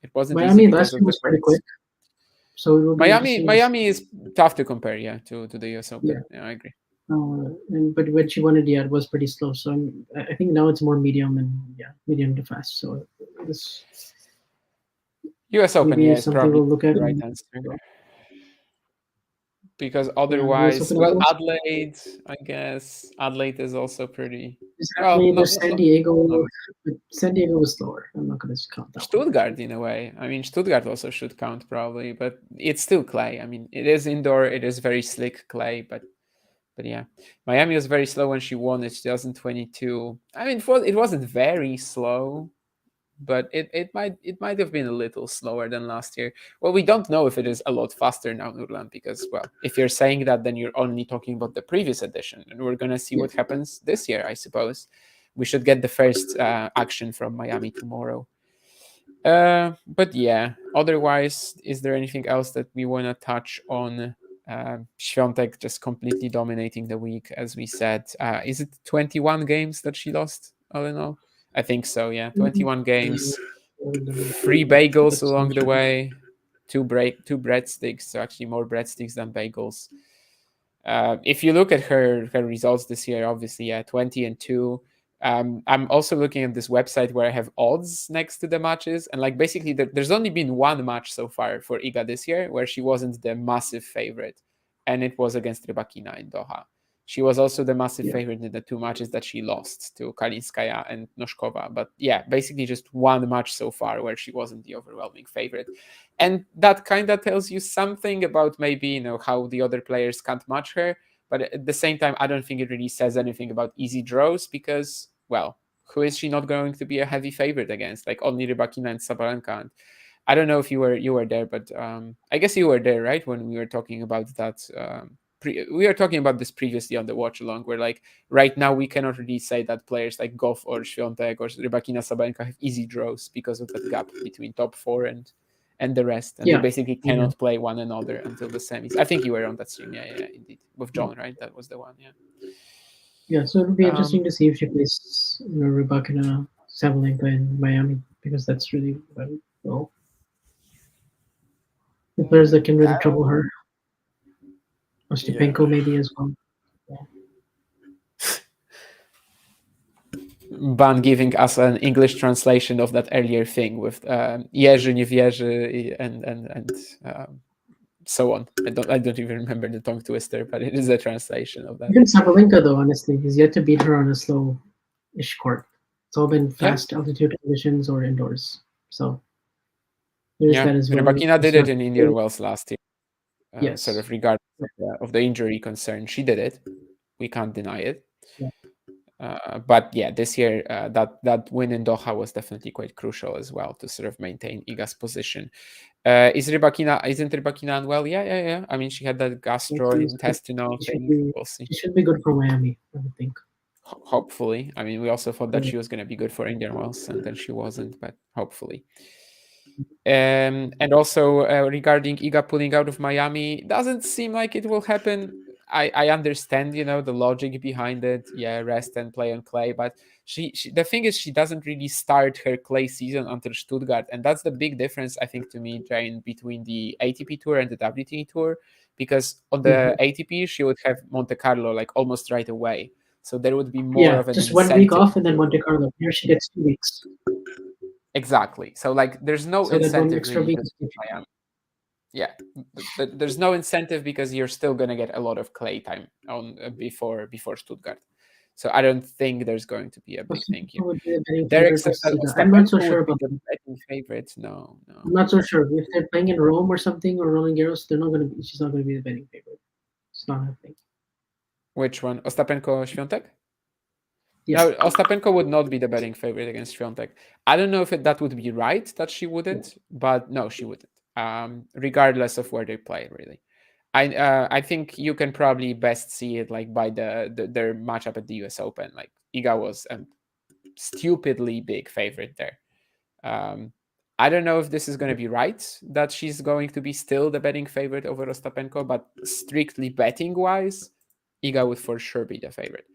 it wasn't Miami easy last because of year the was pretty courts. quick. So it will be interesting to Miami is tough to compare, yeah, to the US Open. Yeah, I agree. but when she won it, yeah, it was pretty slow. So I think now it's more medium and medium to fast. So this US Open, maybe yeah, is something probably we'll look at. the right answer. Because US otherwise, Open well, also. Adelaide, I guess Adelaide is also pretty. Exactly, Well, there's San Diego. But San Diego was slower. I'm not going to count that one. Stuttgart in a way. I mean, Stuttgart also should count probably, but it's still clay. I mean, it is indoor. It is very slick clay, but yeah, Miami was very slow when she won it 2022. I mean, it wasn't very slow, but it might have been a little slower than last year. Well, we don't know if it is a lot faster now, Nurlan, because, well, if you're saying that, then you're only talking about the previous edition, and we're gonna see what happens this year, I suppose. We should get the first action from Miami tomorrow. But yeah, otherwise, is there anything else that we want to touch on? Swiatek just completely dominating the week, as we said. Is it 21 games that she lost, all in all? I think so, yeah. 21 games, 3 bagels along the way, 2 breadsticks, so actually more breadsticks than bagels. If you look at her results this year, obviously, yeah, 20-2. I'm also looking at this website where I have odds next to the matches, and like basically there's only been one match so far for Iga this year where she wasn't the massive favorite, and it was against Rybakina in Doha. She was also the massive favorite in the 2 matches that she lost to Kalinskaya and Noshkova. But yeah, basically just one match so far where she wasn't the overwhelming favorite. And that kind of tells you something about maybe, how the other players can't match her. But at the same time, I don't think it really says anything about easy draws because, well, who is she not going to be a heavy favorite against? Like only Rybakina and Sabalenka. And I don't know if you were there, but I guess you were there, right? When we were talking about that. We were talking about this previously on the watch along, where like right now we cannot really say that players like Goff or Swiatek or Rybakina, Sabalenka have easy draws because of that gap between top 4 and the rest, and they basically cannot play one another until the semis. I think you were on that stream, yeah, indeed, with John, right? That was the one, yeah. Yeah, so it'll be interesting to see if she plays Rybakina, Sabalenka in Miami because that's really well. The players that can really trouble her. Ostapenko maybe as well. Ban giving us an English translation of that earlier thing with Jerzy, nie wierzy and so on. I don't even remember the tongue twister, but it is a translation of that. Even Sabalenka, though, honestly, he's yet to beat her on a slow-ish court. It's all been fast altitude conditions or indoors. So there's that as well. Rybakina did it in Indian Wells last year. Yes. Sort of regardless of the injury concern, she did it. We can't deny it. Yeah. But yeah, this year that win in Doha was definitely quite crucial as well to sort of maintain Iga's position. Isn't Rybakina unwell? Yeah. I mean, she had that gastrointestinal thing. We'll see. She should be good for Miami, I would think. Hopefully. I mean, we also thought that she was going to be good for Indian Wells, and then she wasn't, but hopefully. And also regarding Iga pulling out of Miami, doesn't seem like it will happen. I understand, the logic behind it. Yeah, rest and play on clay, but she the thing is, she doesn't really start her clay season until Stuttgart, and that's the big difference, I think, to me, Jane, between the ATP Tour and the WTA Tour, because on the ATP she would have Monte Carlo like almost right away, so there would be more of an just 1 week off and then Monte Carlo. Here she gets 2 weeks. Exactly. So like, there's no incentive extra really week. Yeah, there's no incentive because you're still gonna get a lot of clay time on before Stuttgart. So I don't think there's going to be a big thing here. I'm not so sure about the betting favorite. No. I'm not so sure if they're playing in Rome or something or Roland Garros. They're not going to be. She's not going to be the betting favorite. It's not her thing. Which one? Ostapenko, Swiatek? Yeah. No, Ostapenko would not be the betting favorite against Swiatek. I don't know if that would be right that she wouldn't, but no, she wouldn't. Regardless of where they play, really. I think you can probably best see it like by their matchup at the US Open. Like, Iga was a stupidly big favorite there. I don't know if this is going to be right, that she's going to be still the betting favorite over Ostapenko, but strictly betting wise, Iga would for sure be the favorite.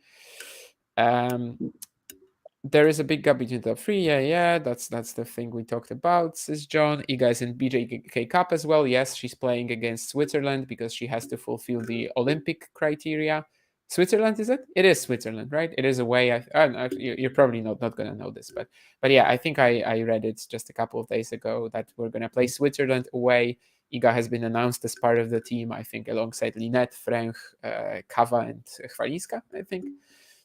There is a big gap between the top three. Yeah. That's the thing we talked about, says John. Iga is in BJK Cup as well. Yes, she's playing against Switzerland because she has to fulfill the Olympic criteria. Switzerland, is it? It is Switzerland, right? It is away. You're probably not going to know this, but yeah, I think I read it just a couple of days ago that we're going to play Switzerland away. Iga has been announced as part of the team, I think, alongside Linette, Frank, Kava, and Chwaliska, I think.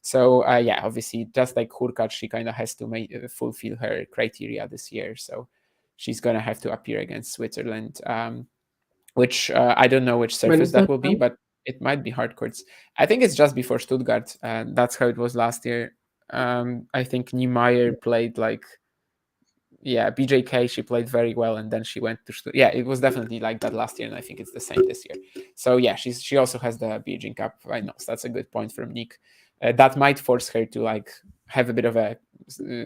So, yeah, obviously, just like Hurkacz, she kind of has to fulfill her criteria this year. So she's going to have to appear against Switzerland, which I don't know which surface that will be, but it might be hard courts. I think it's just before Stuttgart. That's how it was last year. I think Niemeyer played BJK, she played very well, and then she went to Stuttgart. Yeah, it was definitely like that last year, and I think it's the same this year. So, yeah, she also has the Beijing Cup. I know, so that's a good point from Nick. That might force her to have a bit of a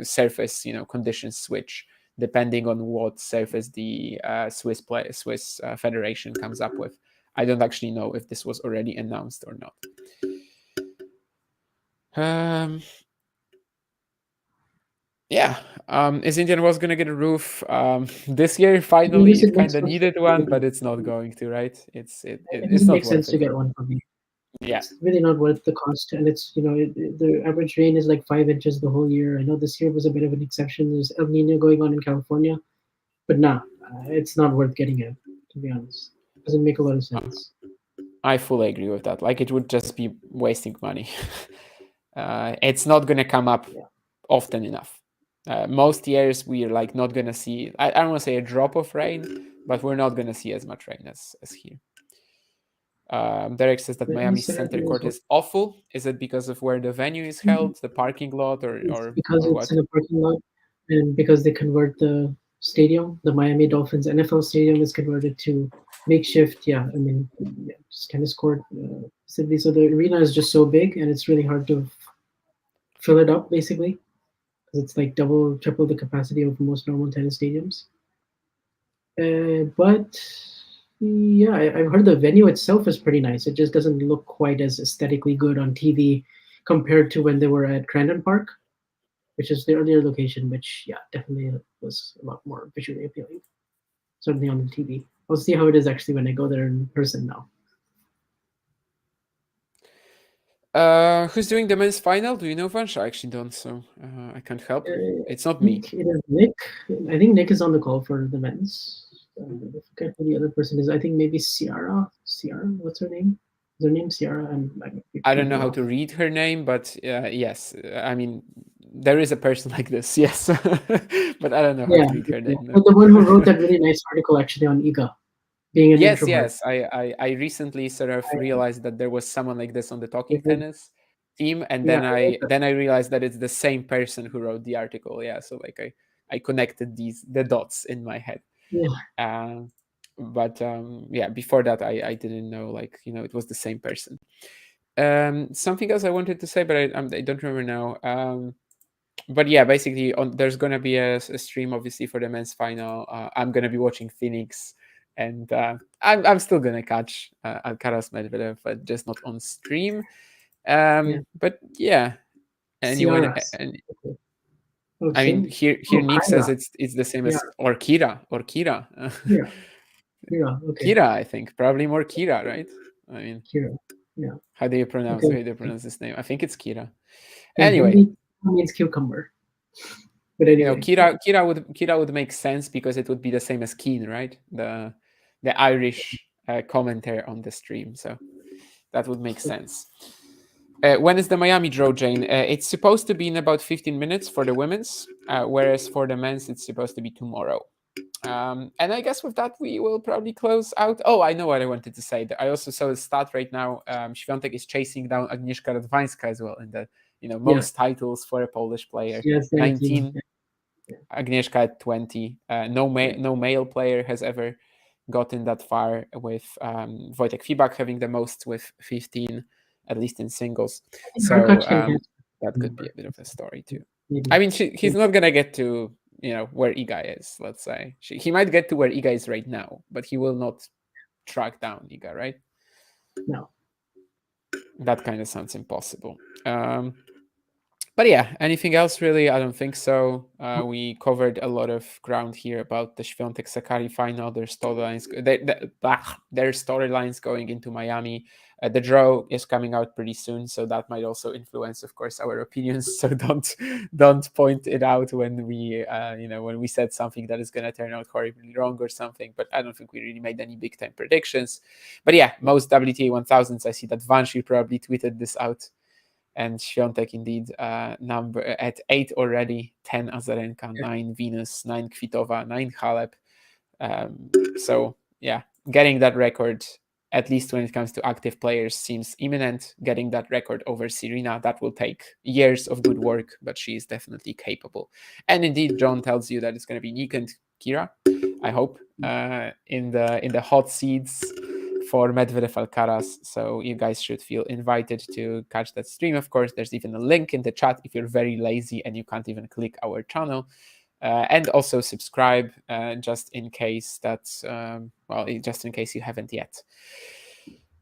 surface, condition switch, depending on what surface the Swiss Federation comes up with. I don't actually know if this was already announced or not. Is Indian Wells going to get a roof this year? Finally, it kind of needed one, but it's not going to, right? It's not makes sense to get one for me. Yeah, it's really not worth the cost, and it's the average rain is like 5 inches the whole year. I know this year was a bit of an exception. There's El Nino going on in California, but it's not worth getting it, to be honest. It doesn't make a lot of sense. I fully agree with that. Like, it would just be wasting money. It's not going to come up often enough. Most years we're not going to see, I don't want to say a drop of rain, but we're not going to see as much rain as here. Derek says that Miami Center Court is awful. Is it because of where the venue is held, the parking lot, or because or it's in a parking lot, and because they convert the stadium, the Miami Dolphins NFL stadium is converted to makeshift. Just tennis court. So the arena is just so big, and it's really hard to fill it up, basically, because it's like double, triple the capacity of most normal tennis stadiums. But yeah, I've heard the venue itself is pretty nice. It just doesn't look quite as aesthetically good on TV compared to when they were at Crandon Park. which is the earlier location, which definitely was a lot more visually appealing. Certainly on the TV. I'll see how it is actually when I go there in person now. Who's doing the men's final? Do you know, Vansh? I actually don't, so I can't help. It's not me. It is Nick. I think Nick is on the call for the men's. I forget who the other person is. I think maybe Ciara. What's her name? Is her name Ciara? I don't know how to read her name, but yes, I mean, there is a person like this, yes. But I don't know how to read her name. No. But the one who wrote that really nice article actually on IGA, being an introvert. Yes. I recently sort of realized that there was someone like this on the Talking Tennis team, and then I realized that it's the same person who wrote the article. Yeah, so like I connected the dots in my head. Yeah. But before that I didn't know, like, it was the same person. Something else I wanted to say, but I don't remember now. But yeah, basically there's gonna be a stream obviously for the men's final. I'm gonna be watching Phoenix, and I'm still gonna catch Alcaraz Medvedev, but just not on stream. But yeah, anyone. I mean, here Nick says it's the same as or Kira. Kira, okay. Kira, I think probably more Kira, right? I mean, Kira, yeah. How do you pronounce his name? I think it's Kira. Yeah, anyway, means cucumber. But anyway, Kira would make sense because it would be the same as Keen, right? The Irish commentator on the stream, so that would make sense. When is the Miami draw, Jane? It's supposed to be in about 15 minutes for the women's, whereas for the men's, it's supposed to be tomorrow. And I guess with that, we will probably close out. Oh, I know what I wanted to say. I also saw a stat right now. Swiatek is chasing down Agnieszka Radwańska as well in the most titles for a Polish player. Yes, 19. Agnieszka at 20. No male player has ever gotten that far, with Wojtek Fibak having the most with 15, at least in singles. So that could be a bit of a story too. Maybe. I mean, he's not gonna get to where Iga is. Let's say he might get to where Iga is right now, but he will not track down Iga, right? No, that kind of sounds impossible. But yeah, anything else really? I don't think so. We covered a lot of ground here about the Swiatek Sakkari final. Their storylines going into Miami. The draw is coming out pretty soon, so that might also influence, of course, our opinions. So don't point it out when we when we said something that is going to turn out horribly wrong or something. But I don't think we really made any big time predictions. But yeah, most WTA 1000s. I see that Vanshi probably tweeted this out. And Swiatek indeed number at 8 already, 10 Azarenka, 9 Venus, 9 Kvitova, 9 Halep. So yeah, getting that record, at least when it comes to active players, seems imminent. Getting that record over Serena, that will take years of good work, but she is definitely capable. And indeed, John tells you that it's going to be Nick and Kira, I hope, in the hot seats for Medvedev Alcaraz, so you guys should feel invited to catch that stream. Of course, there's even a link in the chat if you're very lazy and you can't even click our channel, and also subscribe, just in case just in case you haven't yet.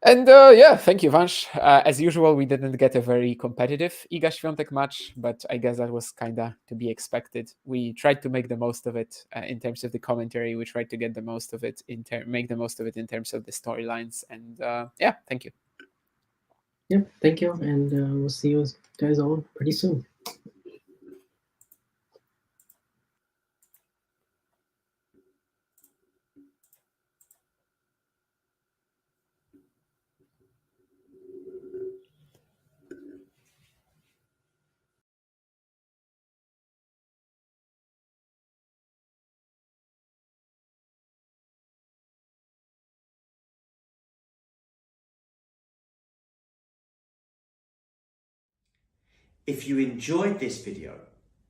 And yeah, thank you, Vansh. As usual, we didn't get a very competitive Iga Swiatek match, but I guess that was kinda to be expected. We tried to make the most of it in terms of the commentary. We tried to get the most of it make the most of it in terms of the storylines. And yeah, thank you. Yeah, thank you, and we'll see you guys all pretty soon. If you enjoyed this video,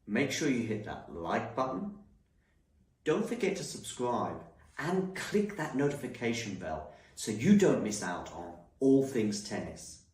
make sure you hit that like button. Don't forget to subscribe and click that notification bell so you don't miss out on all things tennis.